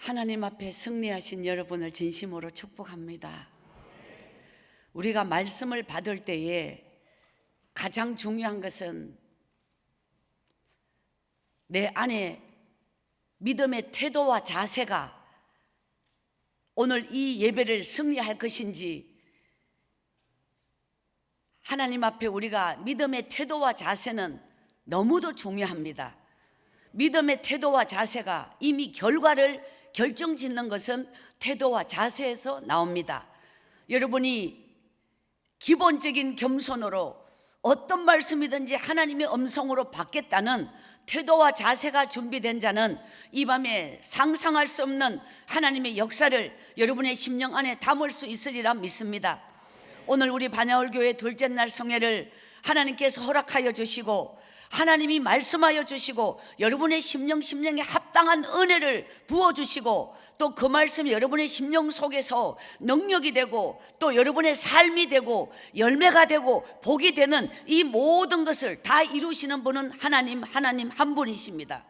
하나님 앞에 승리하신 여러분을 진심으로 축복합니다. 우리가 말씀을 받을 때에 가장 중요한 것은 내 안에 믿음의 태도와 자세가 오늘 이 예배를 승리할 것인지, 하나님 앞에 우리가 믿음의 태도와 자세는 너무도 중요합니다. 믿음의 태도와 자세가 이미 결과를 결정짓는 것은 태도와 자세에서 나옵니다. 여러분이 기본적인 겸손으로 어떤 말씀이든지 하나님의 음성으로 받겠다는 태도와 자세가 준비된 자는 이 밤에 상상할 수 없는 하나님의 역사를 여러분의 심령 안에 담을 수 있으리라 믿습니다. 오늘 우리 반야월교회 둘째 날 성회를 하나님께서 허락하여 주시고 하나님이 말씀하여 주시고 여러분의 심령에 합당한 은혜를 부어주시고 또 그 말씀이 여러분의 심령 속에서 능력이 되고 또 여러분의 삶이 되고 열매가 되고 복이 되는 이 모든 것을 다 이루시는 분은 하나님 한 분이십니다.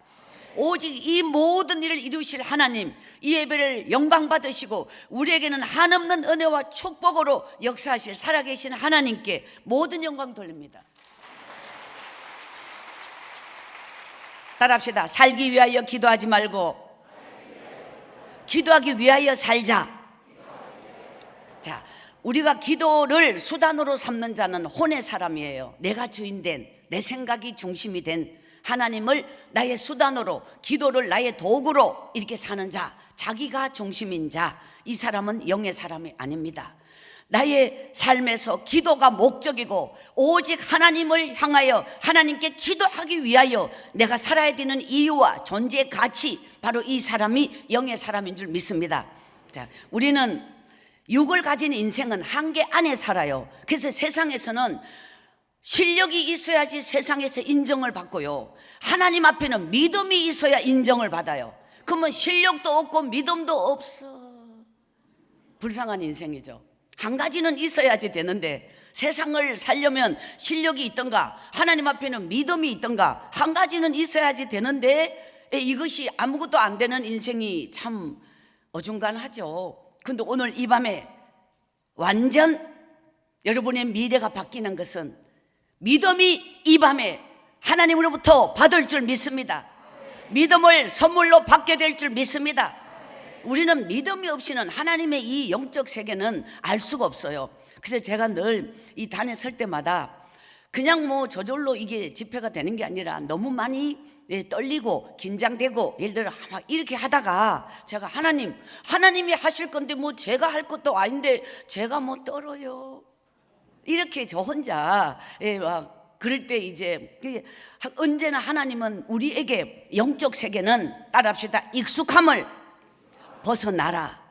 오직 이 모든 일을 이루실 하나님, 이 예배를 영광 받으시고 우리에게는 한없는 은혜와 축복으로 역사하실 살아계신 하나님께 모든 영광 돌립니다. 따라합시다. 살기 위하여 기도하지 말고 기도하기 위하여 살자. 자, 우리가 기도를 수단으로 삼는 자는 혼의 사람이에요. 내가 주인된, 내 생각이 중심이 된 하나님을 나의 수단으로, 기도를 나의 도구로 이렇게 사는 자, 자기가 중심인 자, 이 사람은 영의 사람이 아닙니다. 나의 삶에서 기도가 목적이고 오직 하나님을 향하여 하나님께 기도하기 위하여 내가 살아야 되는 이유와 존재의 가치, 바로 이 사람이 영의 사람인 줄 믿습니다. 자, 우리는 육을 가진 인생은 한계 안에 살아요. 그래서 세상에서는 실력이 있어야지 세상에서 인정을 받고요, 하나님 앞에는 믿음이 있어야 인정을 받아요. 그러면 실력도 없고 믿음도 없어. 불쌍한 인생이죠. 한 가지는 있어야지 되는데 세상을 살려면 실력이 있던가 하나님 앞에는 믿음이 있던가 한 가지는 있어야지 되는데 이것이 아무것도 안 되는 인생이 참 어중간하죠. 근데 오늘 이 밤에 완전 여러분의 미래가 바뀌는 것은 믿음이 이 밤에 하나님으로부터 받을 줄 믿습니다. 믿음을 선물로 받게 될 줄 믿습니다. 우리는 믿음이 없이는 하나님의 이 영적 세계는 알 수가 없어요. 그래서 제가 늘 이 단에 설 때마다 그냥 뭐 저절로 이게 집회가 되는 게 아니라 너무 많이 떨리고 긴장되고 예를 들어 막 이렇게 하다가 제가 하나님이 하실 건데 뭐 제가 할 것도 아닌데 제가 뭐 떨어요, 이렇게 저 혼자 그럴 때 이제 언제나 하나님은 우리에게 영적 세계는 따라합시다. 익숙함을 벗어나라.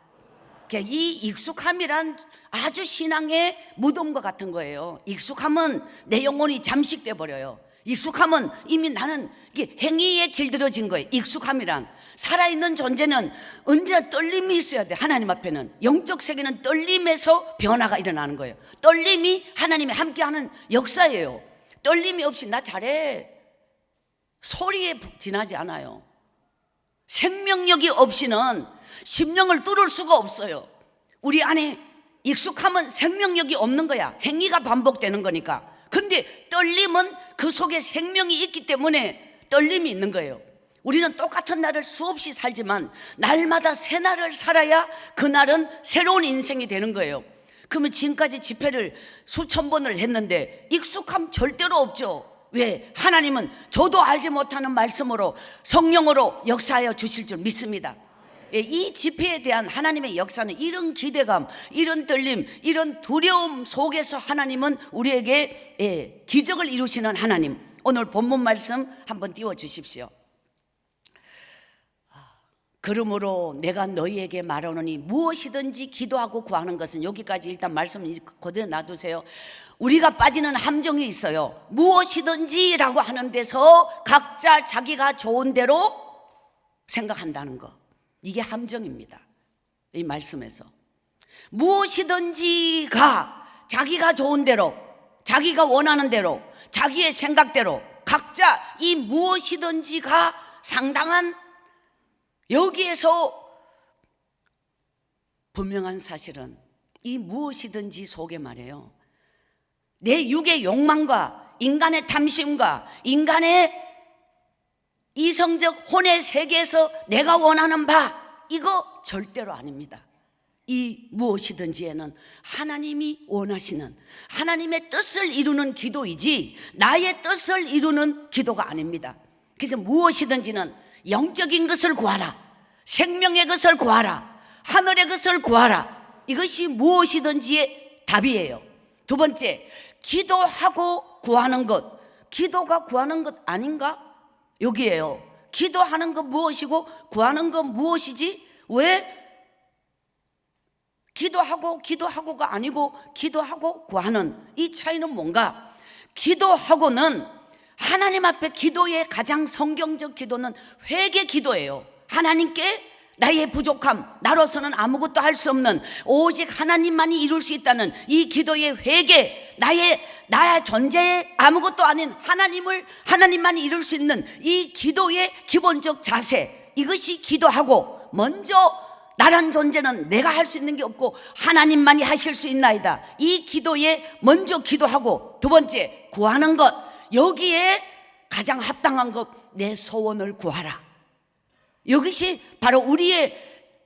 이 익숙함이란 아주 신앙의 무덤과 같은 거예요. 익숙함은 내 영혼이 잠식돼 버려요. 익숙함은 이미 나는 이게 행위에 길들여진 거예요. 익숙함이란 살아있는 존재는 언제나 떨림이 있어야 돼. 하나님 앞에는 영적 세계는 떨림에서 변화가 일어나는 거예요. 떨림이 하나님이 함께하는 역사예요. 떨림이 없이 나 잘해 소리에 지나지 않아요. 생명력이 없이는 심령을 뚫을 수가 없어요. 우리 안에 익숙함은 생명력이 없는 거야. 행위가 반복되는 거니까. 근데 떨림은 그 속에 생명이 있기 때문에 떨림이 있는 거예요. 우리는 똑같은 날을 수없이 살지만 날마다 새 날을 살아야 그날은 새로운 인생이 되는 거예요. 그러면 지금까지 집회를 수천 번을 했는데 익숙함 절대로 없죠. 왜? 하나님은 저도 알지 못하는 말씀으로 성령으로 역사하여 주실 줄 믿습니다. 이 집회에 대한 하나님의 역사는 이런 기대감, 이런 떨림, 이런 두려움 속에서 하나님은 우리에게 기적을 이루시는 하나님. 오늘 본문 말씀 한번 띄워주십시오. 그러므로 내가 너희에게 말하노니 무엇이든지 기도하고 구하는 것은, 여기까지 일단 말씀 그대로 놔두세요. 우리가 빠지는 함정이 있어요. 무엇이든지라고 하는 데서 각자 자기가 좋은 대로 생각한다는 거, 이게 함정입니다. 이 말씀에서 무엇이든지가 자기가 좋은 대로, 자기가 원하는 대로, 자기의 생각대로 각자 이 무엇이든지가 상당한 여기에서 분명한 사실은 이 무엇이든지 속에 말이에요, 내 육의 욕망과 인간의 탐심과 인간의 이성적 혼의 세계에서 내가 원하는 바, 이거 절대로 아닙니다. 이 무엇이든지에는 하나님이 원하시는 하나님의 뜻을 이루는 기도이지 나의 뜻을 이루는 기도가 아닙니다. 그래서 무엇이든지는 영적인 것을 구하라, 생명의 것을 구하라, 하늘의 것을 구하라, 이것이 무엇이든지의 답이에요. 두 번째, 기도하고 구하는 것. 기도가 구하는 것 아닌가? 여기에요. 기도하는 것 무엇이고 구하는 것 무엇이지? 왜 기도하고가 아니고 기도하고 구하는 이 차이는 뭔가? 기도하고는 하나님 앞에 기도의 가장 성경적 기도는 회개 기도예요. 하나님께 나의 부족함, 나로서는 아무것도 할 수 없는 오직 하나님만이 이룰 수 있다는 이 기도의 회개, 나의 존재에 아무것도 아닌 하나님만이 이룰 수 있는 이 기도의 기본적 자세, 이것이 기도하고, 먼저 나란 존재는 내가 할 수 있는 게 없고 하나님만이 하실 수 있나이다, 이 기도에 먼저 기도하고, 두 번째 구하는 것. 여기에 가장 합당한 것, 내 소원을 구하라. 이것이 바로 우리의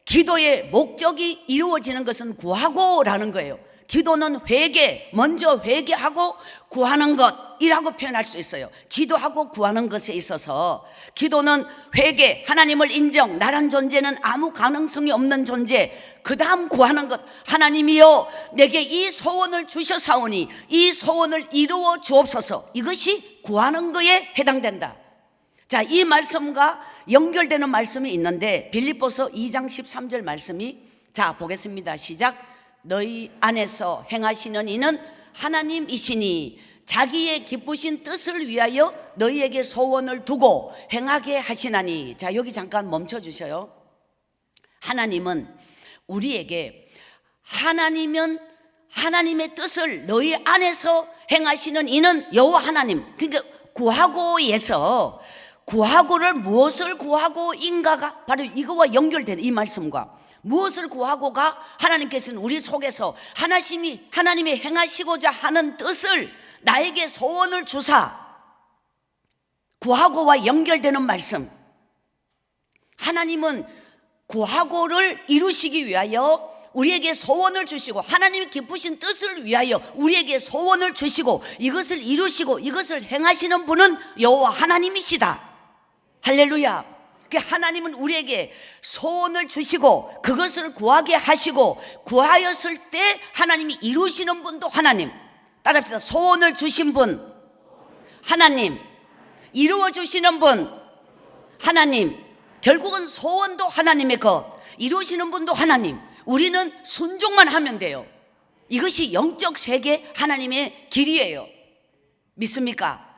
기도의 목적이 이루어지는 것은 구하고라는 거예요. 기도는 회개, 먼저 회개하고 구하는 것이라고 표현할 수 있어요. 기도하고 구하는 것에 있어서 기도는 회개, 하나님을 인정, 나란 존재는 아무 가능성이 없는 존재, 그 다음 구하는 것. 하나님이여 내게 이 소원을 주셔사오니 이 소원을 이루어 주옵소서. 이것이 구하는 것에 해당된다. 자, 이 말씀과 연결되는 말씀이 있는데 빌립보서 2장 13절 말씀이, 자 보겠습니다. 시작. 너희 안에서 행하시는 이는 하나님이시니 자기의 기쁘신 뜻을 위하여 너희에게 소원을 두고 행하게 하시나니. 자, 여기 잠깐 멈춰 주셔요. 하나님은 우리에게, 하나님은 하나님의 뜻을 너희 안에서 행하시는 이는 여호와 하나님. 그러니까 구하고에서 구하고를 무엇을 구하고인가가 바로 이거와 연결되는 이 말씀과, 무엇을 구하고가 하나님께서는 우리 속에서 하나님이 행하시고자 하는 뜻을 나에게 소원을 주사, 구하고와 연결되는 말씀. 하나님은 구하고를 이루시기 위하여 우리에게 소원을 주시고, 하나님이 기쁘신 뜻을 위하여 우리에게 소원을 주시고, 이것을 이루시고 이것을 행하시는 분은 여호와 하나님이시다. 할렐루야. 하나님은 우리에게 소원을 주시고 그것을 구하게 하시고, 구하였을 때 하나님이 이루시는 분도 하나님. 따라합시다. 소원을 주신 분 하나님, 이루어 주시는 분 하나님. 결국은 소원도 하나님의 것, 이루시는 분도 하나님. 우리는 순종만 하면 돼요. 이것이 영적 세계 하나님의 길이에요. 믿습니까?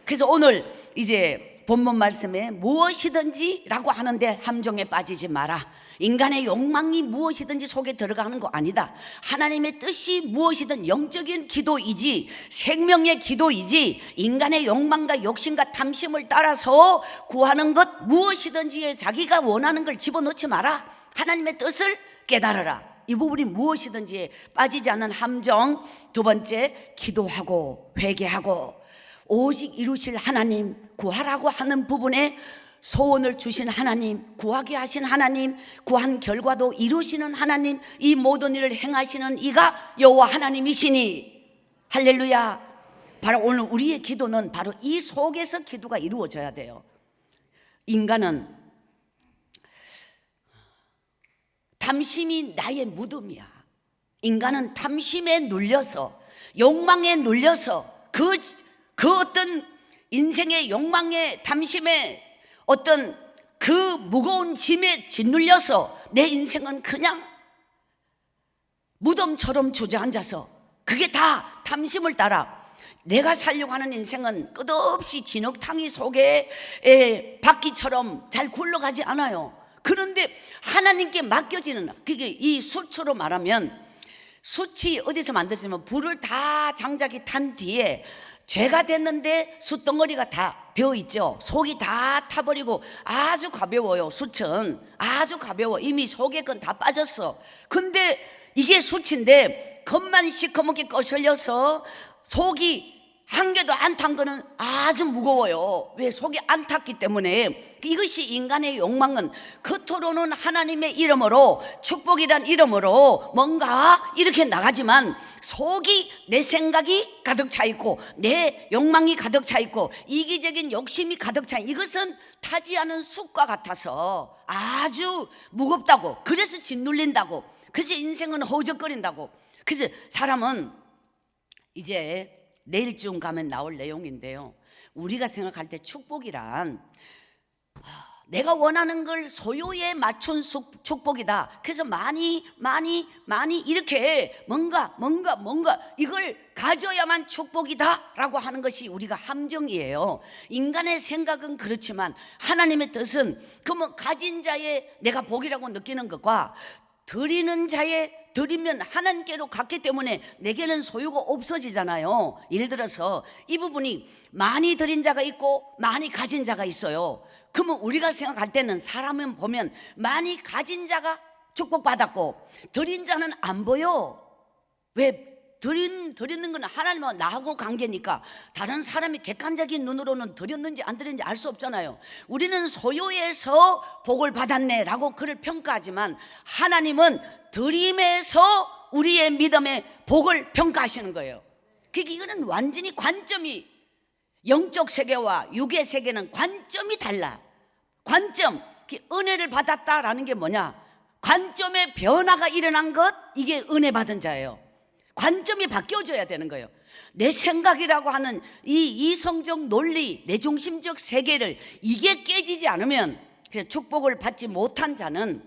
그래서 오늘 이제 본문 말씀에 무엇이든지 라고 하는데 함정에 빠지지 마라. 인간의 욕망이 무엇이든지 속에 들어가는 거 아니다. 하나님의 뜻이 무엇이든 영적인 기도이지, 생명의 기도이지, 인간의 욕망과 욕심과 탐심을 따라서 구하는 것 무엇이든지에 자기가 원하는 걸 집어넣지 마라. 하나님의 뜻을 깨달아라. 이 부분이 무엇이든지에 빠지지 않는 함정. 두 번째, 기도하고 회개하고 오직 이루실 하나님, 구하라고 하는 부분에 소원을 주신 하나님, 구하게 하신 하나님, 구한 결과도 이루시는 하나님, 이 모든 일을 행하시는 이가 여호와 하나님이시니. 할렐루야. 바로 오늘 우리의 기도는 바로 이 속에서 기도가 이루어져야 돼요. 인간은 탐심이 나의 무덤이야. 인간은 탐심에 눌려서, 욕망에 눌려서, 그 어떤 인생의 욕망의 탐심에 어떤 그 무거운 짐에 짓눌려서 내 인생은 그냥 무덤처럼 주저앉아서, 그게 다 탐심을 따라 내가 살려고 하는 인생은 끝없이 진흙탕이 속에 바퀴처럼 잘 굴러가지 않아요. 그런데 하나님께 맡겨지는, 그게 이 숯으로 말하면, 숯이 어디서 만들어지면 불을 다 장작이 탄 뒤에 죄가 됐는데 숯덩어리가 다 되어 있죠. 속이 다 타버리고 아주 가벼워요. 숯은 아주 가벼워. 이미 속에 건 다 빠졌어. 근데 이게 숯인데 겉만 시커멓게 거슬려서 속이 한 개도 안 탄 거는 아주 무거워요. 왜? 속이 안 탔기 때문에. 이것이 인간의 욕망은 겉으로는 하나님의 이름으로, 축복이란 이름으로 뭔가 이렇게 나가지만 속이, 내 생각이 가득 차 있고 내 욕망이 가득 차 있고 이기적인 욕심이 가득 차, 이것은 타지 않은 숯과 같아서 아주 무겁다고. 그래서 짓눌린다고. 그래서 인생은 허우적거린다고. 그래서 사람은 이제 내일쯤 가면 나올 내용인데요, 우리가 생각할 때 축복이란 내가 원하는 걸 소유에 맞춘 축복이다. 그래서 많이 이렇게 뭔가 이걸 가져야만 축복이다 라고 하는 것이 우리가 함정이에요. 인간의 생각은 그렇지만 하나님의 뜻은 그러면 가진 자의 내가 복이라고 느끼는 것과 드리는 자의, 드리면 하나님께로 갔기 때문에 내게는 소유가 없어지잖아요. 예를 들어서 이 부분이 많이 드린 자가 있고 많이 가진 자가 있어요. 그러면 우리가 생각할 때는 사람은 보면 많이 가진 자가 축복받았고 드린 자는 안 보여. 왜? 드리는 건 하나님과 나하고 관계니까 다른 사람이 객관적인 눈으로는 드렸는지 안 드렸는지 알 수 없잖아요. 우리는 소유에서 복을 받았네 라고 그를 평가하지만 하나님은 드림에서 우리의 믿음의 복을 평가하시는 거예요. 그러니까 이거는 완전히 관점이, 영적 세계와 육의 세계는 관점이 달라. 관점, 은혜를 받았다라는 게 뭐냐? 관점의 변화가 일어난 것, 이게 은혜 받은 자예요. 관점이 바뀌어져야 되는 거예요. 내 생각이라고 하는 이 이성적 논리, 내 중심적 세계를 이게 깨지지 않으면 축복을 받지 못한 자는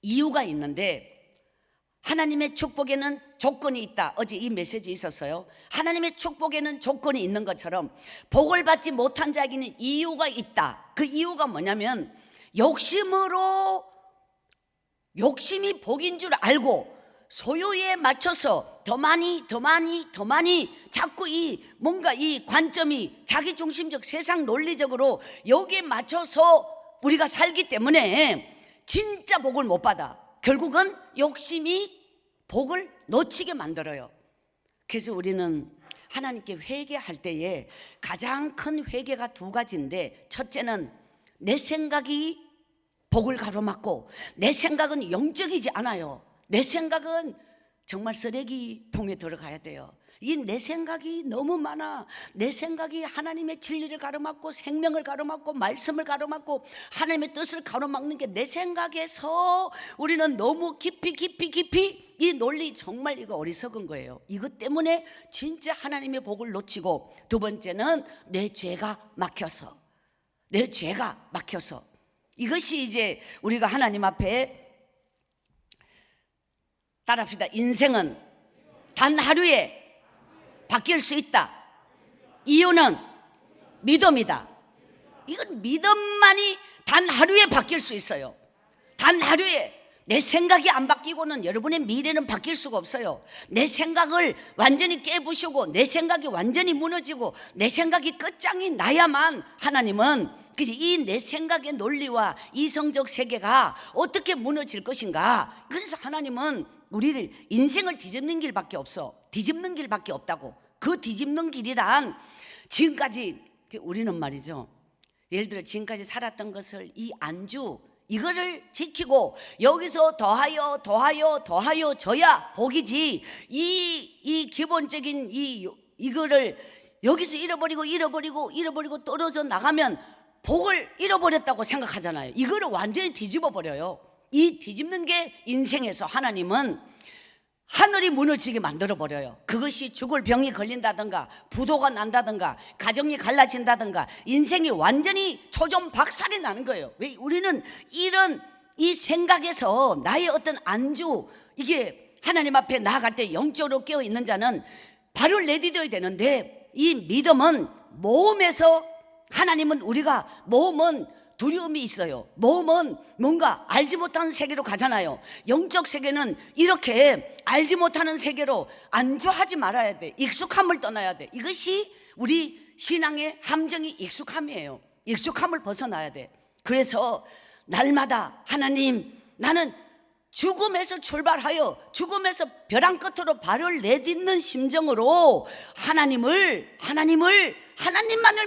이유가 있는데, 하나님의 축복에는 조건이 있다. 어제 이 메시지 있었어요. 하나님의 축복에는 조건이 있는 것처럼 복을 받지 못한 자에게는 이유가 있다. 그 이유가 뭐냐면 욕심이 복인 줄 알고 소유에 맞춰서 더 많이 자꾸 이 뭔가 이 관점이 자기중심적 세상 논리적으로 여기에 맞춰서 우리가 살기 때문에 진짜 복을 못 받아. 결국은 욕심이 복을 놓치게 만들어요. 그래서 우리는 하나님께 회개할 때에 가장 큰 회개가 두 가지인데, 첫째는 내 생각이 복을 가로막고 내 생각은 영적이지 않아요. 내 생각은 정말 쓰레기통에 들어가야 돼요. 이 내 생각이 너무 많아. 내 생각이 하나님의 진리를 가로막고 생명을 가로막고 말씀을 가로막고 하나님의 뜻을 가로막는 게 내 생각에서 우리는 너무 깊이 이 논리, 정말 이거 어리석은 거예요. 이것 때문에 진짜 하나님의 복을 놓치고, 두 번째는 내 죄가 막혀서 이것이 이제 우리가 하나님 앞에 따라합시다. 인생은 단 하루에 바뀔 수 있다. 이유는 믿음이다. 이건 믿음만이 단 하루에 바뀔 수 있어요. 단 하루에. 내 생각이 안 바뀌고는 여러분의 미래는 바뀔 수가 없어요. 내 생각을 완전히 깨부수고 내 생각이 완전히 무너지고 내 생각이 끝장이 나야만 하나님은 이 내 생각의 논리와 이성적 세계가 어떻게 무너질 것인가. 그래서 하나님은 우리를 인생을 뒤집는 길밖에 없어. 뒤집는 길밖에 없다고. 그 뒤집는 길이란 지금까지 우리는 말이죠, 예를 들어 지금까지 살았던 것을 이 안주 이거를 지키고 여기서 더하여 줘야 복이지, 이 기본적인 이거를 여기서 잃어버리고 떨어져 나가면 복을 잃어버렸다고 생각하잖아요. 이거를 완전히 뒤집어 버려요. 이 뒤집는 게 인생에서 하나님은 하늘이 무너지게 만들어 버려요. 그것이 죽을 병이 걸린다든가 부도가 난다든가 가정이 갈라진다든가 인생이 완전히 초전박살이 나는 거예요. 왜? 우리는 이런 이 생각에서 나의 어떤 안주, 이게 하나님 앞에 나아갈 때 영적으로 깨어 있는 자는 발을 내디뎌야 되는데, 이 믿음은 모험에서, 하나님은 우리가 모험은 두려움이 있어요. 몸은 뭔가 알지 못하는 세계로 가잖아요. 영적 세계는 이렇게 알지 못하는 세계로 안주하지 말아야 돼. 익숙함을 떠나야 돼. 이것이 우리 신앙의 함정이 익숙함이에요. 익숙함을 벗어나야 돼. 그래서 날마다 하나님, 나는 죽음에서 출발하여 죽음에서 벼랑 끝으로 발을 내딛는 심정으로 하나님만을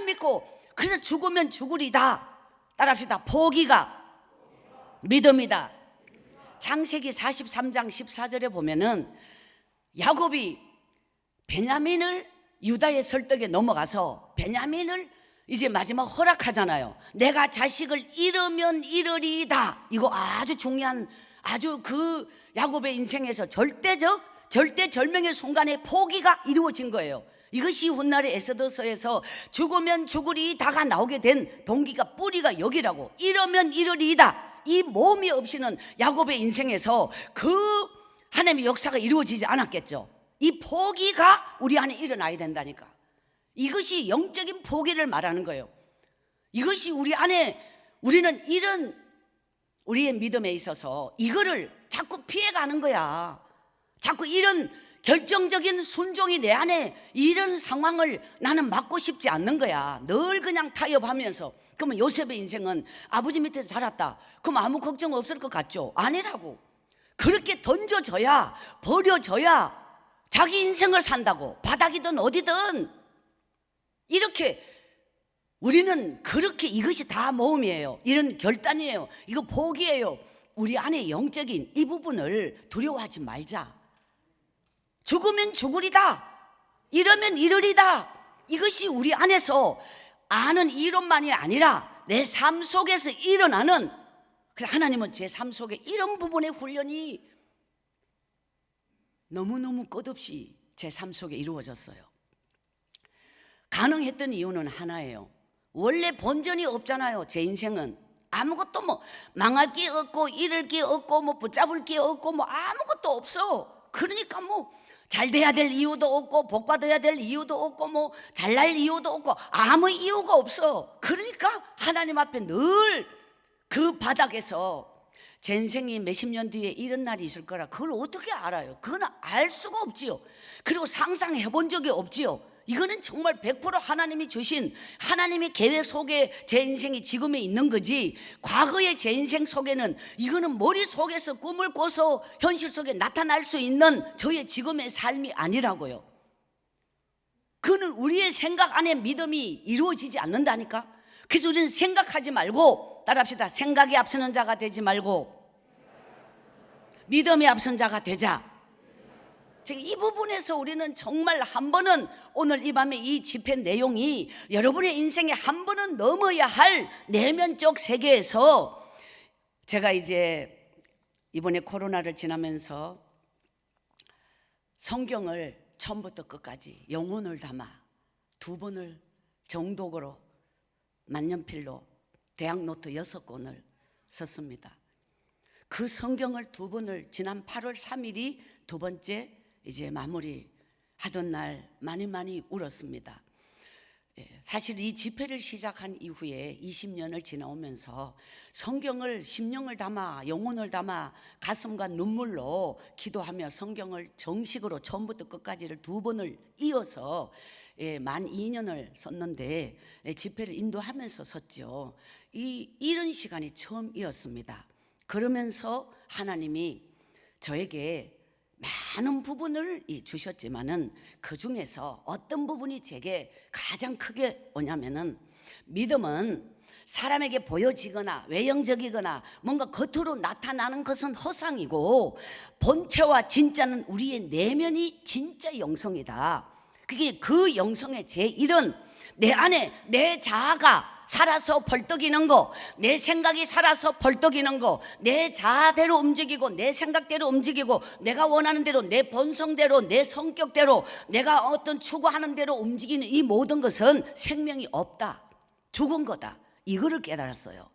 믿고, 그래서 죽으면 죽으리다. 따라합시다. 포기가 믿음이다. 창세기 43장 14절에 보면은 야곱이 베냐민을 유다의 설득에 넘어가서 베냐민을 이제 마지막 허락하잖아요. 내가 자식을 잃으면 잃으리이다. 이거 아주 중요한, 아주 그 야곱의 인생에서 절대절명의 순간에 포기가 이루어진 거예요. 이것이 훗날의 에스더서에서 죽으면 죽으리다가 나오게 된 동기가, 뿌리가 여기라고. 잃으면 잃으리이다. 이 모험이 없이는 야곱의 인생에서 그 하나님의 역사가 이루어지지 않았겠죠. 이 포기가 우리 안에 일어나야 된다니까. 이것이 영적인 포기를 말하는 거예요. 이것이 우리 안에, 우리는 이런 우리의 믿음에 있어서 이거를 자꾸 피해가는 거야. 자꾸 이런 결정적인 순종이 내 안에, 이런 상황을 나는 막고 싶지 않는 거야. 늘 그냥 타협하면서. 그러면 요셉의 인생은 아버지 밑에서 자랐다. 그럼 아무 걱정 없을 것 같죠? 아니라고. 그렇게 던져져야, 버려져야 자기 인생을 산다고. 바닥이든 어디든. 이렇게 우리는 그렇게, 이것이 다 모험이에요. 이런 결단이에요. 이거 포기예요. 우리 안에 영적인 이 부분을 두려워하지 말자. 죽으면 죽으리다, 이러면 이르리다. 이것이 우리 안에서 아는 이론만이 아니라 내 삶 속에서 일어나는, 그래서 하나님은 제 삶 속에 이런 부분의 훈련이 너무너무 끝없이 제 삶 속에 이루어졌어요. 가능했던 이유는 하나예요. 원래 본전이 없잖아요. 제 인생은 아무것도, 뭐 망할 게 없고 잃을 게 없고 뭐 붙잡을 게 없고 뭐 아무것도 없어. 그러니까 뭐 잘 돼야 될 이유도 없고 복 받아야 될 이유도 없고 뭐 잘날 이유도 없고 아무 이유가 없어. 그러니까 하나님 앞에 늘 그 바닥에서 제 인생이 몇십 년 뒤에 이런 날이 있을 거라, 그걸 어떻게 알아요? 그건 알 수가 없지요. 그리고 상상해 본 적이 없지요. 이거는 정말 100% 하나님이 주신, 하나님의 계획 속에 제 인생이 지금에 있는 거지, 과거의 제 인생 속에는, 이거는 머릿속에서 꿈을 꿔서 현실 속에 나타날 수 있는 저의 지금의 삶이 아니라고요. 그는 우리의 생각 안에 믿음이 이루어지지 않는다니까. 그래서 우리는 생각하지 말고, 따라합시다. 생각이 앞서는 자가 되지 말고 믿음이 앞선 자가 되자. 지금 이 부분에서 우리는 정말 한 번은, 오늘 이 밤에 이 집회 내용이 여러분의 인생에 한 번은 넘어야 할 내면적 세계에서, 제가 이제 이번에 코로나를 지나면서 성경을 처음부터 끝까지 영혼을 담아 2번을 정독으로 만년필로 대학노트 6권을 썼습니다. 그 성경을 2번을 지난 8월 3일이 2번째 이제 마무리 하던 날 많이 울었습니다. 사실 이 집회를 시작한 이후에 20년을 지나오면서 성경을 심령을 담아 영혼을 담아 가슴과 눈물로 기도하며 성경을 정식으로 처음부터 끝까지를 2번을 이어서 만 2년을 썼는데, 집회를 인도하면서 썼죠. 이런 시간이 처음이었습니다. 그러면서 하나님이 저에게 많은 부분을 주셨지만은 그 중에서 어떤 부분이 제게 가장 크게 오냐면은, 믿음은 사람에게 보여지거나 외형적이거나 뭔가 겉으로 나타나는 것은 허상이고, 본체와 진짜는 우리의 내면이 진짜 영성이다. 그게 그 영성의 제1은 내 안에 내 자아가 살아서 벌떡이는 거, 내 생각이 살아서 벌떡이는 거, 내 자아대로 움직이고 내 생각대로 움직이고 내가 원하는 대로, 내 본성대로, 내 성격대로, 내가 어떤 추구하는 대로 움직이는 이 모든 것은 생명이 없다, 죽은 거다. 이거를 깨달았어요.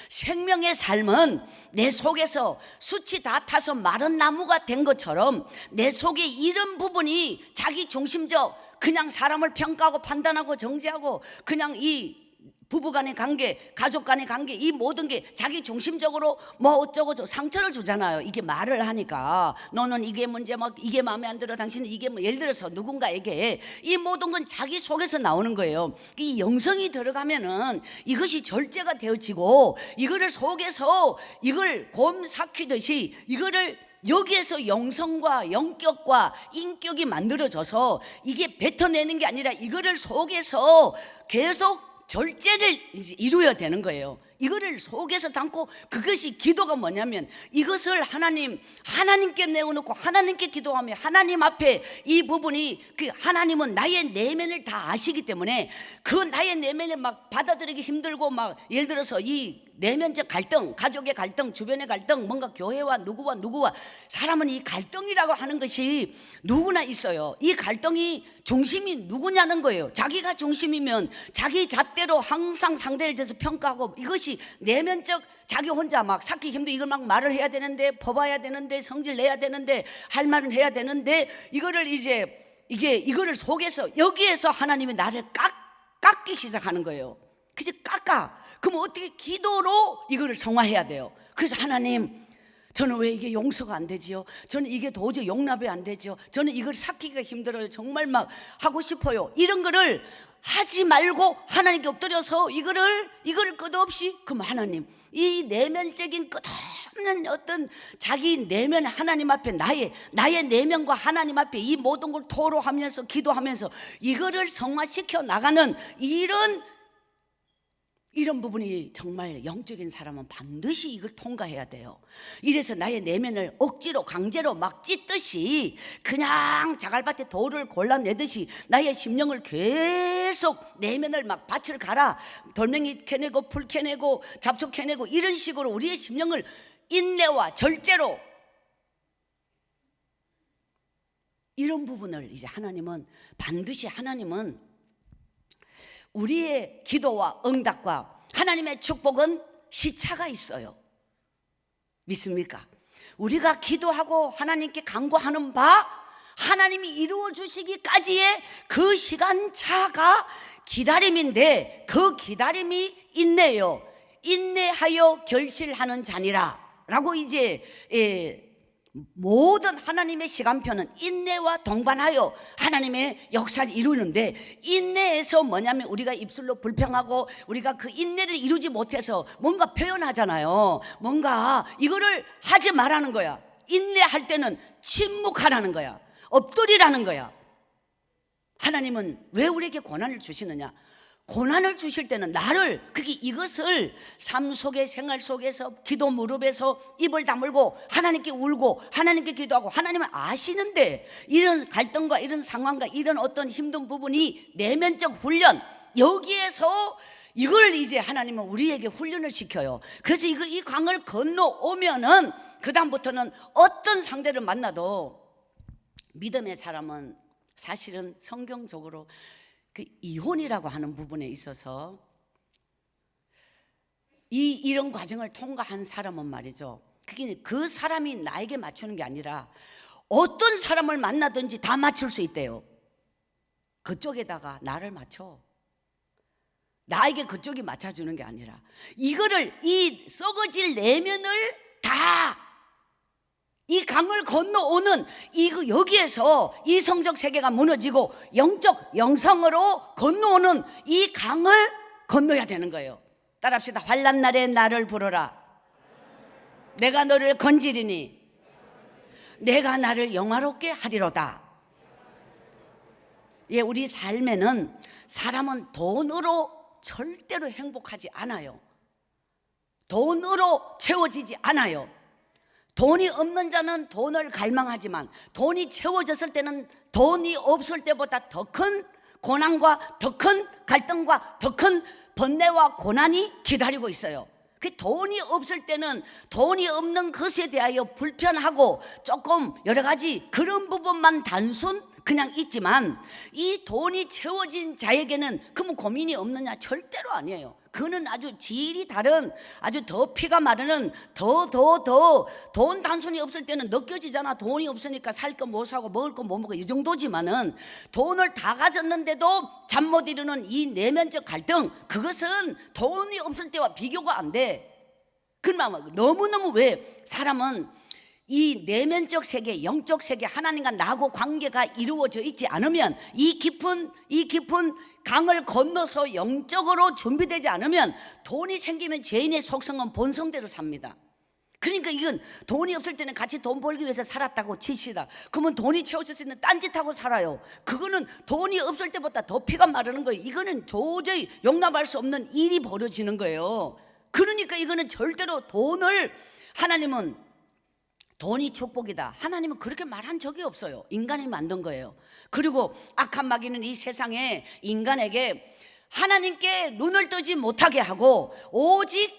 생명의 삶은 내 속에서 숯이 다 타서 마른 나무가 된 것처럼 내 속에 이런 부분이 자기 중심적, 그냥 사람을 평가하고 판단하고 정죄하고 그냥 이 부부 간의 관계, 가족 간의 관계, 이 모든 게 자기 중심적으로 뭐 어쩌고 저쩌고 상처를 주잖아요. 이게 말을 하니까 너는 이게 문제, 막 이게 마음에 안 들어, 당신은 이게 뭐, 예를 들어서 누군가에게 이 모든 건 자기 속에서 나오는 거예요. 이 영성이 들어가면은 이것이 절제가 되어지고, 이거를 속에서 이걸 곰 삭히듯이 이거를 여기에서 영성과 영격과 인격이 만들어져서 이게 뱉어내는 게 아니라 이거를 속에서 계속 절제를 이제 이루어야 되는 거예요. 이거를 속에서 담고, 그것이 기도가 뭐냐면 이것을 하나님께 내어놓고 하나님께 기도하며 하나님 앞에 이 부분이, 그 하나님은 나의 내면을 다 아시기 때문에 그 나의 내면을 막 받아들이기 힘들고, 막 예를 들어서 이 내면적 갈등, 가족의 갈등, 주변의 갈등, 뭔가 교회와 누구와 사람은 이 갈등이라고 하는 것이 누구나 있어요. 이 갈등이 중심이 누구냐는 거예요. 자기가 중심이면 자기 잣대로 항상 상대를 대해서 평가하고, 이것이 내면적 자기 혼자 막 삭히기 힘들고, 이걸 막 말을 해야 되는데, 퍼봐야 되는데, 성질 내야 되는데, 할 말은 해야 되는데, 이거를 이제 이거를 속에서 여기에서 하나님이 나를 깎기 시작하는 거예요. 그래서 깎아. 그럼 어떻게 기도로 이거를 성화해야 돼요. 그래서 하나님, 저는 왜 이게 용서가 안 되지요? 저는 이게 도저히 용납이 안 되죠. 저는 이걸 삭히기가 힘들어요. 정말 막 하고 싶어요. 이런 거를 하지 말고 하나님께 엎드려서 이거를 끝없이, 그럼 하나님, 이 내면적인 끝없는 어떤 자기 내면, 하나님 앞에 나의 내면과 하나님 앞에 이 모든 걸 토로하면서 기도하면서 이거를 성화시켜 나가는 이런 부분이 정말 영적인 사람은 반드시 이걸 통과해야 돼요. 이래서 나의 내면을 억지로 강제로 막 찢듯이, 그냥 자갈밭에 돌을 골라내듯이 나의 심령을 계속 내면을 막 밭을 갈아 돌멩이 캐내고 풀 캐내고 잡초 캐내고, 이런 식으로 우리의 심령을 인내와 절제로, 이런 부분을 이제 반드시 하나님은 우리의 기도와 응답과 하나님의 축복은 시차가 있어요. 믿습니까? 우리가 기도하고 하나님께 간구하는 바 하나님이 이루어 주시기까지의 그 시간차가 기다림인데, 그 기다림이 인내요. 인내하여 결실하는 자니라 라고 이제 모든 하나님의 시간표는 인내와 동반하여 하나님의 역사를 이루는데, 인내에서 뭐냐면 우리가 입술로 불평하고 우리가 그 인내를 이루지 못해서 뭔가 표현하잖아요. 뭔가 이거를 하지 말라는 거야. 인내할 때는 침묵하라는 거야. 엎드리라는 거야. 하나님은 왜 우리에게 고난을 주시느냐? 고난을 주실 때는 이것을 삶 속에, 생활 속에서, 기도 무릎에서 입을 다물고 하나님께 울고 하나님께 기도하고, 하나님은 아시는데 이런 갈등과 이런 상황과 이런 어떤 힘든 부분이 내면적 훈련, 여기에서 이걸 이제 하나님은 우리에게 훈련을 시켜요. 그래서 이 강을 건너오면은 그 다음부터는 어떤 상대를 만나도, 믿음의 사람은 사실은 성경적으로 그 이혼이라고 하는 부분에 있어서 이런 과정을 통과한 사람은 말이죠, 그게 그 사람이 나에게 맞추는 게 아니라 어떤 사람을 만나든지 다 맞출 수 있대요. 그쪽에다가 나를 맞춰. 나에게 그쪽이 맞춰주는 게 아니라, 이거를, 이 썩어질 내면을 다 이 강을 건너오는 여기에서 이 성적 세계가 무너지고 영적 영성으로 건너오는 이 강을 건너야 되는 거예요. 따라합시다. 환난 날에 나를 부르라. 내가 너를 건지리니 내가 나를 영화롭게 하리로다. 예, 우리 삶에는 사람은 돈으로 절대로 행복하지 않아요. 돈으로 채워지지 않아요. 돈이 없는 자는 돈을 갈망하지만 돈이 채워졌을 때는 돈이 없을 때보다 더 큰 고난과 더 큰 갈등과 더 큰 번뇌와 고난이 기다리고 있어요. 그 돈이 없을 때는 돈이 없는 것에 대하여 불편하고 조금 여러 가지 그런 부분만 단순 그냥 있지만, 이 돈이 채워진 자에게는 그러면 고민이 없느냐? 절대로 아니에요. 그는 아주 질이 다른, 아주 더 피가 마르는, 돈 단순히 없을 때는 느껴지잖아. 돈이 없으니까 살 거 못 사고 먹을 거 못 먹고 이 정도지만은, 돈을 다 가졌는데도 잠 못 이루는 이 내면적 갈등, 그것은 돈이 없을 때와 비교가 안 돼. 그러면 너무너무, 왜 사람은 이 내면적 세계, 영적 세계, 하나님과 나하고 관계가 이루어져 있지 않으면, 이 깊은 강을 건너서 영적으로 준비되지 않으면, 돈이 생기면 죄인의 속성은 본성대로 삽니다. 그러니까 이건 돈이 없을 때는 같이 돈 벌기 위해서 살았다고 칩시다. 그러면 돈이 채워질 수 있는 딴짓하고 살아요. 그거는 돈이 없을 때보다 더 피가 마르는 거예요. 이거는 도저히 용납할 수 없는 일이 벌어지는 거예요. 그러니까 이거는 절대로 하나님은 돈이 축복이다, 하나님은 그렇게 말한 적이 없어요. 인간이 만든 거예요. 그리고 악한 마귀는 이 세상에 인간에게 하나님께 눈을 뜨지 못하게 하고, 오직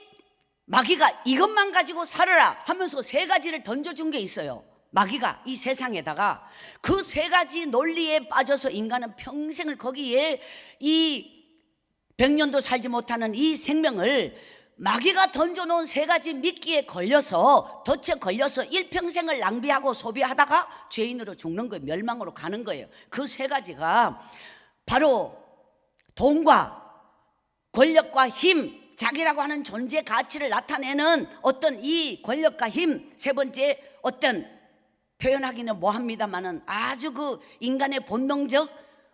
마귀가 이것만 가지고 살아라 하면서 3가지를 던져준 게 있어요. 마귀가 이 세상에다가 그 3가지 논리에 빠져서 인간은 평생을 거기에 이 100년도 살지 못하는 이 생명을 마귀가 던져놓은 3가지 미끼에 걸려서, 덫에 걸려서 일평생을 낭비하고 소비하다가 죄인으로 죽는 거예요. 멸망으로 가는 거예요. 그 3가지가 바로 돈과 권력과 힘, 자기라고 하는 존재 가치를 나타내는 어떤 이 권력과 힘, 3번째 어떤 표현하기는 뭐합니다만은 아주 그 인간의 본능적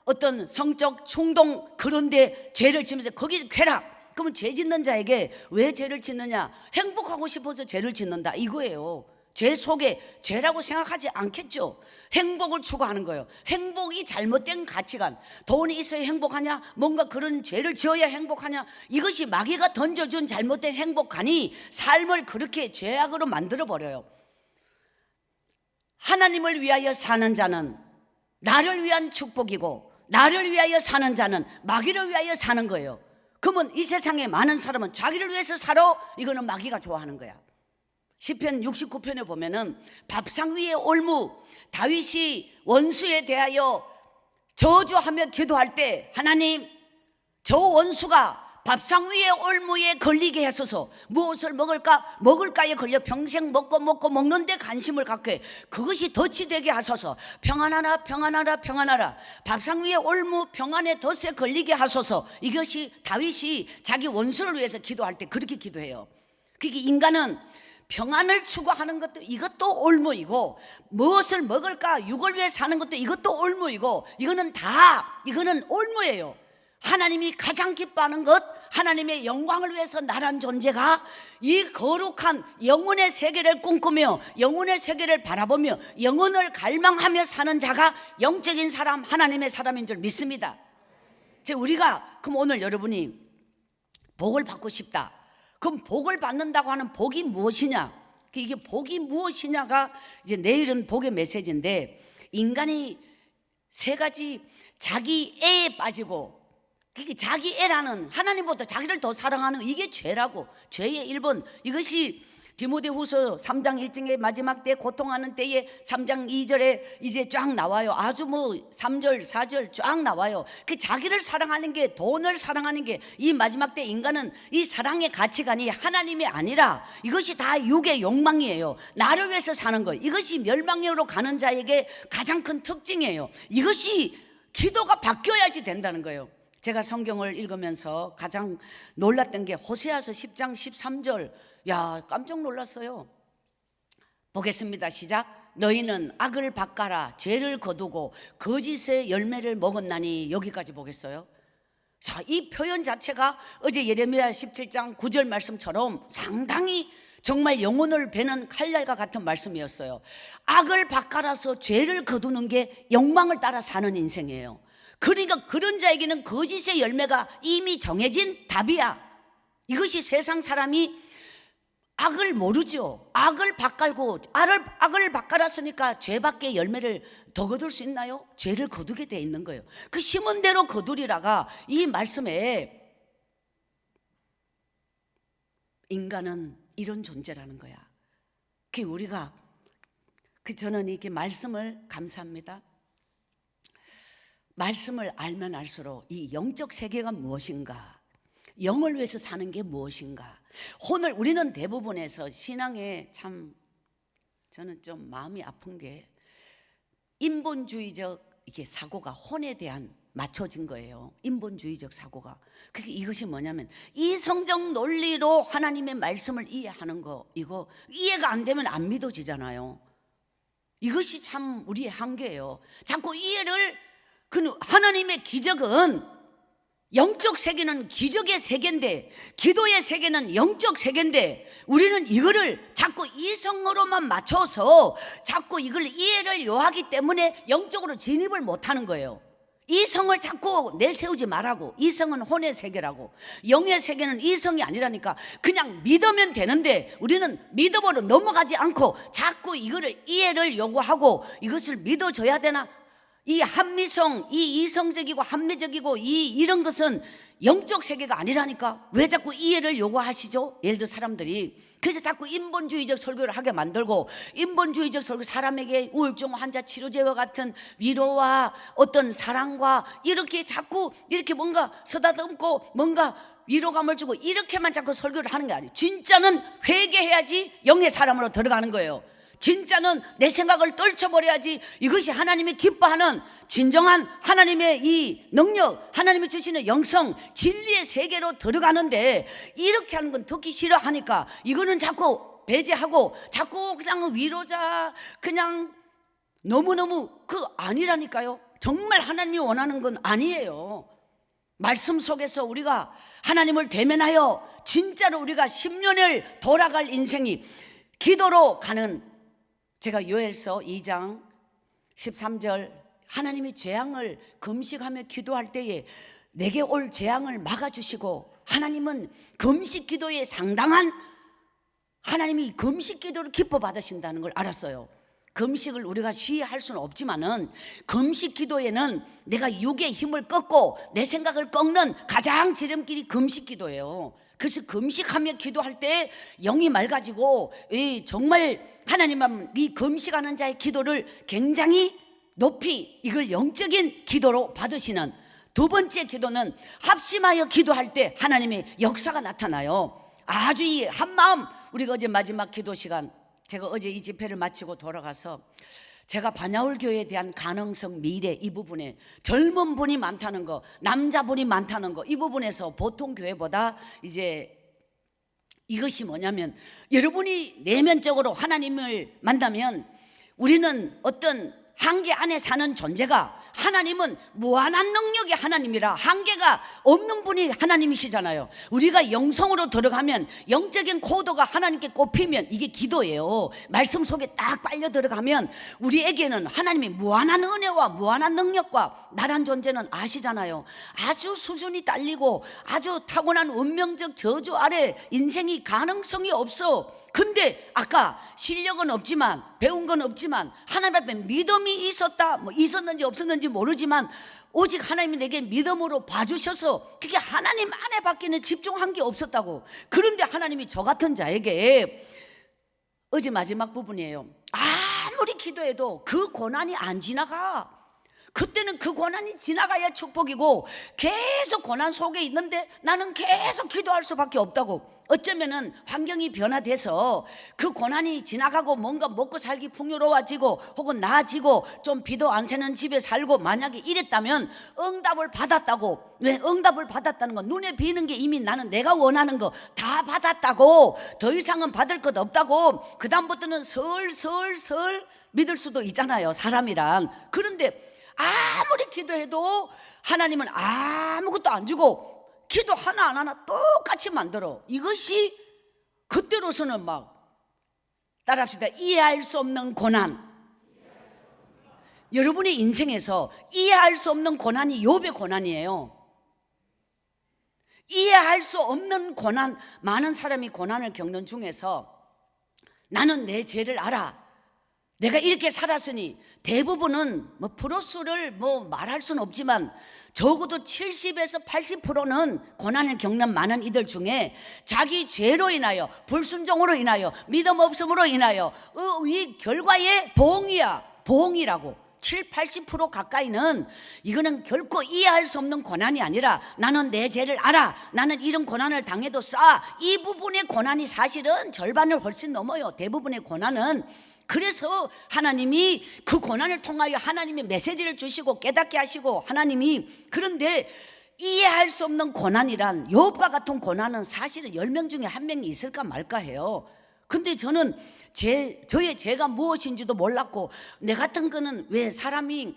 어떤 성적 충동, 그런데 죄를 지면서 거기 쾌락. 그러면 죄 짓는 자에게 왜 죄를 짓느냐? 행복하고 싶어서 죄를 짓는다 이거예요. 죄 속에 죄라고 생각하지 않겠죠. 행복을 추구하는 거예요. 행복이 잘못된 가치관. 돈이 있어야 행복하냐? 뭔가 그런 죄를 지어야 행복하냐? 이것이 마귀가 던져준 잘못된 행복관이 삶을 그렇게 죄악으로 만들어버려요. 하나님을 위하여 사는 자는 나를 위한 축복이고, 나를 위하여 사는 자는 마귀를 위하여 사는 거예요. 그러면 이 세상에 많은 사람은 자기를 위해서 살아. 이거는 마귀가 좋아하는 거야. 시편 69편에 보면은 밥상 위의 올무, 다윗이 원수에 대하여 저주하며 기도할 때, 하나님, 저 원수가 밥상 위의 올무에 걸리게 하소서. 무엇을 먹을까에 걸려 평생 먹는데 관심을 갖게 해. 그것이 덫이 되게 하소서. 평안하라, 평안하라, 평안하라. 밥상 위의 올무, 평안의 덫에 걸리게 하소서. 이것이 다윗이 자기 원수를 위해서 기도할 때 그렇게 기도해요. 그러니까 인간은 평안을 추구하는 것도 이것도 올무이고, 무엇을 먹을까 육을 위해 사는 것도 이것도 올무이고, 이거는 올무예요. 하나님이 가장 기뻐하는 것, 하나님의 영광을 위해서 나란 존재가 이 거룩한 영혼의 세계를 꿈꾸며 영혼의 세계를 바라보며 영혼을 갈망하며 사는 자가 영적인 사람, 하나님의 사람인 줄 믿습니다. 우리가 그럼 오늘 여러분이 복을 받고 싶다. 그럼 복을 받는다고 하는 복이 무엇이냐? 이게 복이 무엇이냐가 이제 내일은 복의 메시지인데, 인간이 3가지 자기 애에 빠지고, 자기 애라는, 하나님보다 자기를 더 사랑하는 이게 죄라고. 죄의 1번, 이것이 디모데후서 3장 1절의 마지막 때 고통하는 때에 3장 2절에 이제 쫙 나와요. 아주 3절 4절 쫙 나와요. 그 자기를 사랑하는 게, 돈을 사랑하는 게, 이 마지막 때 인간은 이 사랑의 가치관이 하나님이 아니라 이것이 다 육의 욕망이에요. 나를 위해서 사는 거, 이것이 멸망으로 가는 자에게 가장 큰 특징이에요. 이것이 기도가 바뀌어야지 된다는 거예요. 제가 성경을 읽으면서 가장 놀랐던 게 호세아서 10장 13절. 야, 깜짝 놀랐어요. 보겠습니다. 시작. 너희는 악을 바꿔라, 죄를 거두고 거짓의 열매를 먹었나니. 여기까지 보겠어요. 자, 이 표현 자체가 어제 예레미야 17장 9절 말씀처럼 상당히 정말 영혼을 베는 칼날과 같은 말씀이었어요. 악을 바꿔라서 죄를 거두는 게 욕망을 따라 사는 인생이에요. 그러니까 그런 자에게는 거짓의 열매가 이미 정해진 답이야. 이것이 세상 사람이 악을 모르죠. 악을 바꿔놨으니까 죄밖에 열매를 더 거둘 수 있나요? 죄를 거두게 돼 있는 거예요. 그 심은 대로 거두리라가 이 말씀에, 인간은 이런 존재라는 거야. 저는 이렇게 말씀을 감사합니다. 말씀을 알면 알수록 이 영적 세계가 무엇인가, 영을 위해서 사는 게 무엇인가? 오늘 우리는 대부분에서 신앙에 참 저는 좀 마음이 아픈 게 인본주의적 이게 사고가 혼에 대한 맞춰진 거예요. 인본주의적 사고가. 그게 이것이 뭐냐면 이성적 논리로 하나님의 말씀을 이해하는 거, 이거 이해가 안 되면 안 믿어지잖아요. 이것이 참 우리의 한계예요. 자꾸 이해를, 하나님의 기적은 영적 세계는 기적의 세계인데, 기도의 세계는 영적 세계인데, 우리는 이거를 자꾸 이성으로만 맞춰서 자꾸 이걸 이해를 요하기 때문에 영적으로 진입을 못하는 거예요. 이성을 자꾸 내세우지 말라고. 이성은 혼의 세계라고. 영의 세계는 이성이 아니라니까. 그냥 믿으면 되는데 우리는 믿음으로 넘어가지 않고 자꾸 이거를 이해를 요구하고 이것을 믿어줘야 되나? 이 합리성, 이 이성적이고 합리적이고 이런 것은 영적 세계가 아니라니까. 왜 자꾸 이해를 요구하시죠? 예를 들어 사람들이. 그래서 자꾸 인본주의적 설교를 하게 만들고, 인본주의적 설교, 사람에게 우울증 환자 치료제와 같은 위로와 어떤 사랑과 이렇게 자꾸 이렇게 뭔가 서다듬고 뭔가 위로감을 주고 이렇게만 자꾸 설교를 하는 게 아니에요. 진짜는 회개해야지 영의 사람으로 들어가는 거예요. 진짜는 내 생각을 떨쳐버려야지 이것이 하나님이 기뻐하는 진정한 하나님의 이 능력, 하나님이 주시는 영성, 진리의 세계로 들어가는데, 이렇게 하는 건 듣기 싫어하니까 이거는 자꾸 배제하고 자꾸 그냥 위로자, 그냥 너무너무 아니라니까요. 정말 하나님이 원하는 건 아니에요. 말씀 속에서 우리가 하나님을 대면하여 진짜로 우리가 10년을 돌아갈 인생이 기도로 가는, 제가 요엘서 2장 13절 하나님이 재앙을 금식하며 기도할 때에 내게 올 재앙을 막아주시고, 하나님은 금식 기도에 상당한, 하나님이 금식 기도를 기뻐 받으신다는 걸 알았어요. 금식을 우리가 쉬할 수는 없지만은 금식 기도에는 내가 육의 힘을 꺾고 내 생각을 꺾는 가장 지름길이 금식 기도예요. 그래서 금식하며 기도할 때 영이 맑아지고 정말 하나님은 이 금식하는 자의 기도를 굉장히 높이, 이걸 영적인 기도로 받으시는. 두 번째 기도는 합심하여 기도할 때 하나님의 역사가 나타나요. 아주 이 한마음, 우리가 어제 마지막 기도 시간, 제가 어제 이 집회를 마치고 돌아가서 제가 반야울 교회에 대한 가능성, 미래, 이 부분에 젊은 분이 많다는 거, 남자분이 많다는 거, 이 부분에서 보통 교회보다 이제 이것이 뭐냐면, 여러분이 내면적으로 하나님을 만나면 우리는 어떤 한계 안에 사는 존재가, 하나님은 무한한 능력의 하나님이라 한계가 없는 분이 하나님이시잖아요. 우리가 영성으로 들어가면, 영적인 코드가 하나님께 꼽히면 이게 기도예요. 말씀 속에 딱 빨려 들어가면 우리에게는 하나님이 무한한 은혜와 무한한 능력과, 나란 존재는 아시잖아요. 아주 수준이 딸리고 아주 타고난 운명적 저주 아래 인생이 가능성이 없어. 근데 아까 실력은 없지만, 배운 건 없지만 하나님 앞에 믿음이 있었다, 뭐 있었는지 없었는지 모르지만 오직 하나님이 내게 믿음으로 봐주셔서 그게 하나님 안에 밖에는 집중한 게 없었다고. 그런데 하나님이 저 같은 자에게, 어제 마지막 부분이에요, 아무리 기도해도 그 고난이 안 지나가. 그때는 그 고난이 지나가야 축복이고, 계속 고난 속에 있는데 나는 계속 기도할 수밖에 없다고. 어쩌면은 환경이 변화돼서 그 고난이 지나가고 뭔가 먹고 살기 풍요로워지고 혹은 나아지고 좀 비도 안 새는 집에 살고 만약에 이랬다면 응답을 받았다고. 왜 응답을 받았다는 건 눈에 비는 게 이미 나는 내가 원하는 거 다 받았다고, 더 이상은 받을 것 없다고. 그 다음부터는 슬슬 믿을 수도 있잖아요, 사람이란. 그런데 아무리 기도해도 하나님은 아무것도 안 주고 기도 하나 안 하나 똑같이 만들어. 이것이 그때로서는 막 따라합시다. 이해할 수 없는 고난. 여러분의 인생에서 이해할 수 없는 고난이 욥의 고난이에요. 이해할 수 없는 고난. 많은 사람이 고난을 겪는 중에서 나는 내 죄를 알아, 내가 이렇게 살았으니, 대부분은 뭐 프로수를 뭐 말할 수는 없지만 적어도 70에서 80%는 고난을 겪는 많은 이들 중에 자기 죄로 인하여, 불순종으로 인하여, 믿음 없음으로 인하여 이 결과의 보응이야. 보응이라고. 7, 80% 가까이는 이거는 결코 이해할 수 없는 고난이 아니라 나는 내 죄를 알아, 나는 이런 고난을 당해도 이 부분의 고난이 사실은 절반을 훨씬 넘어요. 대부분의 고난은. 그래서 하나님이 그 고난을 통하여 하나님이 메시지를 주시고 깨닫게 하시고 하나님이, 그런데 이해할 수 없는 고난이란, 욥과 같은 고난은 사실은 10명 중에 1명이 있을까 말까 해요. 근데 저는 저의 죄가 무엇인지도 몰랐고, 내 같은 거는 왜 사람이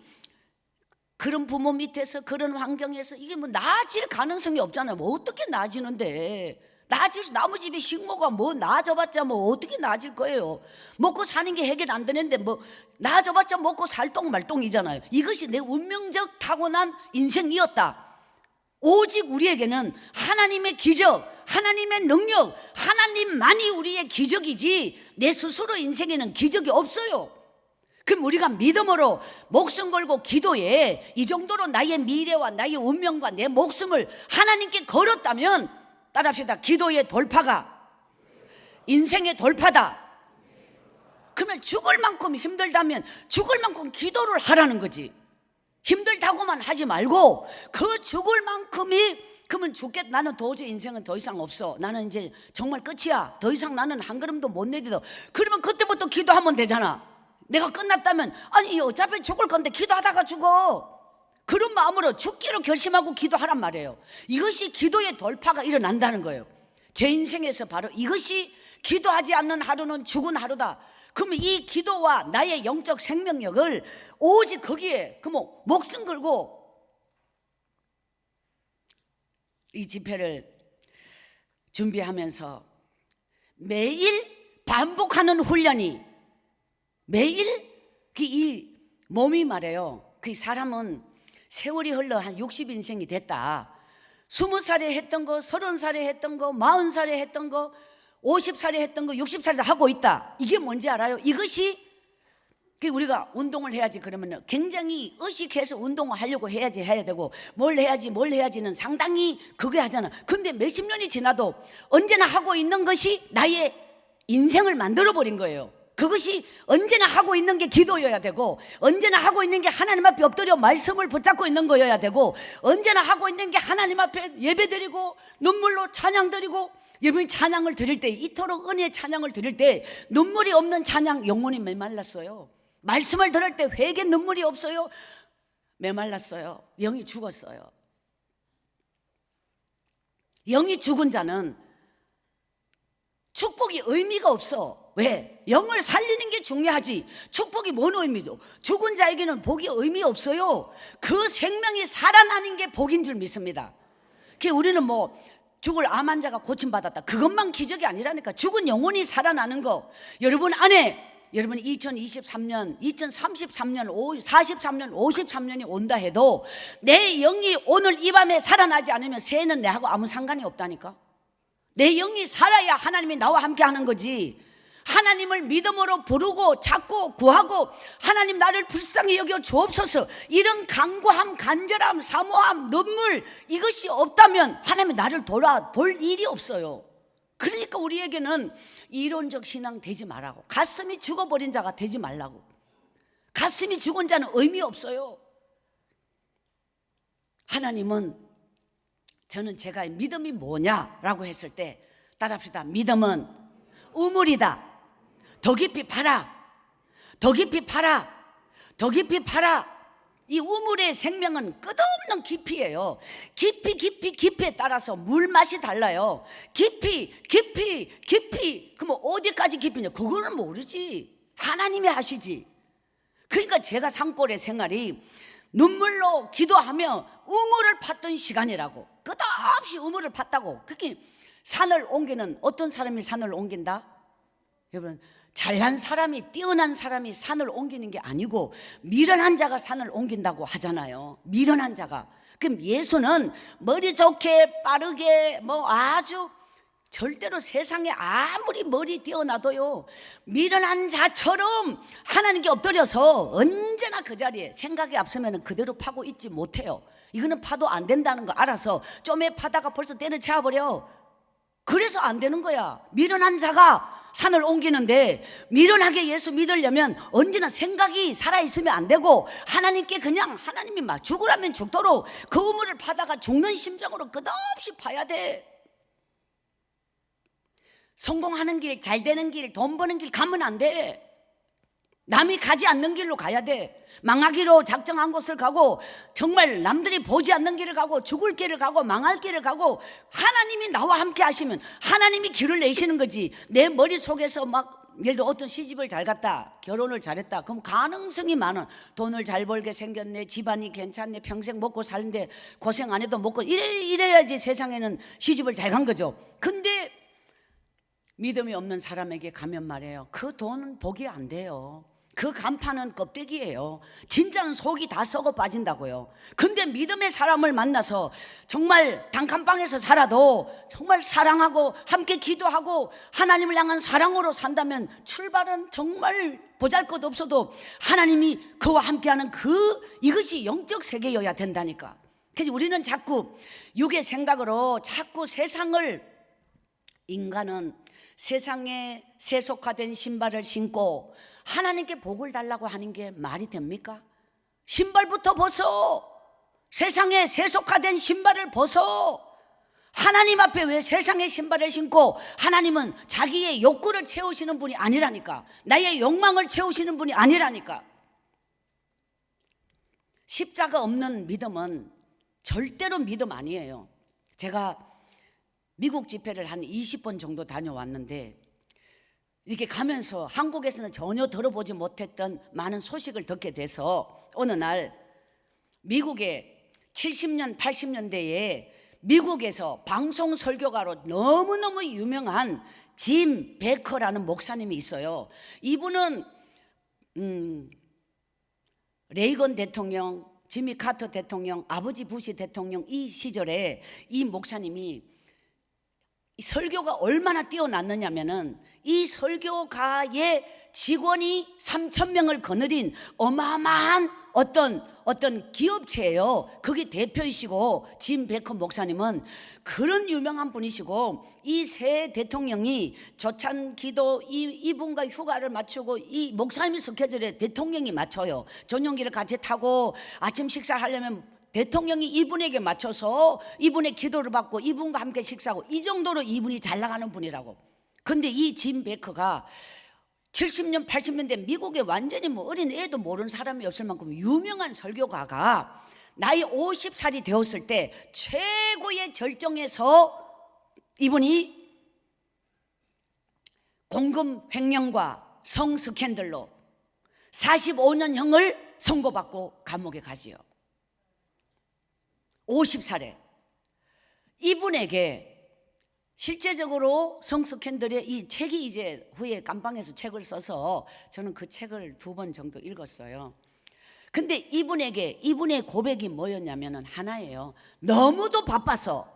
그런 부모 밑에서 그런 환경에서 이게 뭐 나아질 가능성이 없잖아요. 뭐 어떻게 나아지는데, 나아질 수, 나무집이 식모가 뭐 나아져봤자 뭐 어떻게 나아질 거예요. 먹고 사는 게 해결 안 되는데 뭐 나아져봤자 먹고 살똥 말똥이잖아요. 이것이 내 운명적 타고난 인생이었다. 오직 우리에게는 하나님의 기적, 하나님의 능력, 하나님만이 우리의 기적이지 내 스스로 인생에는 기적이 없어요. 그럼 우리가 믿음으로 목숨 걸고 기도에 이 정도로 나의 미래와 나의 운명과 내 목숨을 하나님께 걸었다면, 따라합시다. 기도의 돌파가 인생의 돌파다. 그러면 죽을 만큼 힘들다면 죽을 만큼 기도를 하라는 거지. 힘들다고만 하지 말고 그 죽을 만큼이, 그러면 죽겠다, 나는 도저히 인생은 더 이상 없어, 나는 이제 정말 끝이야, 더 이상 나는 한 걸음도 못 내딛어. 그러면 그때부터 기도하면 되잖아. 내가 끝났다면 아니 어차피 죽을 건데 기도하다가 죽어. 그런 마음으로 죽기로 결심하고 기도하란 말이에요. 이것이 기도의 돌파가 일어난다는 거예요. 제 인생에서 바로 이것이, 기도하지 않는 하루는 죽은 하루다. 그러면 이 기도와 나의 영적 생명력을 오직 거기에 목숨 걸고, 이 집회를 준비하면서 매일 반복하는 훈련이, 매일 이 몸이 말해요. 그 사람은 세월이 흘러 한 60인생이 됐다. 20살에 했던 거, 30살에 했던 거, 40살에 했던 거, 50살에 했던 거 60살에도 하고 있다. 이게 뭔지 알아요? 이것이, 우리가 운동을 해야지 그러면 굉장히 의식해서 운동을 하려고 해야 되고, 뭘 해야지는 상당히 그게 하잖아. 근데 몇십 년이 지나도 언제나 하고 있는 것이 나의 인생을 만들어버린 거예요. 그것이 언제나 하고 있는 게 기도여야 되고, 언제나 하고 있는 게 하나님 앞에 엎드려 말씀을 붙잡고 있는 거여야 되고, 언제나 하고 있는 게 하나님 앞에 예배드리고 눈물로 찬양드리고. 여러분이 찬양을 드릴 때, 이토록 은혜의 찬양을 드릴 때 눈물이 없는 찬양, 영혼이 메말랐어요. 말씀을 들을 때 회개 눈물이 없어요. 메말랐어요. 영이 죽었어요. 영이 죽은 자는 축복이 의미가 없어. 왜? 영을 살리는 게 중요하지. 축복이 뭔 의미죠? 죽은 자에게는 복이 의미 없어요. 그 생명이 살아나는 게 복인 줄 믿습니다. 우리는 죽을 암 환자가 고침받았다, 그것만 기적이 아니라니까. 죽은 영혼이 살아나는 거. 여러분 안에, 여러분 2023년, 2033년, 43년, 53년이 온다 해도 내 영이 오늘 이 밤에 살아나지 않으면 새해는 내하고 아무 상관이 없다니까. 내 영이 살아야 하나님이 나와 함께 하는 거지. 하나님을 믿음으로 부르고 찾고 구하고, 하나님 나를 불쌍히 여겨 주옵소서, 이런 간구함, 간절함, 사모함, 눈물, 이것이 없다면 하나님이 나를 돌아볼 일이 없어요. 그러니까 우리에게는 이론적 신앙 되지 말라고, 가슴이 죽어버린 자가 되지 말라고. 가슴이 죽은 자는 의미 없어요. 하나님은, 저는 제가 믿음이 뭐냐라고 했을 때 따라합시다. 믿음은 우물이다. 더 깊이 파라, 더 깊이 파라, 더 깊이 파라. 이 우물의 생명은 끝없는 깊이에요. 깊이에 따라서 물맛이 달라요. 깊이. 그럼 어디까지 깊이냐? 그거는 모르지. 하나님이 하시지. 그러니까 제가 산골의 생활이 눈물로 기도하며 우물을 팠던 시간이라고. 끝없이 우물을 팠다고. 그게 산을 옮기는, 어떤 사람이 산을 옮긴다? 여러분, 잘난 사람이, 뛰어난 사람이 산을 옮기는 게 아니고 미련한 자가 산을 옮긴다고 하잖아요. 미련한 자가. 그럼 예수는 머리 좋게 빠르게 아주, 절대로 세상에 아무리 머리 뛰어나도요, 미련한 자처럼 하나님께 엎드려서 언제나 그 자리에 생각이 앞서면 그대로 파고 있지 못해요. 이거는 파도 안 된다는 거 알아서 좀에 파다가 벌써 때려쳐버려. 그래서 안 되는 거야. 미련한 자가 산을 옮기는데 미련하게 예수 믿으려면 언제나 생각이 살아있으면 안 되고 하나님께 그냥 하나님이 막 죽으라면 죽도록 그 우물을 파다가 죽는 심정으로 끝없이 파야 돼. 성공하는 길, 잘 되는 길, 돈 버는 길 가면 안 돼. 남이 가지 않는 길로 가야 돼. 망하기로 작정한 곳을 가고 정말 남들이 보지 않는 길을 가고 죽을 길을 가고 망할 길을 가고 하나님이 나와 함께 하시면 하나님이 길을 내시는 거지. 내 머릿속에서 막 예를 들어 어떤 시집을 잘 갔다, 결혼을 잘했다, 그럼 가능성이 많은, 돈을 잘 벌게 생겼네, 집안이 괜찮네, 평생 먹고 살는데 고생 안 해도 먹고 이래야지 세상에는 시집을 잘 간 거죠. 근데 믿음이 없는 사람에게 가면 말이에요, 그 돈은 복이 안 돼요. 그 간판은 껍데기예요. 진짜는 속이 다 썩어 빠진다고요. 근데 믿음의 사람을 만나서 정말 단칸방에서 살아도 정말 사랑하고 함께 기도하고 하나님을 향한 사랑으로 산다면 출발은 정말 보잘것없어도 하나님이 그와 함께하는 이것이 영적 세계여야 된다니까. 그래서 우리는 자꾸 육의 생각으로 자꾸 인간은 세상에 세속화된 신발을 신고 하나님께 복을 달라고 하는 게 말이 됩니까? 신발부터 벗어. 세상에 세속화된 신발을 벗어. 하나님 앞에 왜 세상의 신발을 신고, 하나님은 자기의 욕구를 채우시는 분이 아니라니까. 나의 욕망을 채우시는 분이 아니라니까. 십자가 없는 믿음은 절대로 믿음 아니에요. 제가 미국 집회를 한 20번 정도 다녀왔는데 이렇게 가면서 한국에서는 전혀 들어보지 못했던 많은 소식을 듣게 돼서 어느 날 미국의 70년, 80년대에 미국에서 방송 설교가로 너무너무 유명한 짐 베커라는 목사님이 있어요. 이분은 레이건 대통령, 지미 카터 대통령, 아버지 부시 대통령 이 시절에 이 목사님이 이 설교가 얼마나 뛰어났느냐면은 이 설교가의 직원이 3,000명을 거느린 어마어마한 어떤 기업체예요. 그게 대표이시고 짐 베커 목사님은 그런 유명한 분이시고 이 새 대통령이 조찬 기도 이분과 휴가를 맞추고 이 목사님이 스케줄에 대통령이 맞춰요. 전용기를 같이 타고 아침 식사를 하려면 대통령이 이분에게 맞춰서 이분의 기도를 받고 이분과 함께 식사하고 이 정도로 이분이 잘 나가는 분이라고. 근데 이 짐 베커가 70년 80년대 미국에 완전히 어린 애도 모르는 사람이 없을 만큼 유명한 설교가가 나이 50살이 되었을 때 최고의 절정에서 이분이 공금 횡령과 성 스캔들로 45년형을 선고받고 감옥에 가지요. 50살에. 이분에게 실제적으로 성 스캔들의 이 책이 이제 후에 깜방에서 책을 써서 저는 그 책을 2번 정도 읽었어요. 근데 이분의 고백이 뭐였냐면은 하나예요. 너무도 바빠서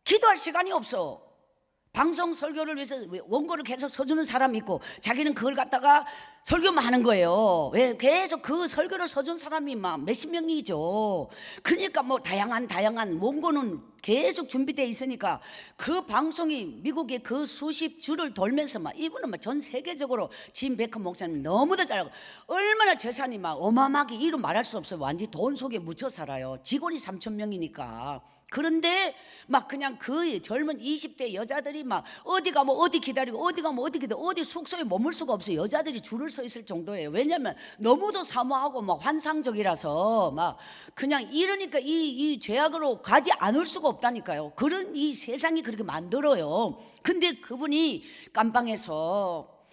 기도할 시간이 없어. 방송 설교를 위해서 원고를 계속 써주는 사람이 있고 자기는 그걸 갖다가 설교만 하는 거예요. 왜? 계속 그 설교를 써준 사람이 막 몇십 명이죠. 그러니까 다양한 원고는 계속 준비되어 있으니까 그 방송이 미국의 그 수십 주를 돌면서 이분은 전 세계적으로 짐 베커 목사님 너무도 잘하고 얼마나 재산이 어마어마하게 이루 말할 수 없어요. 완전히 돈 속에 묻혀 살아요. 직원이 3,000명이니까. 그런데 그냥 그 젊은 20대 여자들이 어디 가면 어디 기다리고 어디 가면 어디 기다리고 어디 숙소에 머물 수가 없어요. 여자들이 줄을 서 있을 정도예요. 왜냐하면 너무도 사모하고 환상적이라서 그냥 이러니까 이 죄악으로 가지 않을 수가 없다니까요. 그런 이 세상이 그렇게 만들어요. 근데 그분이 깜방에서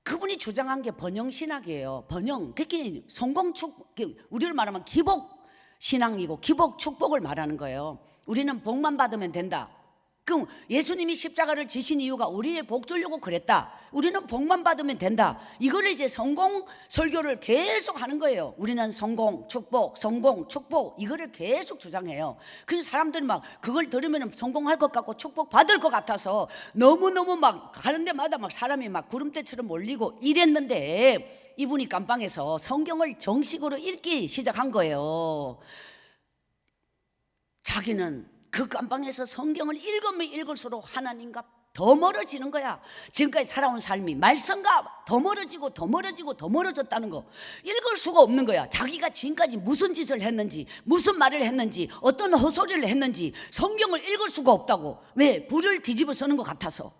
그분이 주장한 게 번영신학이에요. 번영. 그게 우리를 말하면 기복신앙이고 기복축복을 말하는 거예요. 우리는 복만 받으면 된다. 그럼 예수님이 십자가를 지신 이유가 우리의 복 주려고 그랬다. 우리는 복만 받으면 된다. 이거를 이제 성공 설교를 계속 하는 거예요. 우리는 성공, 축복 이거를 계속 주장해요. 그래서 사람들이 그걸 들으면 성공할 것 같고 축복 받을 것 같아서 너무너무 가는 데마다 사람이 구름대처럼 몰리고 이랬는데 이분이 깜방에서 성경을 정식으로 읽기 시작한 거예요. 자기는 그 깜방에서 성경을 읽으면 읽을수록 하나님과 더 멀어지는 거야. 지금까지 살아온 삶이 말씀과 더 멀어지고 더 멀어지고 더 멀어졌다는 거 읽을 수가 없는 거야. 자기가 지금까지 무슨 짓을 했는지, 무슨 말을 했는지, 어떤 헛소리를 했는지 성경을 읽을 수가 없다고. 왜? 불을 뒤집어 쓰는 것 같아서.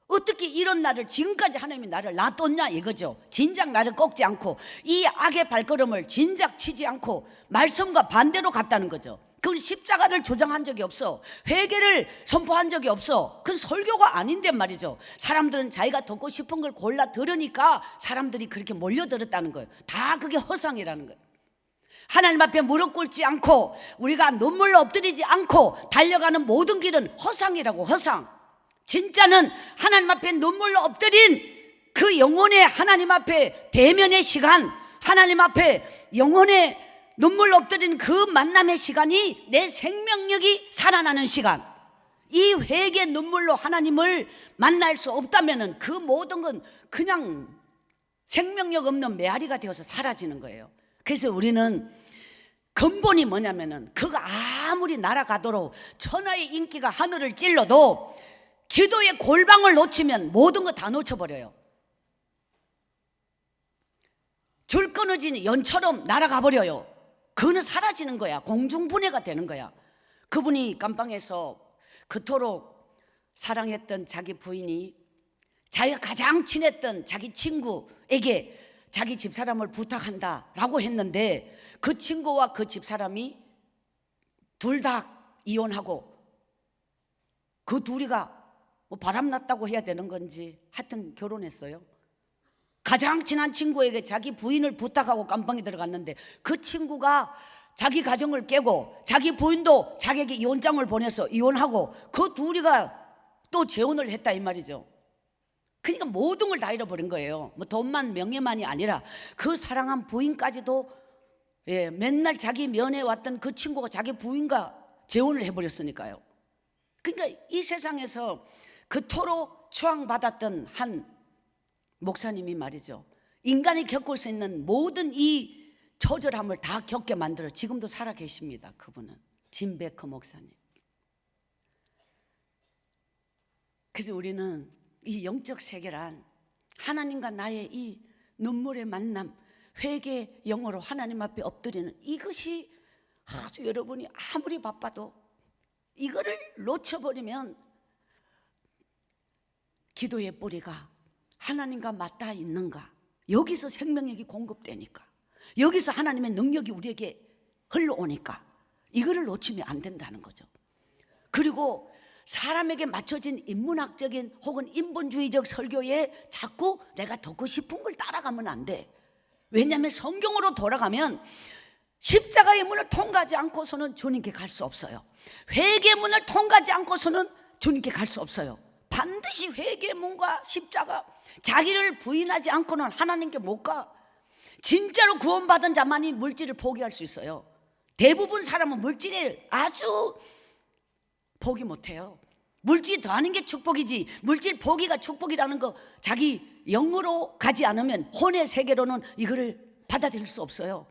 어떻게 이런 나를, 지금까지 하나님이 나를 놔뒀냐 이거죠. 진작 나를 꺾지 않고 이 악의 발걸음을 진작 치지 않고 말씀과 반대로 갔다는 거죠. 그건 십자가를 주장한 적이 없어. 회개를 선포한 적이 없어. 그건 설교가 아닌데 말이죠. 사람들은 자기가 듣고 싶은 걸 골라 들으니까 사람들이 그렇게 몰려들었다는 거예요. 다 그게 허상이라는 거예요. 하나님 앞에 무릎 꿇지 않고 우리가 눈물로 엎드리지 않고 달려가는 모든 길은 허상이라고. 허상. 진짜는 하나님 앞에 눈물로 엎드린 그 영혼의 하나님 앞에 대면의 시간, 하나님 앞에 영혼의 눈물 엎드린 그 만남의 시간이 내 생명력이 살아나는 시간. 이 회개 눈물로 하나님을 만날 수 없다면 그 모든 건 그냥 생명력 없는 메아리가 되어서 사라지는 거예요. 그래서 우리는 근본이 뭐냐면은 그가 아무리 날아가도록 천하의 인기가 하늘을 찔러도 기도의 골방을 놓치면 모든 거 다 놓쳐버려요. 줄 끊어진 연처럼 날아가 버려요. 그거는 사라지는 거야. 공중분해가 되는 거야. 그분이 감방에서 그토록 사랑했던 자기 부인이 자기가 가장 친했던 자기 친구에게 자기 집사람을 부탁한다라고 했는데 그 친구와 그 집사람이 둘 다 이혼하고 그 둘이가 뭐 바람났다고 해야 되는 건지 하여튼 결혼했어요. 가장 친한 친구에게 자기 부인을 부탁하고 감방에 들어갔는데 그 친구가 자기 가정을 깨고 자기 부인도 자기에게 이혼장을 보내서 이혼하고 그 둘이가 또 재혼을 했다 이 말이죠. 그러니까 모든 걸 다 잃어버린 거예요. 뭐 돈만 명예만이 아니라 그 사랑한 부인까지도 맨날 자기 면회 왔던 그 친구가 자기 부인과 재혼을 해버렸으니까요. 그러니까 이 세상에서 그토록 추앙받았던 한 목사님이 말이죠, 인간이 겪을 수 있는 모든 이 처절함을 다 겪게 만들어 지금도 살아 계십니다. 그분은 짐 베커 목사님. 그래서 우리는 이 영적 세계란 하나님과 나의 이 눈물의 만남, 회개 영어로 하나님 앞에 엎드리는 이것이 아주 여러분이 아무리 바빠도 이거를 놓쳐버리면 기도의 뿌리가 하나님과 맞닿아 있는가, 여기서 생명력이 공급되니까, 여기서 하나님의 능력이 우리에게 흘러오니까 이거를 놓치면 안 된다는 거죠. 그리고 사람에게 맞춰진 인문학적인 혹은 인본주의적 설교에 자꾸 내가 듣고 싶은 걸 따라가면 안 돼. 왜냐하면 성경으로 돌아가면 십자가의 문을 통과하지 않고서는 주님께 갈 수 없어요. 회개의 문을 통과하지 않고서는 주님께 갈 수 없어요. 반드시 회개의 문과 십자가, 자기를 부인하지 않고는 하나님께 못 가. 진짜로 구원받은 자만이 물질을 포기할 수 있어요. 대부분 사람은 물질을 아주 포기 못해요. 물질 더하는 게 축복이지 물질 포기가 축복이라는 거 자기 영으로 가지 않으면 혼의 세계로는 이거를 받아들일 수 없어요.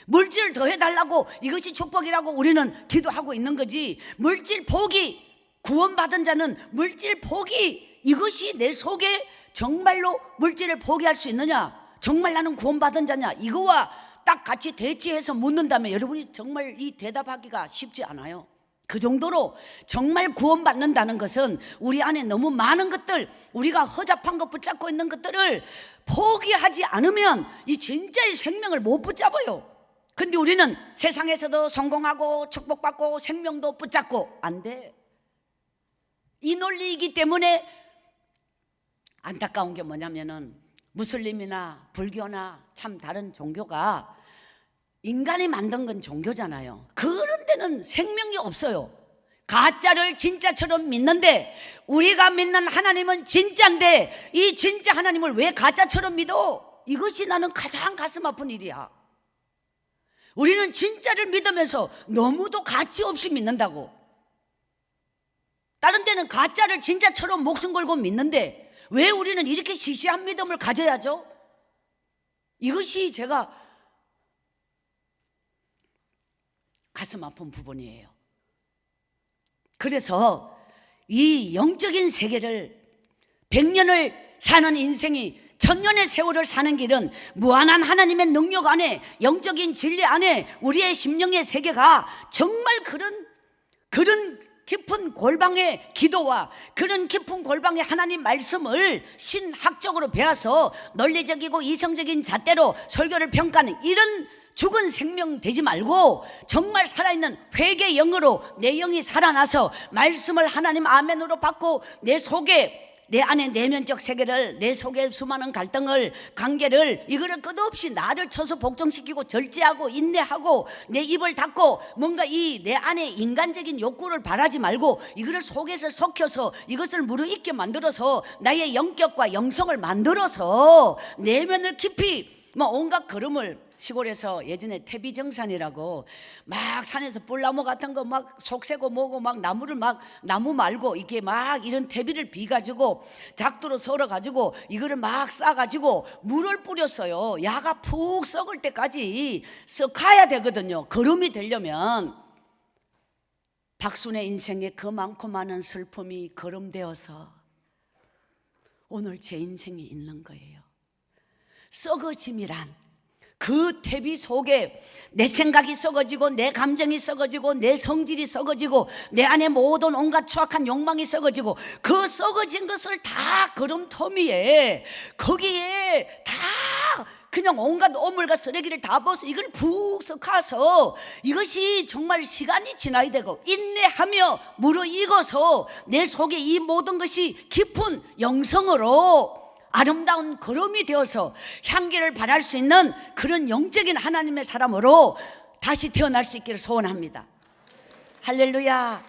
물질을 더해달라고 이것이 축복이라고 우리는 기도하고 있는 거지, 물질 포기, 구원받은 자는 물질 포기, 이것이 내 속에 정말로 물질을 포기할 수 있느냐, 정말 나는 구원받은 자냐, 이거와 딱 같이 대치해서 묻는다면 여러분이 정말 이 대답하기가 쉽지 않아요. 그 정도로 정말 구원받는다는 것은 우리 안에 너무 많은 것들, 우리가 허잡한 것 붙잡고 있는 것들을 포기하지 않으면 이 진짜의 생명을 못 붙잡아요. 근데 우리는 세상에서도 성공하고 축복받고 생명도 붙잡고 안 돼. 이 논리이기 때문에 안타까운 게 뭐냐면은 무슬림이나 불교나 참 다른 종교가 인간이 만든 건 종교잖아요. 그런 데는 생명이 없어요. 가짜를 진짜처럼 믿는데 우리가 믿는 하나님은 진짜인데 이 진짜 하나님을 왜 가짜처럼 믿어? 이것이 나는 가장 가슴 아픈 일이야. 우리는 진짜를 믿으면서 너무도 가치 없이 믿는다고. 다른 데는 가짜를 진짜처럼 목숨 걸고 믿는데 왜 우리는 이렇게 시시한 믿음을 가져야죠? 이것이 제가 가슴 아픈 부분이에요. 그래서 이 영적인 세계를 100년을 사는 인생이 1000년의 세월을 사는 길은 무한한 하나님의 능력 안에, 영적인 진리 안에 우리의 심령의 세계가 정말 그런 깊은 골방의 기도와 그런 깊은 골방의 하나님 말씀을 신학적으로 배워서 논리적이고 이성적인 잣대로 설교를 평가하는 이런 죽은 생명 되지 말고 정말 살아있는 회개 영으로 내 영이 살아나서 말씀을 하나님 아멘으로 받고 내 속에, 내 안에 내면적 세계를, 내 속에 수많은 갈등을, 관계를, 이거를 끝없이 나를 쳐서 복종시키고 절제하고 인내하고 내 입을 닫고 뭔가 이 내 안에 인간적인 욕구를 바라지 말고 이거를 속에서 섞여서 이것을 무르익게 만들어서 나의 영격과 영성을 만들어서 내면을 깊이 온갖 걸음을, 시골에서 예전에 태비정산이라고 막 산에서 뿔나무 같은 거 막 속세고 뭐고 막 나무를 막 나무 말고 이렇게 막 이런 태비를 비가지고 작두로 썰어가지고 이거를 막 싸가지고 물을 뿌렸어요. 야가 푹 썩을 때까지 썩어야 되거든요. 걸음이 되려면. 박순의 인생에 그 많고 많은 슬픔이 걸음되어서 오늘 제 인생이 있는 거예요. 썩어짐이란 그 태비 속에 내 생각이 썩어지고 내 감정이 썩어지고 내 성질이 썩어지고 내 안에 모든 온갖 추악한 욕망이 썩어지고 그 썩어진 것을 다 걸음터미에 거기에 다 그냥 온갖 오물과 쓰레기를 다 벗어 이걸 푹 섞어서 이것이 정말 시간이 지나야 되고 인내하며 무르익어서 내 속에 이 모든 것이 깊은 영성으로 아름다운 걸음이 되어서 향기를 발할 수 있는 그런 영적인 하나님의 사람으로 다시 태어날 수 있기를 소원합니다. 할렐루야.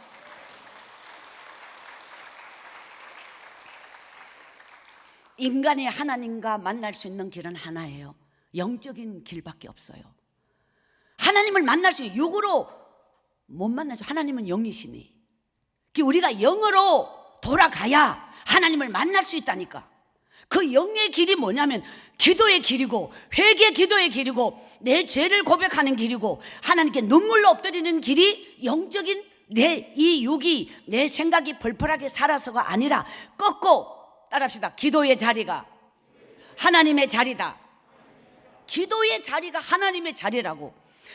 인간이 하나님과 만날 수 있는 길은 하나예요. 영적인 길밖에 없어요. 하나님을 만날 수 있는, 육으로 못 만나죠. 하나님은 영이시니 우리가 영으로 돌아가야 하나님을 만날 수 있다니까. 그 영의 길이 뭐냐면 기도의 길이고 회개 기도의 길이고 내 죄를 고백하는 길이고 하나님께 눈물로 엎드리는 길이 영적인 내 이 육이 내 생각이 펄펄하게 살아서가 아니라 꺾고 따라합시다. 기도의 자리가 하나님의 자리다. 기도의 자리가 하나님의 자리라고.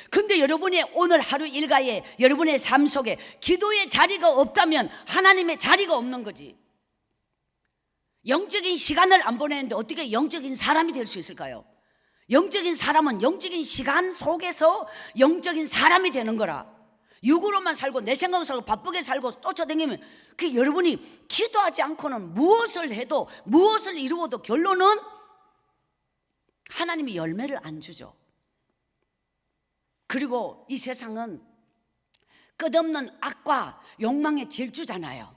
근데 여러분이 오늘 하루 일과에 여러분의 삶 속에 기도의 자리가 없다면 하나님의 자리가 없는 거지. 영적인 시간을 안 보내는데 어떻게 영적인 사람이 될 수 있을까요? 영적인 사람은 영적인 시간 속에서 영적인 사람이 되는 거라. 육으로만 살고 내 생각으로 살고 바쁘게 살고 쫓아다니면 그 여러분이 기도하지 않고는 무엇을 해도 무엇을 이루어도 결론은 하나님이 열매를 안 주죠. 그리고 이 세상은 끝없는 악과 욕망의 질주잖아요.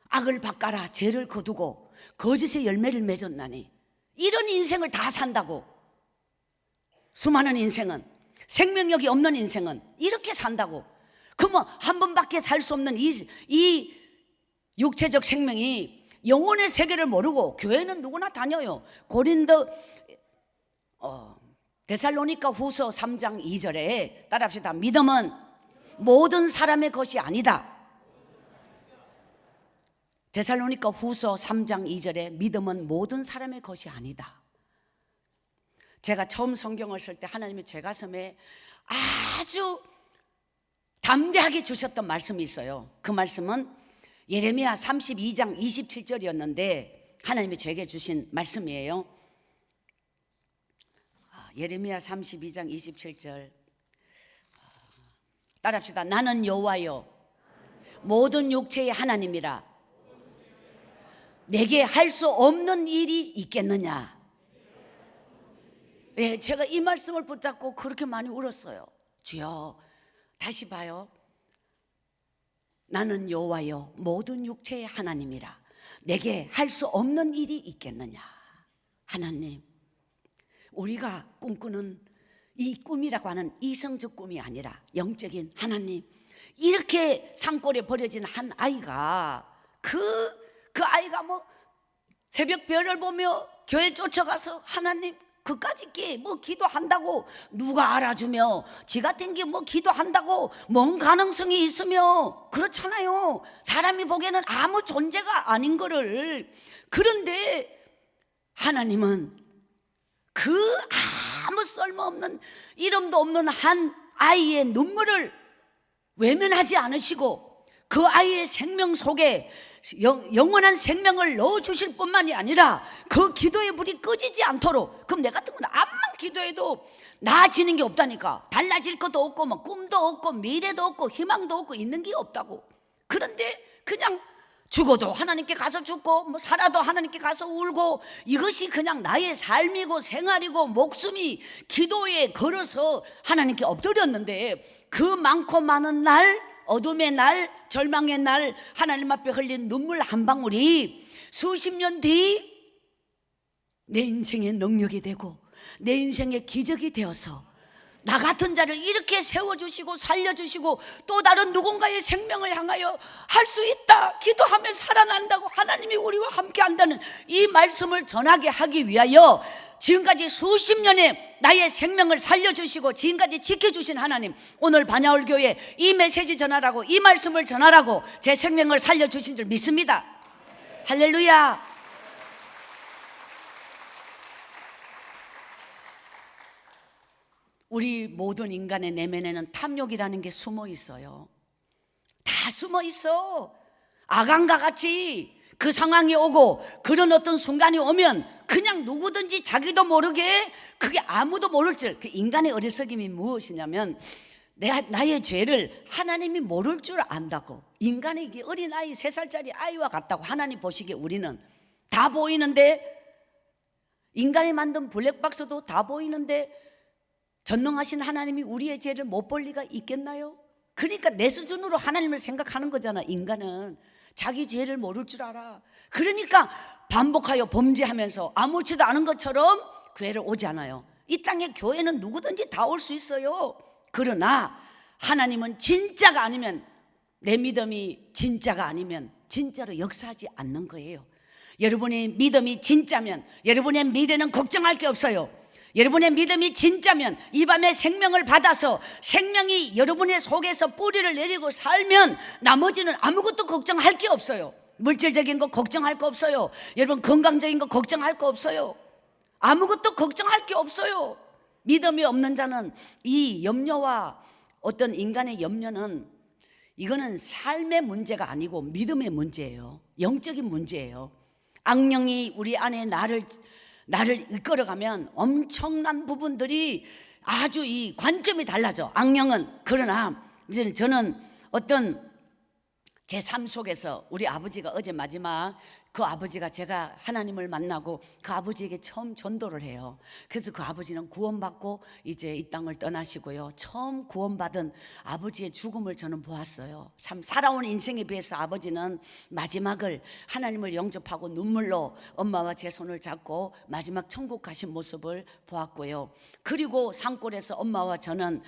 악을 바꿔라 죄를 거두고 거짓의 열매를 맺었나니 이런 인생을 다 산다고. 수많은 인생은, 생명력이 없는 인생은 이렇게 산다고. 그러면 한 번밖에 살 수 없는 이 육체적 생명이 영혼의 세계를 모르고 교회는 누구나 다녀요. 데살로니가 후서 3장 2절에 따라합시다. 믿음은 모든 사람의 것이 아니다. 데살로니가 후서 3장 2절에 믿음은 모든 사람의 것이 아니다. 제가 처음 성경을 쓸 때 하나님이 제 가슴에 아주 담대하게 주셨던 말씀이 있어요. 그 말씀은 예레미야 32장 27절이었는데 하나님이 제게 주신 말씀이에요. 예레미야 32장 27절 따라합시다. 나는 여호와여 모든 육체의 하나님이라 내게 할 수 없는 일이 있겠느냐. 예, 제가 이 말씀을 붙잡고 그렇게 많이 울었어요. 주여, 다시 봐요. 나는 여호와여 모든 육체의 하나님이라 내게 할 수 없는 일이 있겠느냐. 하나님, 우리가 꿈꾸는 이 꿈이라고 하는 이성적 꿈이 아니라 영적인 하나님, 이렇게 산골에 버려진 한 아이가 그 아이가 뭐 새벽 별을 보며 교회 쫓아가서 하나님 그까짓 게 뭐 기도한다고 누가 알아주며 지 같은 게 뭐 기도한다고 뭔 가능성이 있으며 그렇잖아요. 사람이 보기에는 아무 존재가 아닌 거를. 그런데 하나님은 그 아무 쓸모없는 이름도 없는 한 아이의 눈물을 외면하지 않으시고 그 아이의 생명 속에 영원한 생명을 넣어주실 뿐만이 아니라 그 기도의 불이 꺼지지 않도록. 그럼 내 같은 건 암만 기도해도 나아지는 게 없다니까. 달라질 것도 없고 뭐 꿈도 없고 미래도 없고 희망도 없고 있는 게 없다고. 그런데 그냥 죽어도 하나님께 가서 죽고 뭐 살아도 하나님께 가서 울고, 이것이 그냥 나의 삶이고 생활이고 목숨이 기도에 걸어서 하나님께 엎드렸는데, 그 많고 많은 날, 어둠의 날, 절망의 날 하나님 앞에 흘린 눈물 한 방울이 수십 년 뒤 내 인생의 능력이 되고 내 인생의 기적이 되어서 나 같은 자를 이렇게 세워주시고 살려주시고 또 다른 누군가의 생명을 향하여 할 수 있다, 기도하면 살아난다고 하나님이 우리와 함께 한다는 이 말씀을 전하게 하기 위하여 지금까지 수십 년의 나의 생명을 살려주시고 지금까지 지켜주신 하나님, 오늘 반야월교회 이 메시지 전하라고, 이 말씀을 전하라고 제 생명을 살려주신 줄 믿습니다. 할렐루야. 우리 모든 인간의 내면에는 탐욕이라는 게 숨어 있어요. 다 숨어 있어. 아간과 같이 그 상황이 오고 그런 어떤 순간이 오면 그냥 누구든지 자기도 모르게, 그게 아무도 모를 줄, 그 인간의 어리석임이 무엇이냐면 나의 죄를 하나님이 모를 줄 안다고. 인간의 어린아이 3살짜리 아이와 같다고 하나님 보시기에 우리는 다 보이는데, 인간이 만든 블랙박스도 다 보이는데 전능하신 하나님이 우리의 죄를 못 볼 리가 있겠나요? 그러니까 내 수준으로 하나님을 생각하는 거잖아. 인간은 자기 죄를 모를 줄 알아. 그러니까 반복하여 범죄하면서 아무렇지도 않은 것처럼 교회를 오잖아요. 이 땅에 교회는 누구든지 다 올 수 있어요. 그러나 하나님은 진짜가 아니면, 내 믿음이 진짜가 아니면 진짜로 역사하지 않는 거예요. 여러분의 믿음이 진짜면 여러분의 미래는 걱정할 게 없어요. 여러분의 믿음이 진짜면 이 밤에 생명을 받아서 생명이 여러분의 속에서 뿌리를 내리고 살면 나머지는 아무것도 걱정할 게 없어요. 물질적인 거 걱정할 거 없어요. 여러분 건강적인 거 걱정할 거 없어요. 아무것도 걱정할 게 없어요. 믿음이 없는 자는 이 염려와 어떤 인간의 염려는, 이거는 삶의 문제가 아니고 믿음의 문제예요. 영적인 문제예요. 악령이 우리 안에 나를 이끌어가면 엄청난 부분들이 아주 이 관점이 달라져, 악령은. 그러나 이제 저는 어떤 제 삶 속에서 우리 아버지가 어제 마지막, 그 아버지가 제가 하나님을 만나고 그 아버지에게 처음 전도를 해요. 그래서 그 아버지는 구원받고 이제 이 땅을 떠나시고요. 처음 구원받은 아버지의 죽음을 저는 보았어요. 참 살아온 인생에 비해서 아버지는 마지막을 하나님을 영접하고 눈물로 엄마와 제 손을 잡고 마지막 천국 가신 모습을 보았고요. 그리고 산골에서 엄마와 저는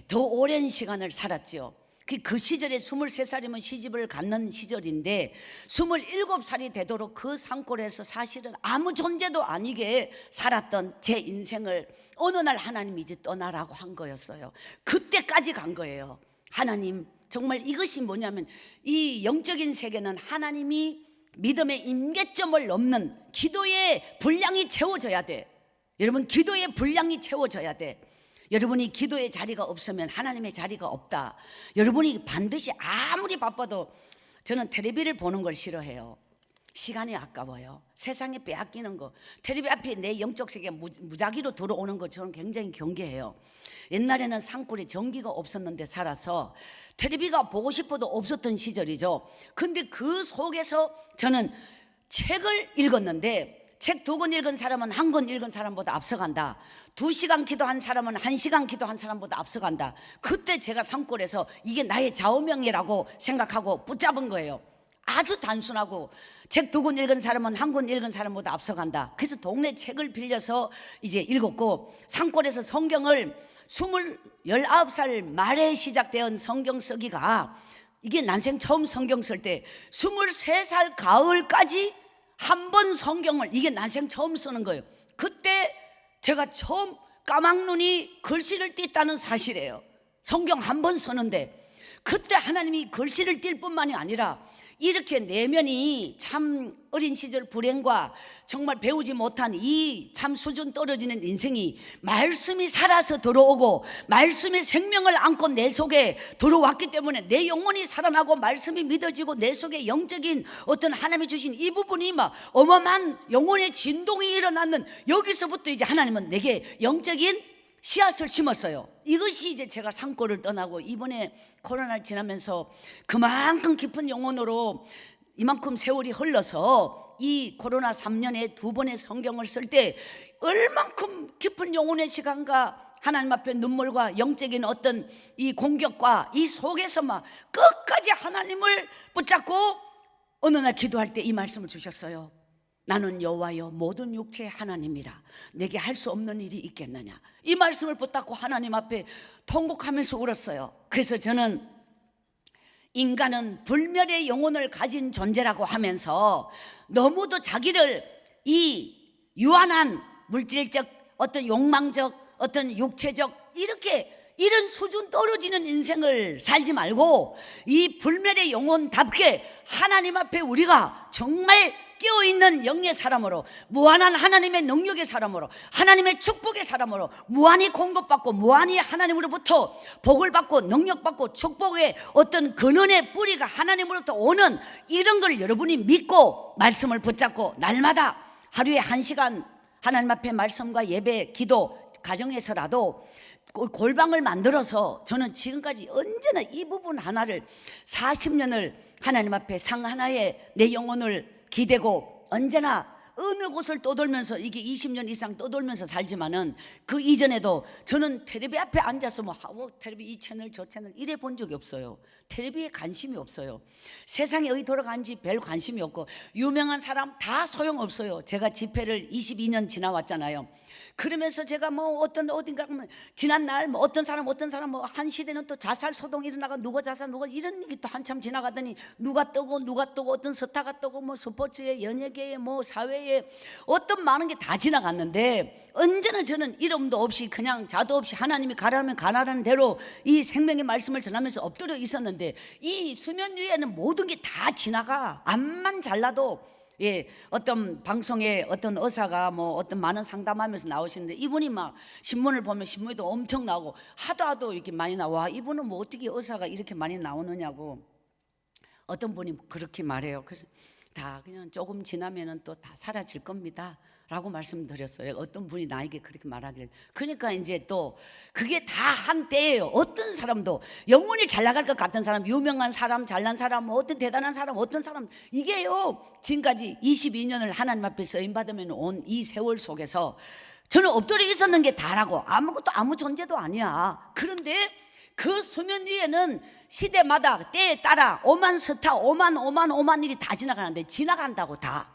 더 오랜 시간을 살았지요. 그 시절에 23살이면 시집을 갔는 시절인데 27살이 되도록 그 산골에서 사실은 아무 존재도 아니게 살았던 제 인생을 어느 날 하나님이 이제 떠나라고 한 거였어요. 그때까지 간 거예요. 하나님, 정말 이것이 뭐냐면 이 영적인 세계는 하나님이 믿음의 임계점을 넘는 기도의 분량이 채워져야 돼. 여러분, 기도의 분량이 채워져야 돼. 여러분이 기도의 자리가 없으면 하나님의 자리가 없다. 여러분이 반드시, 아무리 바빠도, 저는 텔레비를 보는 걸 싫어해요. 시간이 아까워요. 세상에 빼앗기는 거, 텔레비 앞에 내 영적 세계 무작위로 들어오는 거 저는 굉장히 경계해요. 옛날에는 산골에 전기가 없었는데 살아서 텔레비가 보고 싶어도 없었던 시절이죠. 근데 그 속에서 저는 책을 읽었는데, 책 2권 읽은 사람은 1권 읽은 사람보다 앞서간다. 2시간 기도한 사람은 1시간 기도한 사람보다 앞서간다. 그때 제가 산골에서 이게 나의 좌우명이라고 생각하고 붙잡은 거예요. 아주 단순하고, 책 2권 읽은 사람은 1권 읽은 사람보다 앞서간다. 그래서 동네 책을 빌려서 이제 읽었고, 산골에서 성경을 19살 말에 시작된 성경 쓰기가, 이게 난생 처음 성경 쓸 때 23살 가을까지 한 번 성경을, 이게 난생 처음 쓰는 거예요. 그때 제가 처음 까막눈이 글씨를 띄었다는 사실이에요. 성경 한 번 쓰는데 그때 하나님이 글씨를 띌 뿐만이 아니라 이렇게 내면이 참 어린 시절 불행과 정말 배우지 못한 이 참 수준 떨어지는 인생이 말씀이 살아서 들어오고 말씀이 생명을 안고 내 속에 들어왔기 때문에 내 영혼이 살아나고 말씀이 믿어지고 내 속에 영적인 어떤 하나님이 주신 이 부분이 막 어마어마한 영혼의 진동이 일어나는, 여기서부터 이제 하나님은 내게 영적인 씨앗을 심었어요. 이것이 이제 제가 산골을 떠나고 이번에 코로나를 지나면서 그만큼 깊은 영혼으로 이만큼 세월이 흘러서 이 코로나 3년에 2번의 성경을 쓸 때 얼만큼 깊은 영혼의 시간과 하나님 앞에 눈물과 영적인 어떤 이 공격과 이 속에서 막 끝까지 하나님을 붙잡고 어느 날 기도할 때 이 말씀을 주셨어요. 나는 여호와여 모든 육체의 하나님이라 내게 할 수 없는 일이 있겠느냐. 이 말씀을 붙잡고 하나님 앞에 통곡하면서 울었어요. 그래서 저는 인간은 불멸의 영혼을 가진 존재라고 하면서 너무도 자기를 이 유한한 물질적 어떤 욕망적 어떤 육체적 이런 수준 떨어지는 인생을 살지 말고 이 불멸의 영혼답게 하나님 앞에 우리가 정말 깨어있는 영의 사람으로, 무한한 하나님의 능력의 사람으로, 하나님의 축복의 사람으로 무한히 공급받고 무한히 하나님으로부터 복을 받고 능력받고 축복의 어떤 근원의 뿌리가 하나님으로부터 오는 이런 걸 여러분이 믿고 말씀을 붙잡고 날마다 하루에 1시간 하나님 앞에 말씀과 예배, 기도, 가정에서라도 골방을 만들어서 저는 지금까지 언제나 이 부분 하나를 40년을 하나님 앞에 상 하나에 내 영혼을 기대고 언제나 어느 곳을 떠돌면서 이게 20년 이상 떠돌면서 살지만은 그 이전에도 저는 텔레비 앞에 앉아서 텔레비 이 채널 저 채널 이래 본 적이 없어요. 텔레비에 관심이 없어요. 세상에 어디 돌아가는지 별 관심이 없고 유명한 사람 다 소용없어요. 제가 집회를 22년 지나왔잖아요. 그러면서 제가 어딘가 지난 날 어떤 사람 한 시대는 또 자살 소동 일어나가 누가 자살 누가 이런 얘기 또 한참 지나가더니 누가 뜨고 어떤 스타가 뜨고 스포츠에 연예계에 사회에 어떤 많은 게 다 지나갔는데 언제나 저는 이름도 없이 그냥 자도 없이 하나님이 가라면 가라는 대로 이 생명의 말씀을 전하면서 엎드려 있었는데 이 수면 위에는 모든 게 다 지나가. 암만 잘나도 어떤 방송에 어떤 의사가 어떤 많은 상담하면서 나오시는데 이분이 막 신문을 보면 신문에도 엄청 나오고 하도 이렇게 많이 나와. 이분은 어떻게 의사가 이렇게 많이 나오느냐고 어떤 분이 그렇게 말해요. 그래서 다 그냥 조금 지나면은 또 다 사라질 겁니다 라고 말씀드렸어요. 어떤 분이 나에게 그렇게 말하길. 그러니까 이제 또 그게 다 한때예요. 어떤 사람도 영혼이 잘 나갈 것 같은 사람, 유명한 사람, 잘난 사람, 어떤 대단한 사람, 어떤 사람, 이게요 지금까지 22년을 하나님 앞에 쓰임받으면 온 이 세월 속에서 저는 엎드려 있었는 게 다라고. 아무것도 아무 존재도 아니야. 그런데 그 수면 위에는 시대마다 때에 따라 오만 스타 오만 일이 다 지나가는데 지나간다고. 다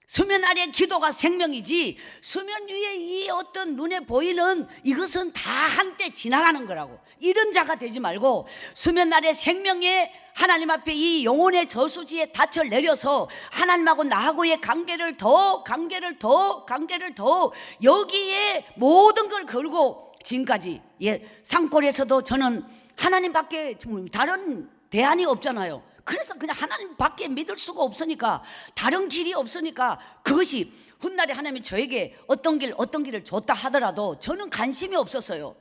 수면 아래 기도가 생명이지 수면 위에 이 어떤 눈에 보이는 이것은 다 한때 지나가는 거라고. 이런 자가 되지 말고 수면 아래 생명의 하나님 앞에 이 영혼의 저수지에 닻을 내려서 하나님하고 나하고의 관계를 더 여기에 모든 걸 걸고 지금까지 산골에서도 저는 하나님밖에 다른 대안이 없잖아요. 그래서 그냥 하나님밖에 믿을 수가 없으니까, 다른 길이 없으니까, 그것이 훗날에 하나님이 저에게 어떤 길을 줬다 하더라도 저는 관심이 없었어요.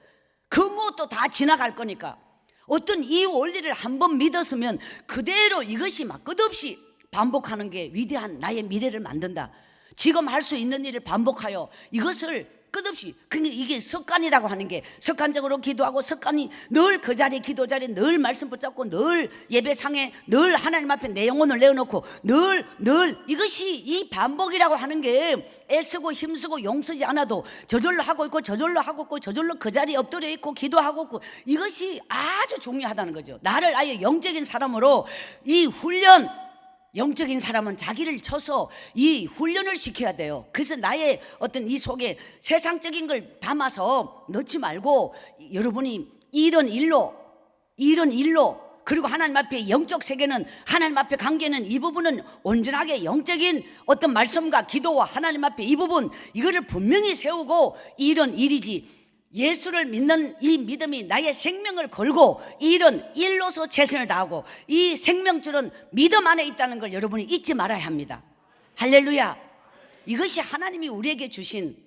그 무엇도 다 지나갈 거니까. 어떤 이 원리를 한번 믿었으면 그대로 이것이 막 끝없이 반복하는 게 위대한 나의 미래를 만든다. 지금 할 수 있는 일을 반복하여 이것을 끝없이. 그러니까 이게 습관이라고 하는 게, 습관적으로 기도하고 습관이 늘 그 자리에, 기도 자리에 늘 말씀 붙잡고 늘 예배상에 늘 하나님 앞에 내 영혼을 내어놓고 늘 이것이 이 반복이라고 하는 게 애쓰고 힘쓰고 용쓰지 않아도 저절로 하고 있고 저절로 그 자리에 엎드려 있고 기도하고 있고, 이것이 아주 중요하다는 거죠. 나를 아예 영적인 사람으로 이 훈련, 영적인 사람은 자기를 쳐서 이 훈련을 시켜야 돼요. 그래서 나의 어떤 이 속에 세상적인 걸 담아서 넣지 말고 여러분이 이런 일로 그리고 하나님 앞에 영적 세계는, 하나님 앞에 관계는, 이 부분은 온전하게 영적인 어떤 말씀과 기도와 하나님 앞에 이 부분, 이거를 분명히 세우고 이런 일이지, 예수를 믿는 이 믿음이 나의 생명을 걸고 이런 일로서 최선을 다하고 이 생명줄은 믿음 안에 있다는 걸 여러분이 잊지 말아야 합니다. 할렐루야. 이것이 하나님이 우리에게 주신,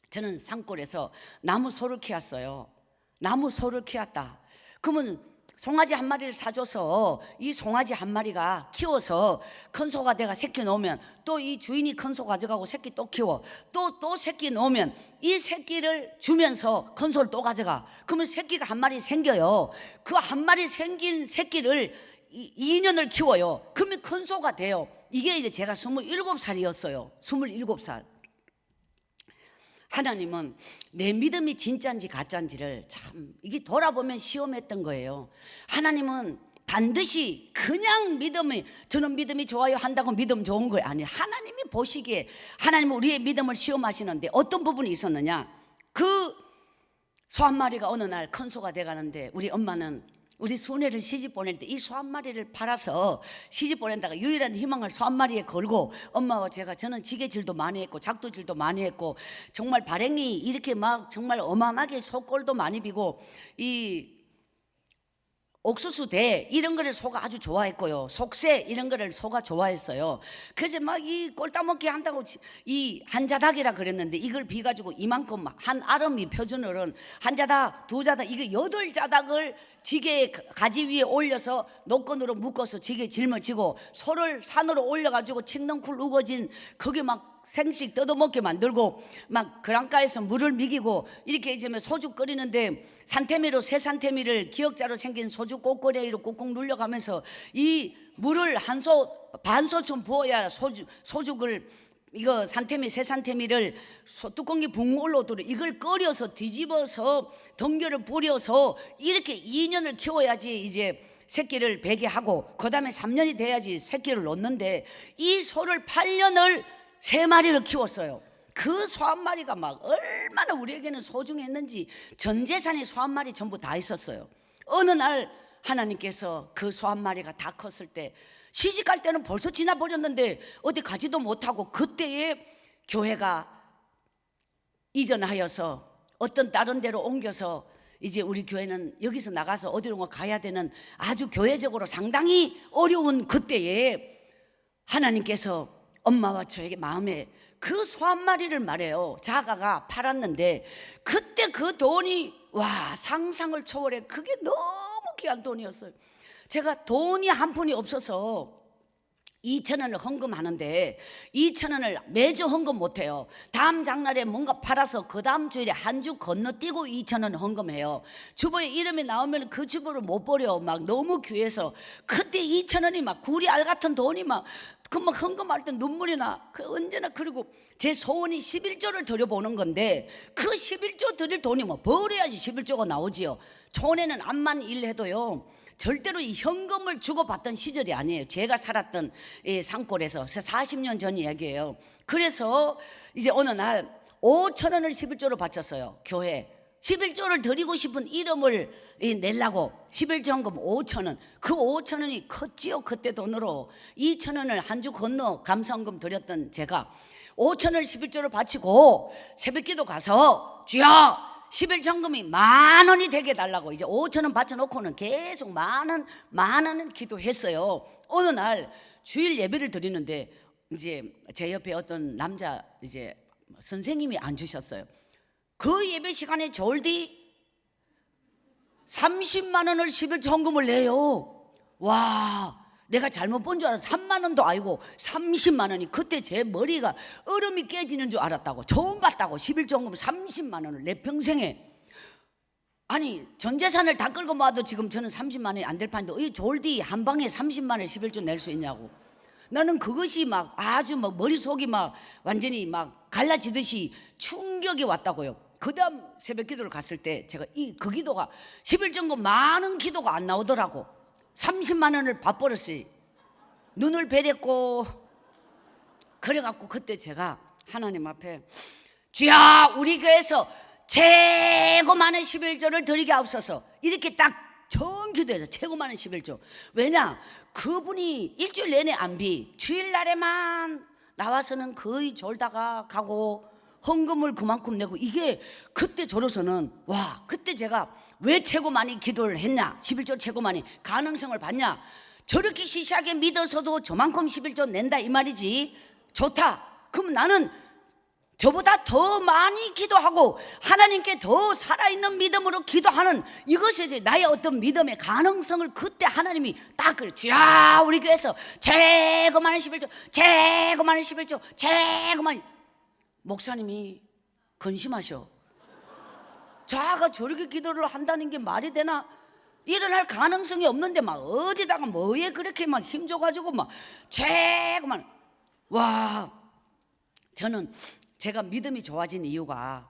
저는 산골에서 나무 소를 키웠어요. 나무 소를 키웠다. 그러면 송아지 한 마리를 사줘서 이 송아지 한 마리가 키워서 큰 소가 내가 새끼 놓으면 또 이 주인이 큰 소 가져가고 새끼 또 키워, 또 새끼 놓으면 이 새끼를 주면서 큰 소를 또 가져가. 그러면 새끼가 한 마리 생겨요. 그 한 마리 생긴 새끼를 2년을 키워요. 그러면 큰 소가 돼요. 이게 이제 제가 27살이었어요. 27살. 하나님은 내 믿음이 진짜인지 가짜인지를 참 이게 돌아보면 시험했던 거예요. 하나님은 반드시 그냥 믿음이, 저는 믿음이 좋아요 한다고 믿음 좋은 거 아니에요. 하나님이 보시기에, 하나님은 우리의 믿음을 시험하시는데 어떤 부분이 있었느냐, 그 소 한 마리가 어느 날 큰 소가 돼가는데 우리 엄마는 우리 순애를 시집 보낼 때 이 소 한 마리를 팔아서 시집 보낸다가 유일한 희망을 소 한 마리에 걸고, 엄마와 제가, 저는 지게질도 많이 했고 작두질도 많이 했고 정말 발행이 이렇게 막 정말 어마어마하게 소꼴도 많이 비고 이 옥수수 대 이런 거를 소가 아주 좋아했고요. 속새 이런 거를 소가 좋아했어요. 그래서 막 이 꼴따먹기 한다고 이 한자닥이라 그랬는데 이걸 비가지고 이만큼 한 아름이 표준어는 한 자닥, 두 자닥, 이게 8자닥을 지게 가지 위에 올려서 노끈으로 묶어서 지게 짊어지고 소를 산으로 올려가지고 칡넝쿨 우거진 거기 막 생식 뜯어먹게 만들고 막 그랑가에서 물을 미기고 이렇게 이제 소주 끓이는데 산태미로, 새 산태미를 기역자로 생긴 소주 꼬꼬레이로 꾹꾹 눌려가면서 이 물을 반소쯤 부어야 소죽을, 이거 산태미, 새 산태미를 뚜껑이 붕 올라오도록 이걸 끓여서 뒤집어서 덩결을 뿌려서 이렇게 2년을 키워야지 이제 새끼를 베게 하고 그 다음에 3년이 돼야지 새끼를 놓는데, 이 소를 8년을 3마리를 키웠어요. 그 소 한 마리가 막 얼마나 우리에게는 소중했는지 전 재산이 소 한 마리 전부 다 있었어요. 어느 날 하나님께서 그 소 한 마리가 다 컸을 때, 시집 갈 때는 벌써 지나버렸는데 어디 가지도 못하고, 그때에 교회가 이전하여서 어떤 다른 데로 옮겨서 이제 우리 교회는 여기서 나가서 어디로 가야 되는 아주 교회적으로 상당히 어려운 그때에 하나님께서 엄마와 저에게 마음에 그 소 한 마리를 말해요. 자가가 팔았는데 그때 그 돈이 와 상상을 초월해. 그게 너무 귀한 돈이었어요. 제가 돈이 한 푼이 없어서 2,000원을 헌금하는데 2,000원을 매주 헌금 못해요. 다음 장날에 뭔가 팔아서 그 다음 주일에 한 주 건너뛰고 2,000원 헌금해요. 주보에 이름이 나오면 그 주보를 못 버려. 막 너무 귀해서. 그때 2,000원이 막 구리 알 같은 돈이 막 그 막 헌금할 때 눈물이 나. 언제나. 그리고 제 소원이 11조를 드려보는 건데 그 11조 드릴 돈이 뭐 버려야지 11조가 나오지요. 촌에는 암만 일해도요 절대로 이 현금을 주고받던 시절이 아니에요. 제가 살았던 산골에서 40년 전 이야기예요. 그래서 이제 어느 날 5,000원을 11조로 바쳤어요. 교회 11조를 드리고 싶은 이름을 내려고 11조헌금 5,000원. 그 5,000원이 컸지요. 그때 돈으로 2,000원을 한 주 건너 감사헌금 드렸던 제가 5,000원을 11조로 바치고 새벽기도 가서 주여 11조헌금이 10,000원이 되게 해달라고 이제 5,000원 바쳐놓고는 계속 만 원을 기도했어요. 어느 날 주일 예배를 드리는데 이제 제 옆에 어떤 남자 이제 선생님이 앉으셨어요. 그 예배 시간에 졸디 30만 원을 11조헌금을 내요. 와, 내가 잘못 본 줄 알아서 3만 원도 아니고 30만 원이. 그때 제 머리가 얼음이 깨지는 줄 알았다고. 처음 봤다고. 11조헌금 30만 원을 내 평생에. 아니 전 재산을 다 끌고 와도 지금 저는 30만 원이 안 될 판인데 이 졸디 한 방에 30만 원을 11조 낼 수 있냐고. 나는 그것이 막 아주 막 머릿속이 막 완전히 막 갈라지듯이 충격이 왔다고요. 그 다음 새벽 기도를 갔을 때 제가 그 기도가 11조헌금 많은 기도가 안 나오더라고. 30만 원을 밥버릇이 눈을 베렸고 그래갖고 그때 제가 하나님 앞에 주야 우리 교회에서 최고 많은 11조를 드리게 하옵소서 이렇게 딱 전 기도에서 최고 많은 11조. 왜냐? 그분이 일주일 내내 안 비, 주일날에만 나와서는 거의 졸다가 가고 헌금을 그만큼 내고, 이게 그때 저로서는 와, 그때 제가 왜 최고 많이 기도를 했냐, 11조 최고 많이 가능성을 봤냐, 저렇게 시시하게 믿어서도 저만큼 11조 낸다 이 말이지. 좋다. 그럼 나는 저보다 더 많이 기도하고 하나님께 더 살아있는 믿음으로 기도하는, 이것이 이제 나의 어떤 믿음의 가능성을 그때 하나님이 딱 그래. 주야, 우리 교회에서 최고 많은 11조, 최고 많은 11조, 최고 많은. 목사님이 근심하셔. 자가 저렇게 기도를 한다는 게 말이 되나? 일어날 가능성이 없는데 막 어디다가 뭐에 그렇게 막 힘줘가지고 막 최고만. 와, 저는 제가 믿음이 좋아진 이유가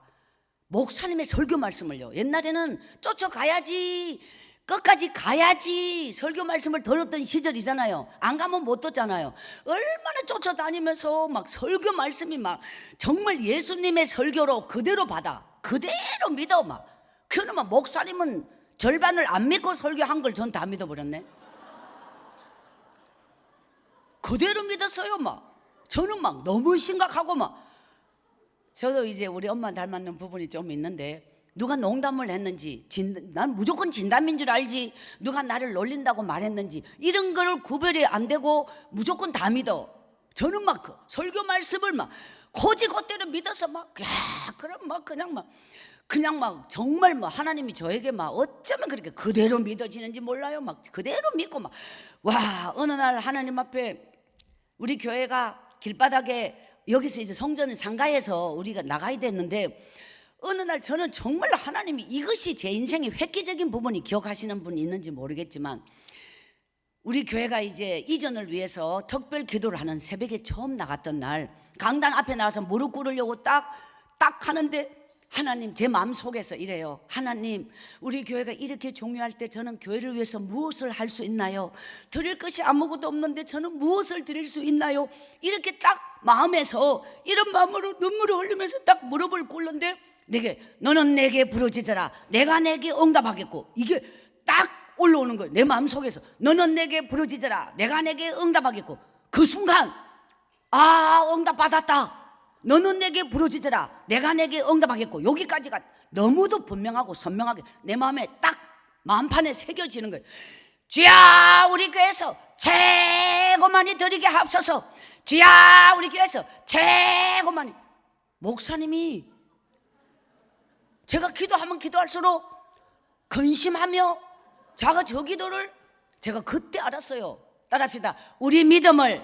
목사님의 설교 말씀을요, 옛날에는 쫓아가야지, 끝까지 가야지 설교 말씀을 들었던 시절이잖아요. 안 가면 못 듣잖아요. 얼마나 쫓아다니면서 막 설교 말씀이 막 정말 예수님의 설교로 그대로 받아, 그대로 믿어. 막 그러면 목사님은 절반을 안 믿고 설교한 걸 전 다 믿어버렸네. 그대로 믿었어요. 막 저는 막 너무 심각하고, 막 저도 이제 우리 엄마 닮았는 부분이 좀 있는데, 누가 농담을 했는지, 난 무조건 진담인 줄 알지, 누가 나를 놀린다고 말했는지 이런 거를 구별이 안 되고 무조건 다 믿어. 저는 막 그 설교 말씀을 막 고지고대로 믿어서 막, 야, 그럼 막 그냥 막 정말 막 하나님이 저에게 막 어쩌면 그렇게 그대로 믿어지는지 몰라요. 막 그대로 믿고 막, 와, 어느 날 하나님 앞에 우리 교회가 길바닥에, 여기서 이제 성전을 상가해서 우리가 나가야 됐는데, 어느 날 저는 정말 하나님이, 이것이 제 인생의 획기적인 부분이 기억하시는 분이 있는지 모르겠지만, 우리 교회가 이제 이전을 위해서 특별 기도를 하는 새벽에 처음 나갔던 날, 강단 앞에 나와서 무릎 꿇으려고 딱 하는데 하나님, 제 마음속에서 이래요. 하나님, 우리 교회가 이렇게 종료할 때 저는 교회를 위해서 무엇을 할 수 있나요? 드릴 것이 아무것도 없는데 저는 무엇을 드릴 수 있나요? 이렇게 딱 마음에서 이런 마음으로 눈물을 흘리면서 딱 무릎을 꿇는데, 너는 내게 부르짖어라, 내가 내게 응답하겠고, 이게 딱 올라오는 거예요. 내 마음속에서 너는 내게 부르짖어라, 내가 내게 응답하겠고. 그 순간, 아, 응답 받았다. 너는 내게 부르짖어라, 내가 내게 응답하겠고. 여기까지가 너무도 분명하고 선명하게 내 마음에 딱 마음판에 새겨지는 거예요. 주야, 우리 교회에서 최고 많이 드리게 하옵소서. 주야, 우리 교회에서 최고 많이. 목사님이 제가 기도하면 기도할수록 근심하며 자가 저 기도를, 제가 그때 알았어요. 따라합시다. 우리 믿음을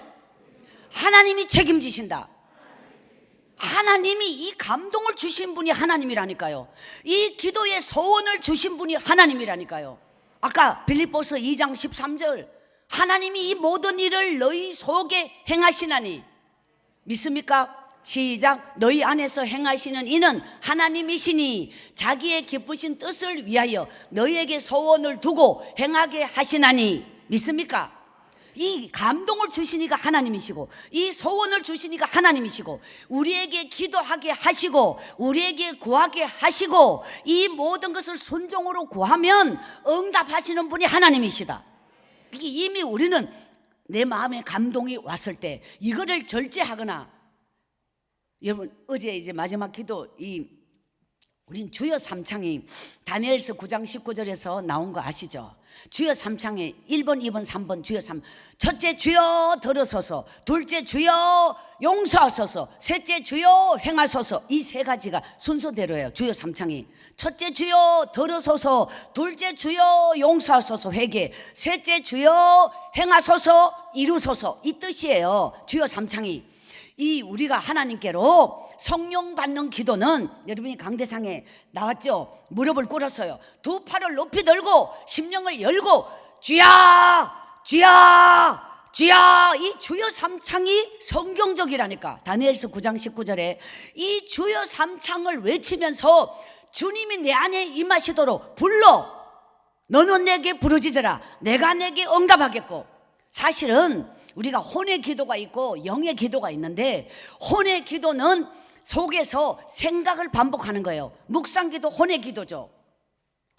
하나님이 책임지신다. 하나님이 이 감동을 주신 분이 하나님이라니까요. 이 기도의 소원을 주신 분이 하나님이라니까요. 아까 빌립보서 2장 13절, 하나님이 이 모든 일을 너희 속에 행하시나니. 믿습니까? 시작. 너희 안에서 행하시는 이는 하나님이시니 자기의 기쁘신 뜻을 위하여 너희에게 소원을 두고 행하게 하시나니. 믿습니까? 이 감동을 주시니까 하나님이시고, 이 소원을 주시니까 하나님이시고, 우리에게 기도하게 하시고, 우리에게 구하게 하시고, 이 모든 것을 순종으로 구하면 응답하시는 분이 하나님이시다. 이미 우리는 내 마음에 감동이 왔을 때 이거를 절제하거나, 여러분 어제 이제 마지막 기도, 우린 주여 삼창이 다니엘서 9장 19절에서 나온 거 아시죠? 주여 삼창에 1번, 2번, 3번 주여 삼. 첫째, 주여 들으소서. 둘째, 주여 용서하소서. 셋째, 주여 행하소서. 이 세 가지가 순서대로예요. 주여 삼창이. 첫째, 주여 들으소서. 둘째, 주여 용서하소서. 회개. 셋째, 주여 행하소서, 이루소서. 이 뜻이에요. 주여 삼창이. 이 우리가 하나님께로 성령 받는 기도는, 여러분이 강대상에 나왔죠? 무릎을 꿇었어요. 두 팔을 높이 들고 심령을 열고 주야, 주야, 주야. 이 주여 삼창이 성경적이라니까. 다니엘서 9장 19절에 이 주여 삼창을 외치면서 주님이 내 안에 임하시도록 불러. 너는 내게 부르짖어라, 내가 내게 응답하겠고. 사실은 우리가 혼의 기도가 있고 영의 기도가 있는데, 혼의 기도는 속에서 생각을 반복하는 거예요. 묵상기도 혼의 기도죠.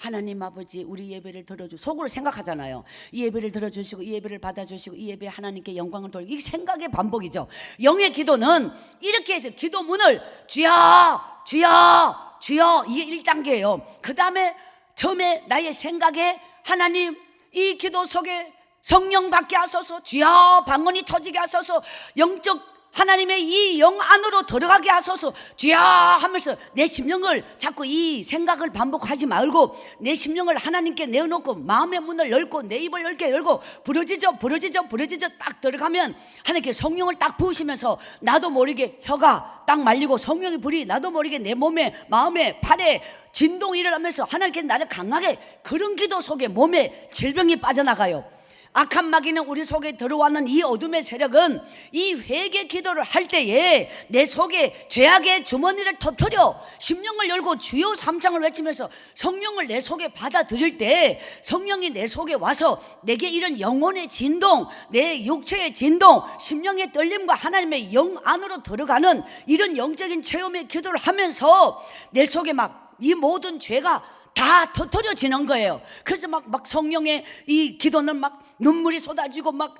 하나님 아버지 우리 예배를 들어주 속으로 생각하잖아요. 이 예배를 들어주시고 이 예배를 받아주시고 이 예배 하나님께 영광을 돌리고 이 생각의 반복이죠. 영의 기도는 이렇게 해서 기도문을 주여 주여 주여 이게 1단계예요. 그 다음에 처음에 나의 생각에 하나님 이 기도 속에 성령 받게 하소서 주여 방언이 터지게 하소서 영적 하나님의 이 영 안으로 들어가게 하소서 주여 하면서 내 심령을 자꾸 이 생각을 반복하지 말고 내 심령을 하나님께 내어놓고 마음의 문을 열고 내 입을 열게 열고 부러지죠 딱 들어가면 하나님께 성령을 딱 부으시면서 나도 모르게 혀가 딱 말리고 성령의 불이 나도 모르게 내 몸에 마음에 팔에 진동이 일어나면서 하나님께 나를 강하게 그런 기도 속에 몸에 질병이 빠져나가요. 악한 마귀는 우리 속에 들어와는 이 어둠의 세력은 이 회개 기도를 할 때에 내 속에 죄악의 주머니를 터뜨려 심령을 열고 주여 삼창을 외치면서 성령을 내 속에 받아들일 때 성령이 내 속에 와서 내게 이런 영혼의 진동, 내 육체의 진동, 심령의 떨림과 하나님의 영 안으로 들어가는 이런 영적인 체험의 기도를 하면서 내 속에 막 이 모든 죄가 다 터뜨려지는 거예요. 그래서 막 성령의 이 기도는 막 눈물이 쏟아지고 막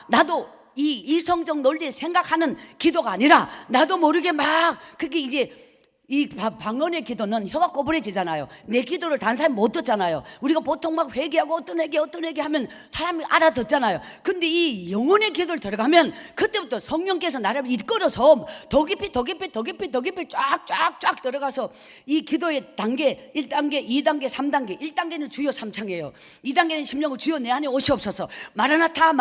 나도 이 이성적 논리에 생각하는 기도가 아니라 나도 모르게 막 그게 이제 이 방언의 기도는 혀가 꼬부러지잖아요. 내 기도를 다른 사람이 못 듣잖아요. 우리가 보통 막 회개하고 어떤 회개 하면 사람이 알아듣잖아요. 근데 이 영혼의 기도를 들어가면 그때부터 성령께서 나를 이끌어서 더 깊이 쫙 들어가서 이 기도의 단계 1단계 2단계 3단계 1단계는 주여 삼창이에요. 2단계는 심령을 주여 내 안에 오시옵소서 마라나타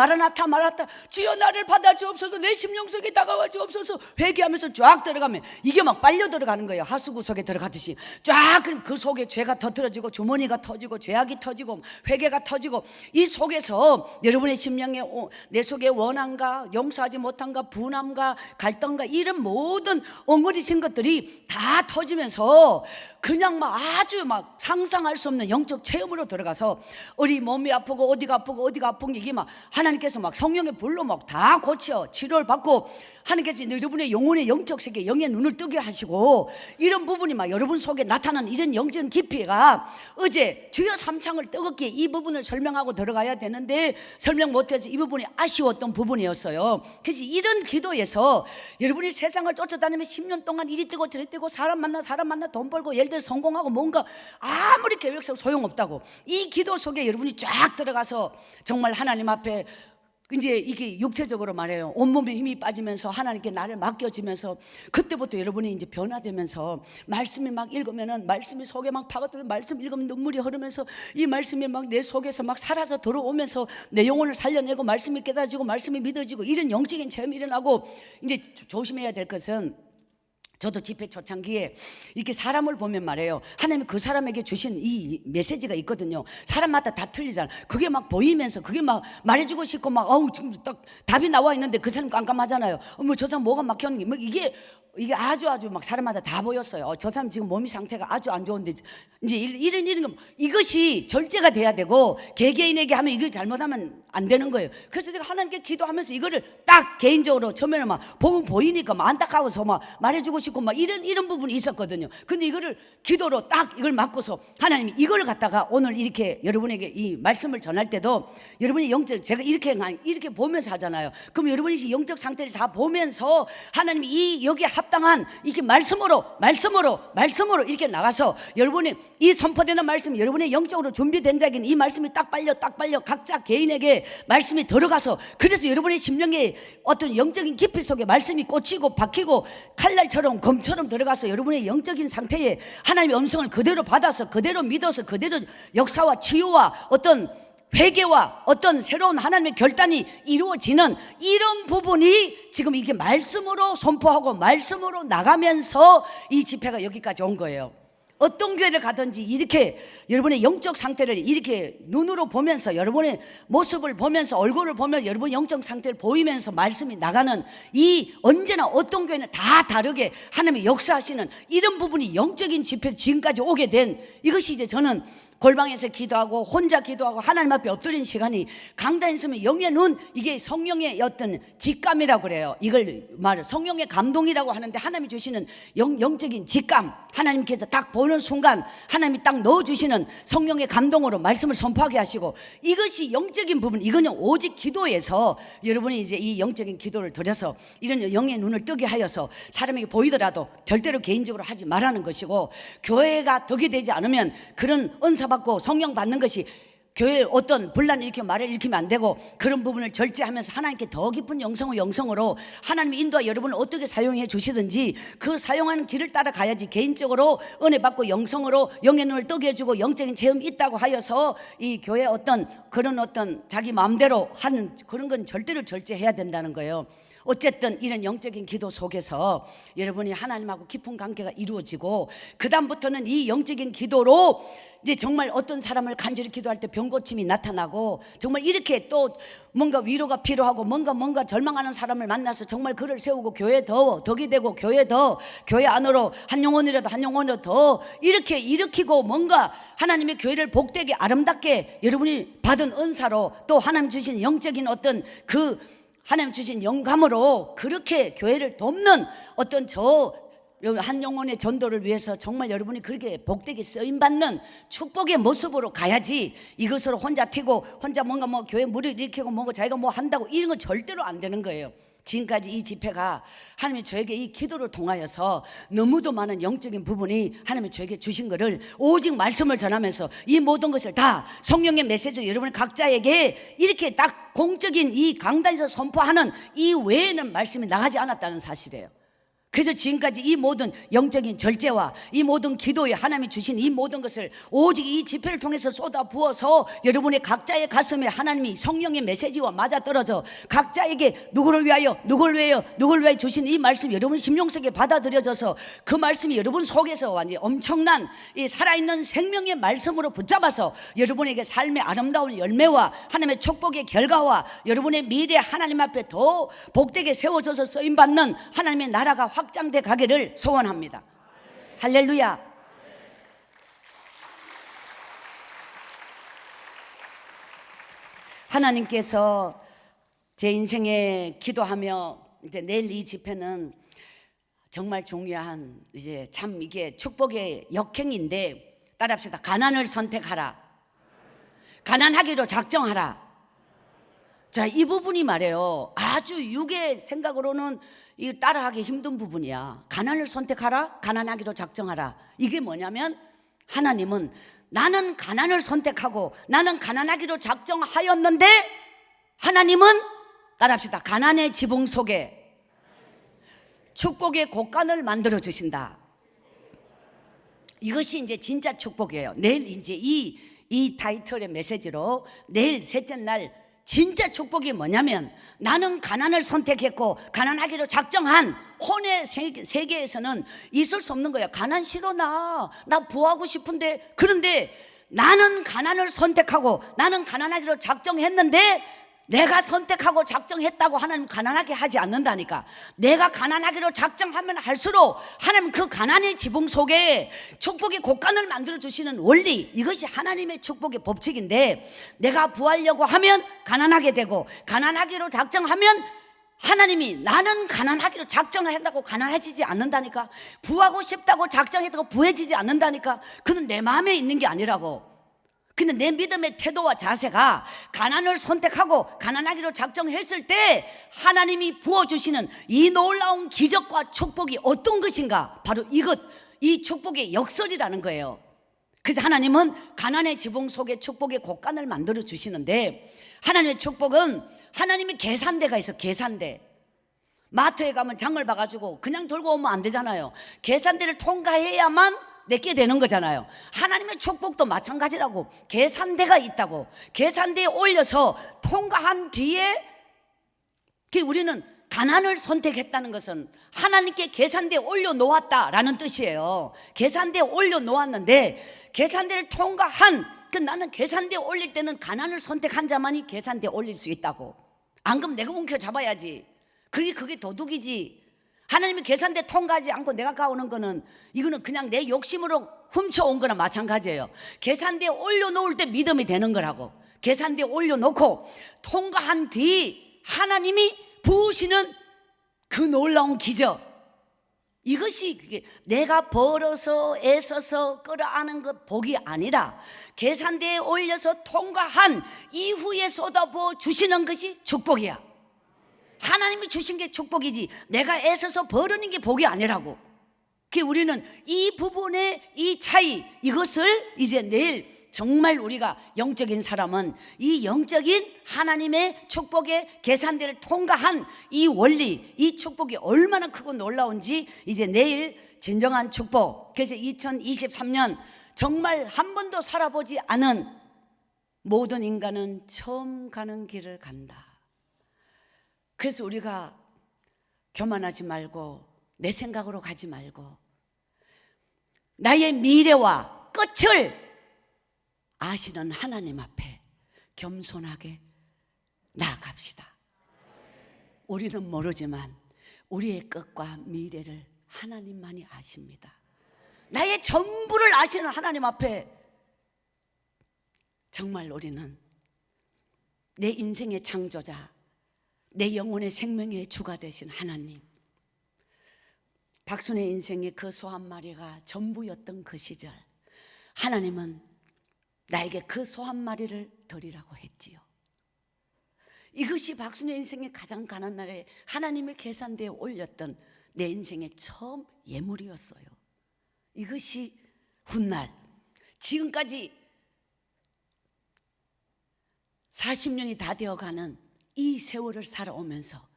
주여 나를 받아주옵소서 내 심령 속에 다가와 주옵소서 회개하면서 쫙 들어가면 이게 막 빨려 들어가는 거예요. 하수구 속에 들어가듯이 쫙 그 속에 죄가 터뜨려지고 주머니가 터지고 죄악이 터지고 회개가 터지고 이 속에서 여러분의 심령에 내 속에 원함과 용서하지 못함과 분함과 갈등과 이런 모든 엉거리진 것들이 다 터지면서 그냥 막 아주 막 상상할 수 없는 영적 체험으로 들어가서 우리 몸이 아프고 어디가 아픈 이게 막 하나님께서 막 성령의 불로 막 다 고쳐 치료를 받고 하나님께서 여러분의 영혼의 영적 세계 영의 눈을 뜨게 하시고 이런 부분이 막 여러분 속에 나타나는 이런 영적 깊이가 어제 주여 삼창을 뜨겁게 이 부분을 설명하고 들어가야 되는데 설명 못해서 이 부분이 아쉬웠던 부분이었어요. 그래서 이런 기도에서 여러분이 세상을 쫓아다니면 10년 동안 이리 뛰고 저리 뛰고 사람 만나 돈 벌고 예를 들어 성공하고 뭔가 아무리 계획서 소용없다고 이 기도 속에 여러분이 쫙 들어가서 정말 하나님 앞에 이제 이게 육체적으로 말해요. 온몸에 힘이 빠지면서 하나님께 나를 맡겨지면서 그때부터 여러분이 이제 변화되면서 말씀이 막 읽으면은 말씀이 속에 막 파고들어 말씀 읽으면 눈물이 흐르면서 이 말씀이 막 내 속에서 막 살아서 들어오면서 내 영혼을 살려내고 말씀이 깨달아지고 말씀이 믿어지고 이런 영적인 체험이 일어나고 이제 조심해야 될 것은 저도 집회 초창기에 이렇게 사람을 보면 말이에요. 하나님이 그 사람에게 주신 이 메시지가 있거든요. 사람마다 다 틀리잖아요. 그게 막 보이면서 그게 막 말해주고 싶고 막 지금 딱 답이 나와 있는데 그 사람 깜깜하잖아요. 저 사람 뭐가 막혔는지 뭐 이게 아주 막 사람마다 다 보였어요. 저 사람 지금 몸이 상태가 아주 안 좋은데 이제 이런 거 이것이 절제가 돼야 되고 개개인에게 하면 이걸 잘못하면 안 되는 거예요. 그래서 제가 하나님께 기도하면서 이거를 딱 개인적으로 처음에는 막 보면 보이니까 막 안타까워서 막 말해주고 싶고 막 이런 부분이 있었거든요. 근데 이거를 기도로 딱 이걸 맡고서 하나님이 이걸 갖다가 오늘 이렇게 여러분에게 이 말씀을 전할 때도 여러분이 영적 제가 이렇게 보면서 하잖아요. 그럼 여러분이 영적 상태를 다 보면서 하나님이 이 여기에 합당한 이렇게 말씀으로 이렇게 나가서 여러분이 이 선포되는 말씀 여러분의 영적으로 준비된 자에게는 이 말씀이 딱 빨려 각자 개인에게 말씀이 들어가서 그래서 여러분의 심령에 어떤 영적인 깊이 속에 말씀이 꽂히고 박히고 칼날처럼 검처럼 들어가서 여러분의 영적인 상태에 하나님의 음성을 그대로 받아서 그대로 믿어서 그대로 역사와 치유와 어떤 회개와 어떤 새로운 하나님의 결단이 이루어지는 이런 부분이 지금 이게 말씀으로 선포하고 말씀으로 나가면서 이 집회가 여기까지 온 거예요. 어떤 교회를 가든지 이렇게 여러분의 영적 상태를 이렇게 눈으로 보면서 여러분의 모습을 보면서 얼굴을 보면서 여러분의 영적 상태를 보이면서 말씀이 나가는 이 언제나 어떤 교회는 다 다르게 하나님의 역사하시는 이런 부분이 영적인 집회 지금까지 오게 된 이것이 이제 저는 골방에서 기도하고 혼자 기도하고 하나님 앞에 엎드린 시간이 강단에 있으면 영의 눈, 이게 성령의 어떤 직감이라고 그래요. 이걸 성령의 감동이라고 하는데 하나님이 주시는 영적인 직감, 하나님께서 딱 보는 순간 하나님이 딱 넣어주시는 성령의 감동으로 말씀을 선포하게 하시고, 이것이 영적인 부분. 이거는 오직 기도에서 여러분이 이제 이 영적인 기도를 드려서 이런 영의 눈을 뜨게 하여서 사람에게 보이더라도 절대로 개인적으로 하지 말라는 것이고, 교회가 덕이 되지 않으면 그런 은사 받고 성령 받는 것이 교회에 어떤 분란을 일으키면 말을 일으키면 안 되고, 그런 부분을 절제하면서 하나님께 더 깊은 영성으로 하나님의 인도와 여러분을 어떻게 사용해 주시든지 그 사용하는 길을 따라가야지, 개인적으로 은혜 받고 영성으로 영의 눈을 뜨게 해주고 영적인 체험이 있다고 하여서 이 교회 어떤 그런 어떤 자기 마음대로 하는 그런 건 절대로 절제해야 된다는 거예요. 어쨌든 이런 영적인 기도 속에서 여러분이 하나님하고 깊은 관계가 이루어지고, 그 다음부터는 이 영적인 기도로 이제 정말 어떤 사람을 간절히 기도할 때 병고침이 나타나고, 정말 이렇게 또 뭔가 위로가 필요하고 뭔가 절망하는 사람을 만나서 정말 그를 세우고 교회 더 덕이 되고 교회 안으로 한 영혼이라도 더 이렇게 일으키고, 뭔가 하나님의 교회를 복되게 아름답게 여러분이 받은 은사로 또 하나님 주신 영적인 어떤 그 하나님 주신 영감으로 그렇게 교회를 돕는 어떤 한 영혼의 전도를 위해서 정말 여러분이 그렇게 복되게 쓰임받는 축복의 모습으로 가야지, 이것으로 혼자 튀고 혼자 뭔가 교회 무리를 일으키고 뭔가 자기가 한다고 이런 건 절대로 안 되는 거예요. 지금까지 이 집회가 하나님이 저에게 이 기도를 통하여서 너무도 많은 영적인 부분이 하나님이 저에게 주신 것을 오직 말씀을 전하면서 이 모든 것을 다 성령의 메시지 여러분 각자에게 이렇게 딱 공적인 이 강단에서 선포하는 이 외에는 말씀이 나가지 않았다는 사실이에요. 그래서 지금까지 이 모든 영적인 절제와 이 모든 기도에 하나님이 주신 이 모든 것을 오직 이 집회를 통해서 쏟아 부어서 여러분의 각자의 가슴에 하나님이 성령의 메시지와 맞아떨어져 각자에게 누구를 위하여 주신 이 말씀 여러분 심령 속에 받아들여져서 그 말씀이 여러분 속에서 완전히 엄청난 이 살아있는 생명의 말씀으로 붙잡아서 여러분에게 삶의 아름다운 열매와 하나님의 축복의 결과와 여러분의 미래 하나님 앞에 더 복되게 세워져서 쓰임받는 하나님의 나라가 확장돼 가기를 소원합니다. 할렐루야. 하나님께서 제 인생에 기도하며 이제 내일 이 집회는 정말 중요한 이제 참 이게 축복의 역행인데, 따라합시다. 가난을 선택하라. 가난하기로 작정하라. 자, 이 부분이 말이에요. 아주 육의 생각으로는 이 따라하기 힘든 부분이야. 가난을 선택하라, 가난하기로 작정하라. 이게 뭐냐면 하나님은 나는 가난을 선택하고 나는 가난하기로 작정하였는데, 하나님은 따라합시다. 가난의 지붕 속에 축복의 곳간을 만들어 주신다. 이것이 이제 진짜 축복이에요. 내일 이제 이 타이틀의 메시지로 내일 셋째 날 진짜 축복이 뭐냐면, 나는 가난을 선택했고 가난하기로 작정한 혼의 세계에서는 있을 수 없는 거야. 가난 싫어, 나 부하고 싶은데. 그런데 나는 가난을 선택하고 나는 가난하기로 작정했는데, 내가 선택하고 작정했다고 하나님 가난하게 하지 않는다니까. 내가 가난하기로 작정하면 할수록 하나님 그 가난의 지붕 속에 축복의 곳간을 만들어 주시는 원리, 이것이 하나님의 축복의 법칙인데, 내가 부하려고 하면 가난하게 되고 가난하기로 작정하면 하나님이 나는 가난하기로 작정을 한다고 가난해지지 않는다니까. 부하고 싶다고 작정했다고 부해지지 않는다니까. 그는 내 마음에 있는 게 아니라고. 근데 내 믿음의 태도와 자세가 가난을 선택하고 가난하기로 작정했을 때 하나님이 부어주시는 이 놀라운 기적과 축복이 어떤 것인가, 바로 이 축복의 역설이라는 거예요. 그래서 하나님은 가난의 지붕 속에 축복의 곳간을 만들어 주시는데, 하나님의 축복은 하나님의 계산대가 있어. 계산대. 마트에 가면 장을 봐가지고 그냥 들고 오면 안 되잖아요. 계산대를 통과해야만 내게 되는 거잖아요. 하나님의 축복도 마찬가지라고. 계산대가 있다고. 계산대에 올려서 통과한 뒤에, 우리는 가난을 선택했다는 것은 하나님께 계산대에 올려놓았다라는 뜻이에요. 계산대에 올려놓았는데 계산대를 통과한, 나는 계산대에 올릴 때는 가난을 선택한 자만이 계산대에 올릴 수 있다고. 안 그러면 내가 움켜잡아야지. 그게 도둑이지. 하나님이 계산대 통과하지 않고 내가 가오는 거는, 이거는 그냥 내 욕심으로 훔쳐온 거나 마찬가지예요. 계산대에 올려놓을 때 믿음이 되는 거라고. 계산대에 올려놓고 통과한 뒤 하나님이 부으시는 그 놀라운 기적, 이것이 그게 내가 벌어서 애써서 끌어안은 것 복이 아니라 계산대에 올려서 통과한 이후에 쏟아부어 주시는 것이 축복이야. 하나님이 주신 게 축복이지 내가 애써서 벌어는 게 복이 아니라고. 그 우리는 이 부분의 이 차이, 이것을 이제 내일 정말 우리가 영적인 사람은 이 영적인 하나님의 축복의 계산대를 통과한 이 원리, 이 축복이 얼마나 크고 놀라운지 이제 내일 진정한 축복. 그래서 2023년 정말 한 번도 살아보지 않은 모든 인간은 처음 가는 길을 간다. 그래서 우리가 교만하지 말고 내 생각으로 가지 말고 나의 미래와 끝을 아시는 하나님 앞에 겸손하게 나아갑시다. 우리는 모르지만 우리의 끝과 미래를 하나님만이 아십니다. 나의 전부를 아시는 하나님 앞에 정말 우리는 내 인생의 창조자, 내 영혼의 생명의 주가 되신 하나님, 박순의 인생의 그 소 한 마리가 전부였던 그 시절, 하나님은 나에게 그 소 한 마리를 드리라고 했지요. 이것이 박순의 인생의 가장 가난한 날에 하나님의 계산대에 올렸던 내 인생의 처음 예물이었어요. 이것이 훗날 지금까지 40년이 다 되어가는 이 세월을 살아오면서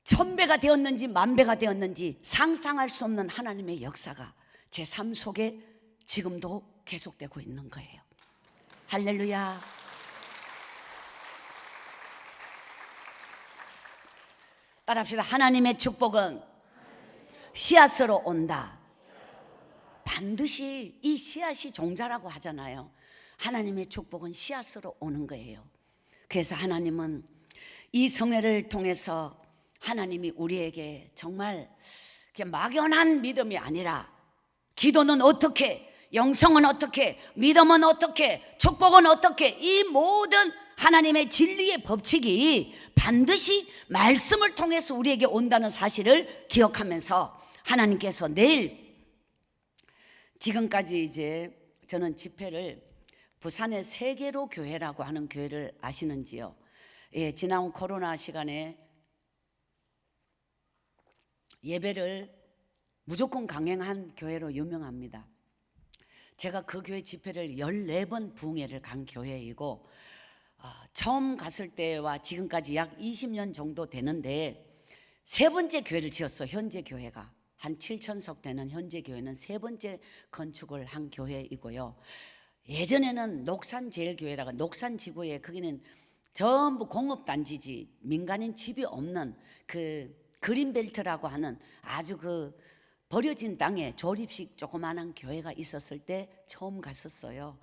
1000배가 되었는지 10,000배가 되었는지 상상할 수 없는 하나님의 역사가 제 삶 속에 지금도 계속되고 있는 거예요. 할렐루야. 따라합시다. 하나님의 축복은 씨앗으로 온다. 반드시 이 씨앗이 종자라고 하잖아요. 하나님의 축복은 씨앗으로 오는 거예요. 그래서 하나님은 이 성회를 통해서 하나님이 우리에게 정말 막연한 믿음이 아니라 기도는 어떻게, 영성은 어떻게, 믿음은 어떻게, 축복은 어떻게, 이 모든 하나님의 진리의 법칙이 반드시 말씀을 통해서 우리에게 온다는 사실을 기억하면서 하나님께서 내일, 지금까지 이제 저는 집회를 부산의 세계로 교회라고 하는 교회를 아시는지요? 예, 지난 코로나 시간에 예배를 무조건 강행한 교회로 유명합니다. 제가 그 교회 집회를 14번 부흥회를 간 교회이고, 처음 갔을 때와 지금까지 약 20년 정도 되는데 세 번째 교회를 지었어요. 현재 교회가 한 7,000석 되는 현재 교회는 세 번째 건축을 한 교회이고요. 예전에는 녹산제일교회라고, 녹산지구에 거기는 전부 공업단지지 민간인 집이 없는 그 그린벨트라고 하는 아주 그 버려진 땅에 조립식 조그마한 교회가 있었을 때 처음 갔었어요.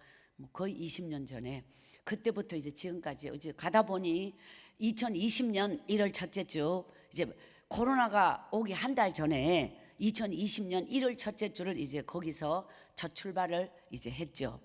거의 20년 전에. 그때부터 이제 지금까지 이제 가다 보니 2020년 1월 첫째 주, 이제 코로나가 오기 한 달 전에 2020년 1월 첫째 주를 이제 거기서 첫 출발을 이제 했죠.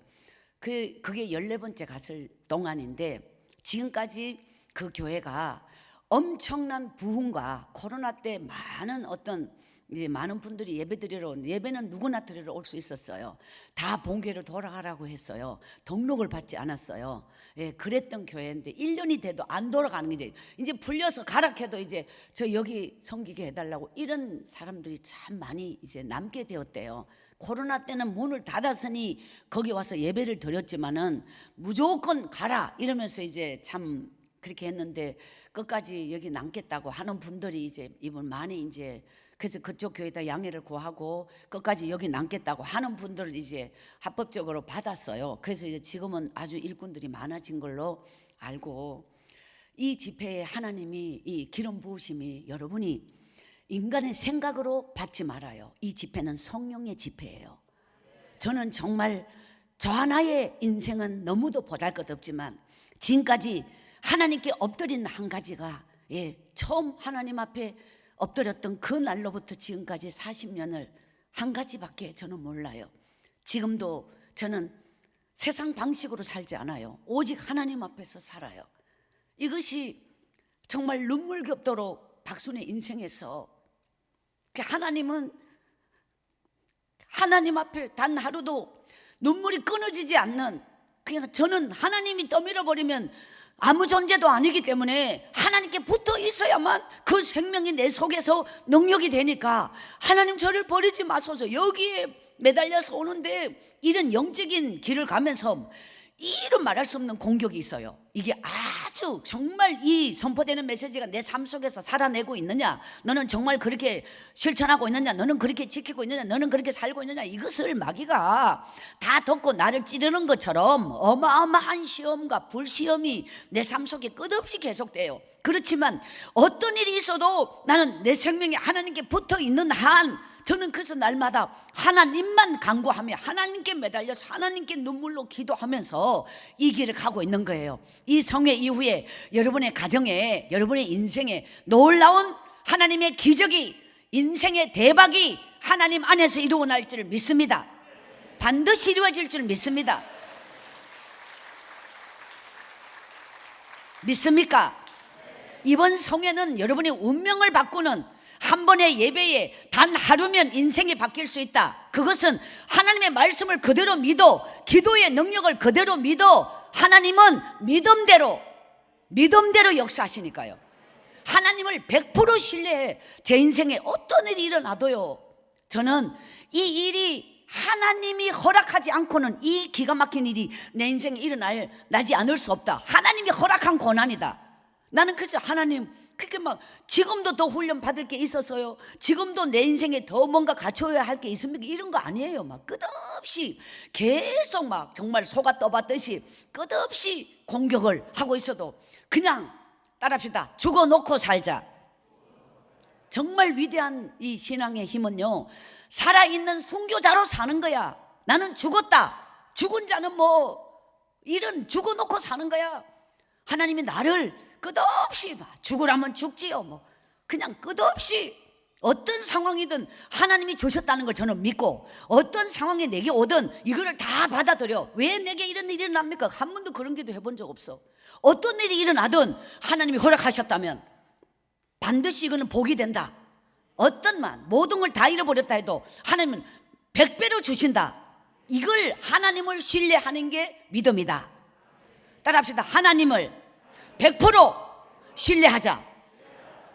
그게 14번째 갔을 동안인데, 지금까지 그 교회가 엄청난 부흥과 코로나 때 많은 어떤 이제 많은 분들이 예배는 누구나 드리러 올 수 있었어요. 다 본교회로 돌아가라고 했어요. 등록을 받지 않았어요. 예, 그랬던 교회인데 1년이 돼도 안 돌아가는 게 이제 풀려서 가락해도 이제 저 여기 섬기게 해달라고 이런 사람들이 참 많이 이제 남게 되었대요. 코로나 때는 문을 닫았으니 거기 와서 예배를 드렸지만은 무조건 가라 이러면서 이제 참 그렇게 했는데 끝까지 여기 남겠다고 하는 분들이 이제 이분 많이 이제, 그래서 그쪽 교회에다 양해를 구하고 끝까지 여기 남겠다고 하는 분들을 이제 합법적으로 받았어요. 그래서 이제 지금은 아주 일꾼들이 많아진 걸로 알고, 이 집회에 하나님이 이 기름 부으심이 여러분이 인간의 생각으로 받지 말아요. 이 집회는 성령의 집회예요. 저는 정말 저 하나의 인생은 너무도 보잘것없지만 지금까지 하나님께 엎드린 한 가지가, 처음 하나님 앞에 엎드렸던 그 날로부터 지금까지 40년을 한 가지밖에 저는 몰라요. 지금도 저는 세상 방식으로 살지 않아요. 오직 하나님 앞에서 살아요. 이것이 정말 눈물겹도록 박순의 인생에서 하나님은 하나님 앞에 단 하루도 눈물이 끊어지지 않는, 그냥 저는 하나님이 떠밀어버리면 아무 존재도 아니기 때문에 하나님께 붙어 있어야만 그 생명이 내 속에서 능력이 되니까, 하나님 저를 버리지 마소서, 여기에 매달려서 오는데 이런 영적인 길을 가면서 이런 말할 수 없는 공격이 있어요. 이게 아주 정말 이 선포되는 메시지가 내 삶 속에서 살아내고 있느냐, 너는 정말 그렇게 실천하고 있느냐, 너는 그렇게 지키고 있느냐, 너는 그렇게 살고 있느냐, 이것을 마귀가 다 덮고 나를 찌르는 것처럼 어마어마한 시험과 불시험이 내 삶 속에 끝없이 계속돼요. 그렇지만 어떤 일이 있어도 나는 내 생명이 하나님께 붙어 있는 한, 저는 그래서 날마다 하나님만 간구하며 하나님께 매달려서 하나님께 눈물로 기도하면서 이 길을 가고 있는 거예요. 이 성회 이후에 여러분의 가정에, 여러분의 인생에 놀라운 하나님의 기적이, 인생의 대박이 하나님 안에서 이루어날 줄 믿습니다. 반드시 이루어질 줄 믿습니다. 믿습니까? 이번 성회는 여러분의 운명을 바꾸는, 한 번의 예배에 단 하루면 인생이 바뀔 수 있다. 그것은 하나님의 말씀을 그대로 믿어, 기도의 능력을 그대로 믿어, 하나님은 믿음대로 역사하시니까요. 하나님을 100% 신뢰해. 제 인생에 어떤 일이 일어나도요, 저는 이 일이 하나님이 허락하지 않고는 이 기가 막힌 일이 내 인생에 일어나지 않을 수 없다. 하나님이 허락한 고난이다. 나는 그래서 하나님, 그렇게 막 지금도 더 훈련 받을 게 있어서요, 지금도 내 인생에 더 뭔가 갖춰야 할 게 있습니까? 이런 거 아니에요. 막 끝없이 계속 막 정말 소가 떠받듯이 끝없이 공격을 하고 있어도 그냥 따라합시다. 죽어놓고 살자. 정말 위대한 이 신앙의 힘은요, 살아있는 순교자로 사는 거야. 나는 죽었다. 죽은 자는 뭐 이런 죽어놓고 사는 거야. 하나님이 나를 끝없이 죽으라면 죽지요, 뭐 그냥 끝없이 어떤 상황이든 하나님이 주셨다는 걸 저는 믿고, 어떤 상황이 내게 오든 이거를 다 받아들여. 왜 내게 이런 일이 일어납니까? 한 번도 그런 기도 해본 적 없어. 어떤 일이 일어나든 하나님이 허락하셨다면 반드시 이거는 복이 된다. 어떤 모든 걸 다 잃어버렸다 해도 하나님은 100배로 주신다. 이걸 하나님을 신뢰하는 게 믿음이다. 따라합시다. 하나님을 100% 신뢰하자.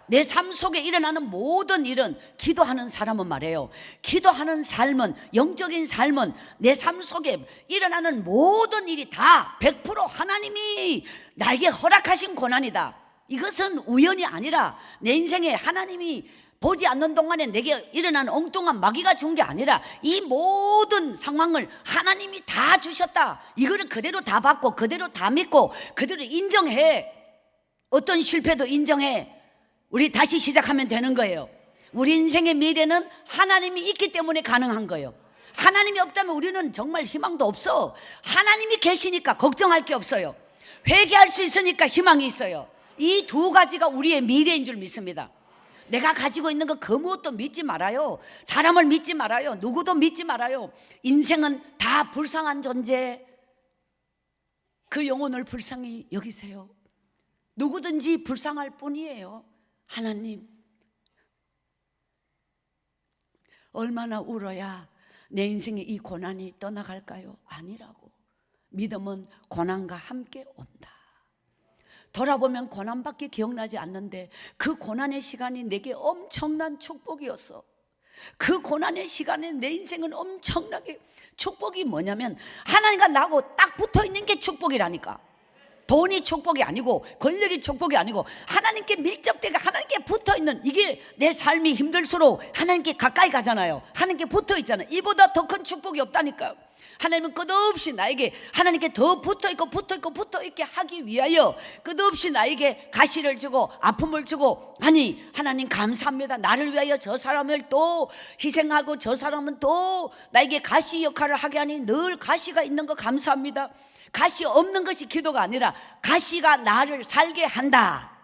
내 삶 속에 일어나는 모든 일은, 기도하는 사람은 말이에요, 기도하는 삶은, 영적인 삶은 내 삶 속에 일어나는 모든 일이 다 100% 하나님이 나에게 허락하신 고난이다. 이것은 우연이 아니라 내 인생에 하나님이 보지 않는 동안에 내게 일어난 엉뚱한 마귀가 준 게 아니라 이 모든 상황을 하나님이 다 주셨다. 이거를 그대로 다 받고 그대로 다 믿고 그대로 인정해. 어떤 실패도 인정해. 우리 다시 시작하면 되는 거예요. 우리 인생의 미래는 하나님이 있기 때문에 가능한 거예요. 하나님이 없다면 우리는 정말 희망도 없어. 하나님이 계시니까 걱정할 게 없어요. 회개할 수 있으니까 희망이 있어요. 이 두 가지가 우리의 미래인 줄 믿습니다. 내가 가지고 있는 거 그 무엇도 믿지 말아요. 사람을 믿지 말아요. 누구도 믿지 말아요. 인생은 다 불쌍한 존재. 그 영혼을 불쌍히 여기세요. 누구든지 불쌍할 뿐이에요. 하나님, 얼마나 울어야 내 인생에 이 고난이 떠나갈까요? 아니라고. 믿음은 고난과 함께 온다. 돌아보면 고난밖에 기억나지 않는데 그 고난의 시간이 내게 엄청난 축복이었어. 그 고난의 시간에 내 인생은 엄청나게, 축복이 뭐냐면 하나님과 나하고 딱 붙어있는 게 축복이라니까. 돈이 축복이 아니고 권력이 축복이 아니고 하나님께 밀접되게 하나님께 붙어있는, 이게 내 삶이 힘들수록 하나님께 가까이 가잖아요. 하나님께 붙어있잖아요. 이보다 더 큰 축복이 없다니까요. 하나님은 끝없이 나에게 하나님께 더 붙어있게 하기 위하여 끝없이 나에게 가시를 주고 아픔을 주고, 아니 하나님 감사합니다. 나를 위하여 저 사람을 또 희생하고 저 사람은 또 나에게 가시 역할을 하게 하니 늘 가시가 있는 거 감사합니다. 가시 없는 것이 기도가 아니라 가시가 나를 살게 한다.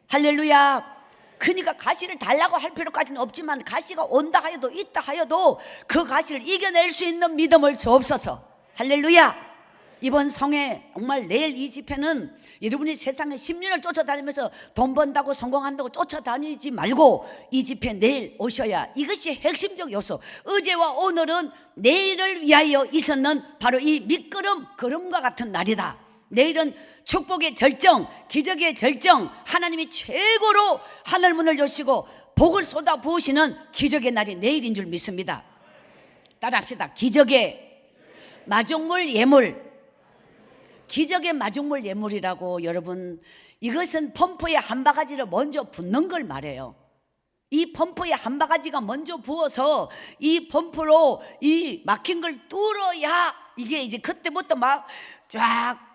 할렐루야. 그러니까 가시를 달라고 할 필요까지는 없지만 가시가 온다 하여도 있다 하여도 그 가시를 이겨낼 수 있는 믿음을 주옵소서. 할렐루야. 이번 성회 정말 내일 이 집회는 여러분이 세상에 10년을 쫓아다니면서 돈 번다고 성공한다고 쫓아다니지 말고 이 집회 내일 오셔야 이것이 핵심적 요소. 어제와 오늘은 내일을 위하여 있었는 바로 이 밑거름 걸음과 같은 날이다. 내일은 축복의 절정, 기적의 절정, 하나님이 최고로 하늘문을 여시고 복을 쏟아 부으시는 기적의 날이 내일인 줄 믿습니다. 따라합시다. 기적의 마중물 예물. 기적의 마중물 예물이라고 여러분, 이것은 펌프에 한 바가지를 먼저 붓는 걸 말해요. 이 펌프에 한 바가지가 먼저 부어서 이 펌프로 이 막힌 걸 뚫어야 이게 이제 그때부터 막 쫙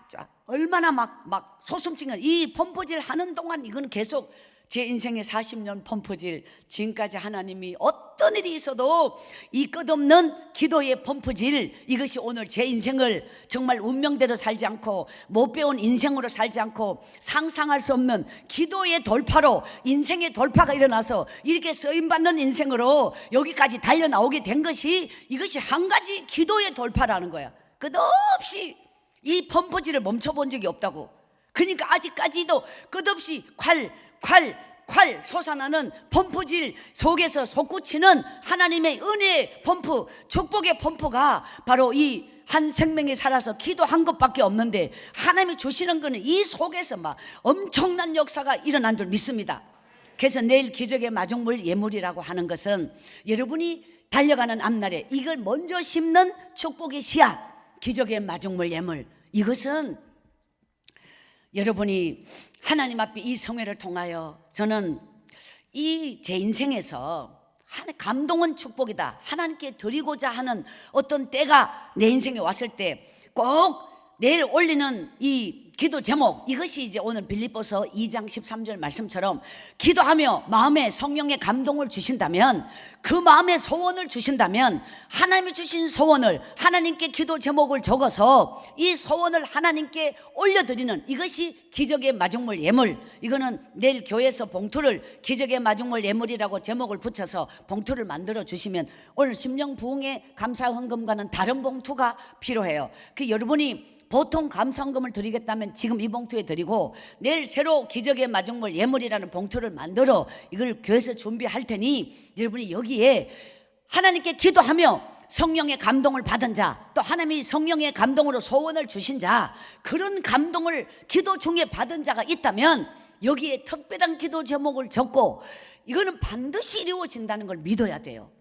얼마나 막 소숨치는 이 펌프질 하는 동안 이건 계속 제 인생의 40년 펌프질, 지금까지 하나님이 어떤 일이 있어도 이 끝없는 기도의 펌프질, 이것이 오늘 제 인생을 정말 운명대로 살지 않고 못 배운 인생으로 살지 않고 상상할 수 없는 기도의 돌파로 인생의 돌파가 일어나서 이렇게 쓰임받는 인생으로 여기까지 달려나오게 된 것이, 이것이 한 가지 기도의 돌파라는 거야. 끝없이 이 펌프질을 멈춰본 적이 없다고. 그러니까 아직까지도 끝없이 콸 솟아나는 펌프질 속에서 솟구치는 하나님의 은혜의 펌프, 축복의 펌프가 바로 이 한 생명에 살아서 기도한 것밖에 없는데, 하나님이 주시는 것은 이 속에서 막 엄청난 역사가 일어난 줄 믿습니다. 그래서 내일 기적의 마중물 예물이라고 하는 것은 여러분이 달려가는 앞날에 이걸 먼저 심는 축복의 씨앗, 기적의 마중물 예물. 이것은 여러분이 하나님 앞에 이 성회를 통하여, 저는 이 제 인생에서 감동은 축복이다, 하나님께 드리고자 하는 어떤 때가 내 인생에 왔을 때 꼭 내일 올리는 이 기도 제목, 이것이 이제 오늘 빌립보서 2장 13절 말씀처럼 기도하며 마음에 성령의 감동을 주신다면, 그 마음의 소원을 주신다면 하나님이 주신 소원을, 하나님께 기도 제목을 적어서 이 소원을 하나님께 올려드리는, 이것이 기적의 마중물 예물. 이거는 내일 교회에서 봉투를 기적의 마중물 예물이라고 제목을 붙여서 봉투를 만들어 주시면 오늘 심령 부흥의 감사 헌금과는 다른 봉투가 필요해요. 그 여러분이 보통 감사헌금을 드리겠다면 지금 이 봉투에 드리고, 내일 새로 기적의 마중물 예물이라는 봉투를 만들어 이걸 교회에서 준비할 테니 여러분이 여기에 하나님께 기도하며 성령의 감동을 받은 자, 또 하나님이 성령의 감동으로 소원을 주신 자, 그런 감동을 기도 중에 받은 자가 있다면 여기에 특별한 기도 제목을 적고, 이거는 반드시 이루어진다는 걸 믿어야 돼요.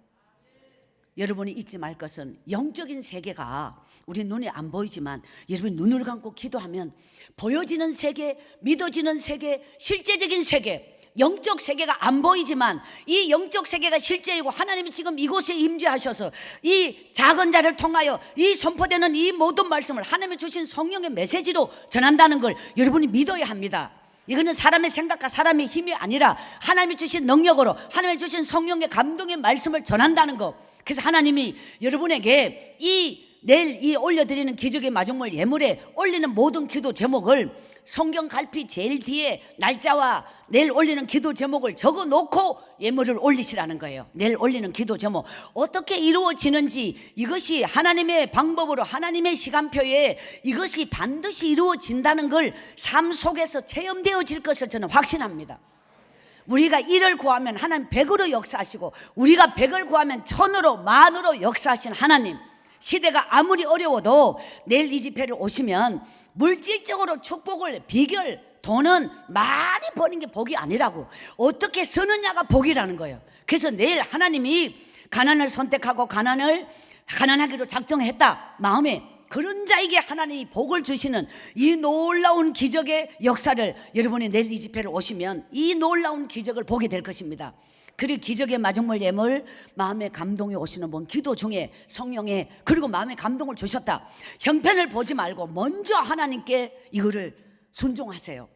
여러분이 잊지 말 것은 영적인 세계가 우리 눈에 안 보이지만 여러분이 눈을 감고 기도하면 보여지는 세계, 믿어지는 세계, 실제적인 세계, 영적 세계가 안 보이지만 이 영적 세계가 실제이고 하나님이 지금 이곳에 임재하셔서 이 작은 자를 통하여 이 선포되는 이 모든 말씀을 하나님이 주신 성령의 메시지로 전한다는 걸 여러분이 믿어야 합니다. 이거는 사람의 생각과 사람의 힘이 아니라 하나님이 주신 능력으로, 하나님이 주신 성령의 감동의 말씀을 전한다는 것. 그래서 하나님이 여러분에게 내일 이 올려드리는 기적의 마중물 예물에 올리는 모든 기도 제목을 성경 갈피 제일 뒤에 날짜와 내일 올리는 기도 제목을 적어 놓고 예물을 올리시라는 거예요. 내일 올리는 기도 제목 어떻게 이루어지는지, 이것이 하나님의 방법으로, 하나님의 시간표에 이것이 반드시 이루어진다는 걸 삶 속에서 체험되어질 것을 저는 확신합니다. 우리가 1을 구하면 하나님 100으로 역사하시고, 우리가 100을 구하면 1000으로, 만으로 역사하신 하나님. 시대가 아무리 어려워도 내일 이 집회를 오시면 물질적으로 축복을, 비결, 돈은 많이 버는 게 복이 아니라고, 어떻게 쓰느냐가 복이라는 거예요. 그래서 내일 하나님이 가난을 선택하고 가난하기로 작정했다 마음에, 그런 자에게 하나님이 복을 주시는 이 놀라운 기적의 역사를 여러분이 내일 이 집회를 오시면 이 놀라운 기적을 보게 될 것입니다. 그리고 기적의 마중물 예물, 마음의 감동이 오시는 분, 기도 중에 성령의, 그리고 마음의 감동을 주셨다, 형편을 보지 말고 먼저 하나님께 이거를 순종하세요.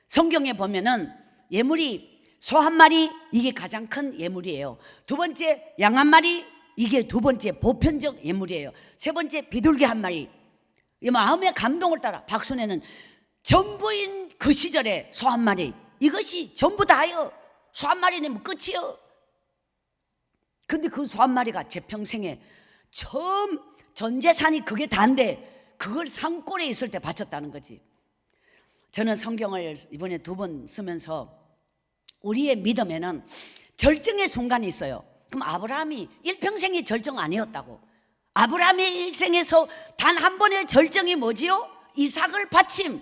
성경에 보면은 예물이 소 한 마리, 이게 가장 큰 예물이에요. 두 번째 양 한 마리, 이게 두 번째 보편적 예물이에요. 세 번째 비둘기 한 마리. 이 마음의 감동을 따라 박순애는 전부인 그 시절에 소 한 마리, 이것이 전부 다예요. 소 한 마리 내면 끝이요. 근데 그 소 한 마리가 제 평생에 처음 전 재산이 그게 다인데 그걸 산골에 있을 때 바쳤다는 거지. 저는 성경을 이번에 2번 쓰면서 우리의 믿음에는 절정의 순간이 있어요. 그럼 아브라함이 일평생이 절정 아니었다고. 아브라함의 일생에서 단 한 번의 절정이 뭐지요? 이삭을 바침.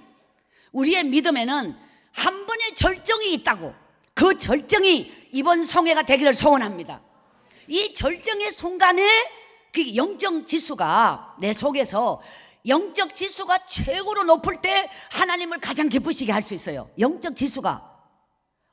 우리의 믿음에는 한 번의 절정이 있다고. 그 절정이 이번 성회가 되기를 소원합니다. 이 절정의 순간에 그 영적 지수가 내 속에서 영적 지수가 최고로 높을 때 하나님을 가장 기쁘시게 할 수 있어요. 영적 지수가.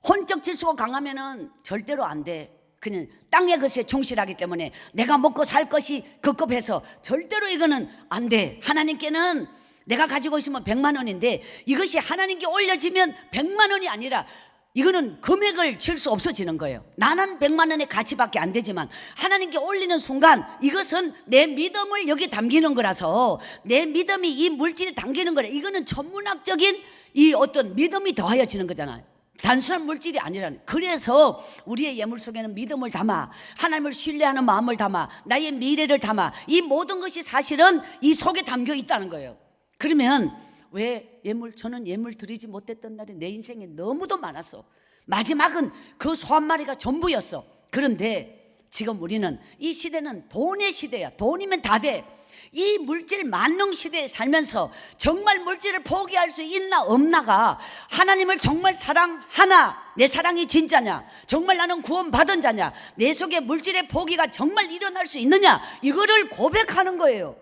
혼적 지수가 강하면은 절대로 안 돼. 그냥 땅의 것에 충실하기 때문에 내가 먹고 살 것이 급급해서 절대로 이거는 안 돼. 하나님께는 내가 가지고 있으면 100만 원인데 이것이 하나님께 올려지면 100만 원이 아니라 이거는 금액을 칠 수 없어지는 거예요. 나는 100만 원의 가치밖에 안 되지만 하나님께 올리는 순간 이것은 내 믿음을 여기 담기는 거라서 내 믿음이 이 물질에 담기는 거라. 이거는 천문학적인 이 어떤 믿음이 더하여지는 거잖아요. 단순한 물질이 아니라는. 그래서 우리의 예물 속에는 믿음을 담아, 하나님을 신뢰하는 마음을 담아, 나의 미래를 담아, 이 모든 것이 사실은 이 속에 담겨 있다는 거예요. 그러면 왜 저는 예물 드리지 못했던 날이 내 인생에 너무도 많았어. 마지막은 그 소 한 마리가 전부였어. 그런데 지금 우리는 이 시대는 돈의 시대야. 돈이면 다 돼. 이 물질 만능 시대에 살면서 정말 물질을 포기할 수 있나 없나가 하나님을 정말 사랑하나, 내 사랑이 진짜냐, 정말 나는 구원받은 자냐, 내 속에 물질의 포기가 정말 일어날 수 있느냐, 이거를 고백하는 거예요.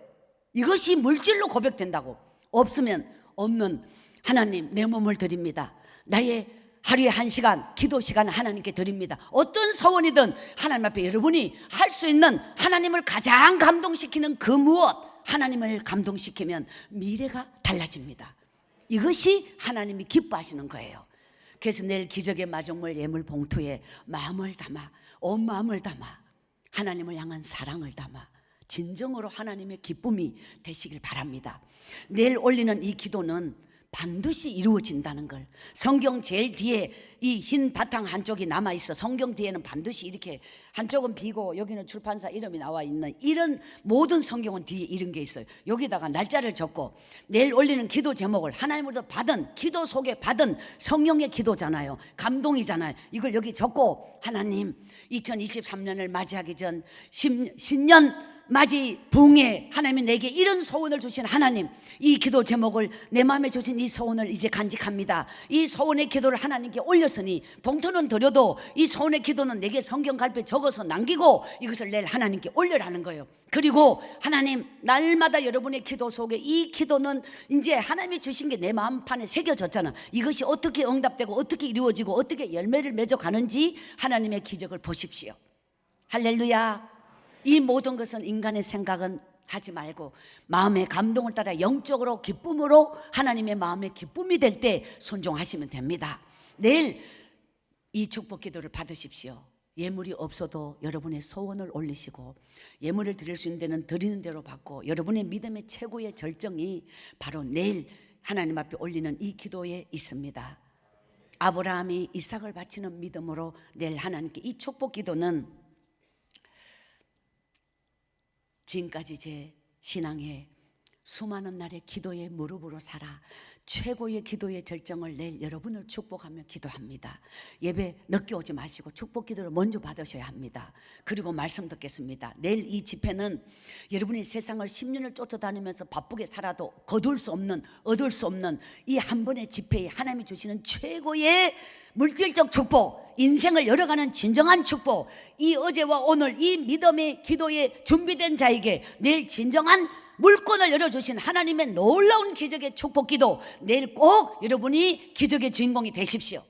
이것이 물질로 고백된다고. 없으면 없는 하나님, 내 몸을 드립니다. 나의 하루에 1시간 기도 시간을 하나님께 드립니다. 어떤 소원이든 하나님 앞에 여러분이 할 수 있는 하나님을 가장 감동시키는 그 무엇, 하나님을 감동시키면 미래가 달라집니다. 이것이 하나님이 기뻐하시는 거예요. 그래서 내일 기적의 마중물 예물 봉투에 마음을 담아, 온 마음을 담아, 하나님을 향한 사랑을 담아 진정으로 하나님의 기쁨이 되시길 바랍니다. 내일 올리는 이 기도는 반드시 이루어진다는 걸. 성경 제일 뒤에 이 흰 바탕 한쪽이 남아있어. 성경 뒤에는 반드시 이렇게 한쪽은 비고 여기는 출판사 이름이 나와 있는 이런 모든 성경은 뒤에 이런 게 있어요. 여기다가 날짜를 적고 내일 올리는 기도 제목을 하나님으로부터 받은, 기도 속에 받은 성령의 기도잖아요. 감동이잖아요. 이걸 여기 적고 하나님 2023년을 맞이하기 전 신년 맞이 붕에 하나님이 내게 이런 소원을 주신 하나님, 이 기도 제목을 내 마음에 주신 이 소원을 이제 간직합니다. 이 소원의 기도를 하나님께 올렸으니 봉투는 드려도 이 소원의 기도는 내게 성경 갈피에 적어서 남기고 이것을 내일 하나님께 올려라는 거예요. 그리고 하나님, 날마다 여러분의 기도 속에 이 기도는 이제 하나님이 주신 게 내 마음판에 새겨졌잖아. 이것이 어떻게 응답되고 어떻게 이루어지고 어떻게 열매를 맺어가는지 하나님의 기적을 보십시오. 할렐루야. 이 모든 것은 인간의 생각은 하지 말고 마음의 감동을 따라 영적으로 기쁨으로 하나님의 마음의 기쁨이 될 때 순종하시면 됩니다. 내일 이 축복 기도를 받으십시오. 예물이 없어도 여러분의 소원을 올리시고 예물을 드릴 수 있는 데는 드리는 대로 받고 여러분의 믿음의 최고의 절정이 바로 내일 하나님 앞에 올리는 이 기도에 있습니다. 아브라함이 이삭을 바치는 믿음으로 내일 하나님께 이 축복 기도는 지금까지 제 신앙의 수많은 날의 기도의 무릎으로 살아 최고의 기도의 절정을 낼 여러분을 축복하며 기도합니다. 예배 늦게 오지 마시고 축복 기도를 먼저 받으셔야 합니다. 그리고 말씀 듣겠습니다. 내일 이 집회는 여러분이 세상을 10년을 쫓아다니면서 바쁘게 살아도 거둘 수 없는, 얻을 수 없는 이 한 번의 집회에 하나님이 주시는 최고의 물질적 축복, 인생을 열어가는 진정한 축복, 이 어제와 오늘 이 믿음의 기도에 준비된 자에게 내일 진정한 물권을 열어주신 하나님의 놀라운 기적의 축복 기도, 내일 꼭 여러분이 기적의 주인공이 되십시오.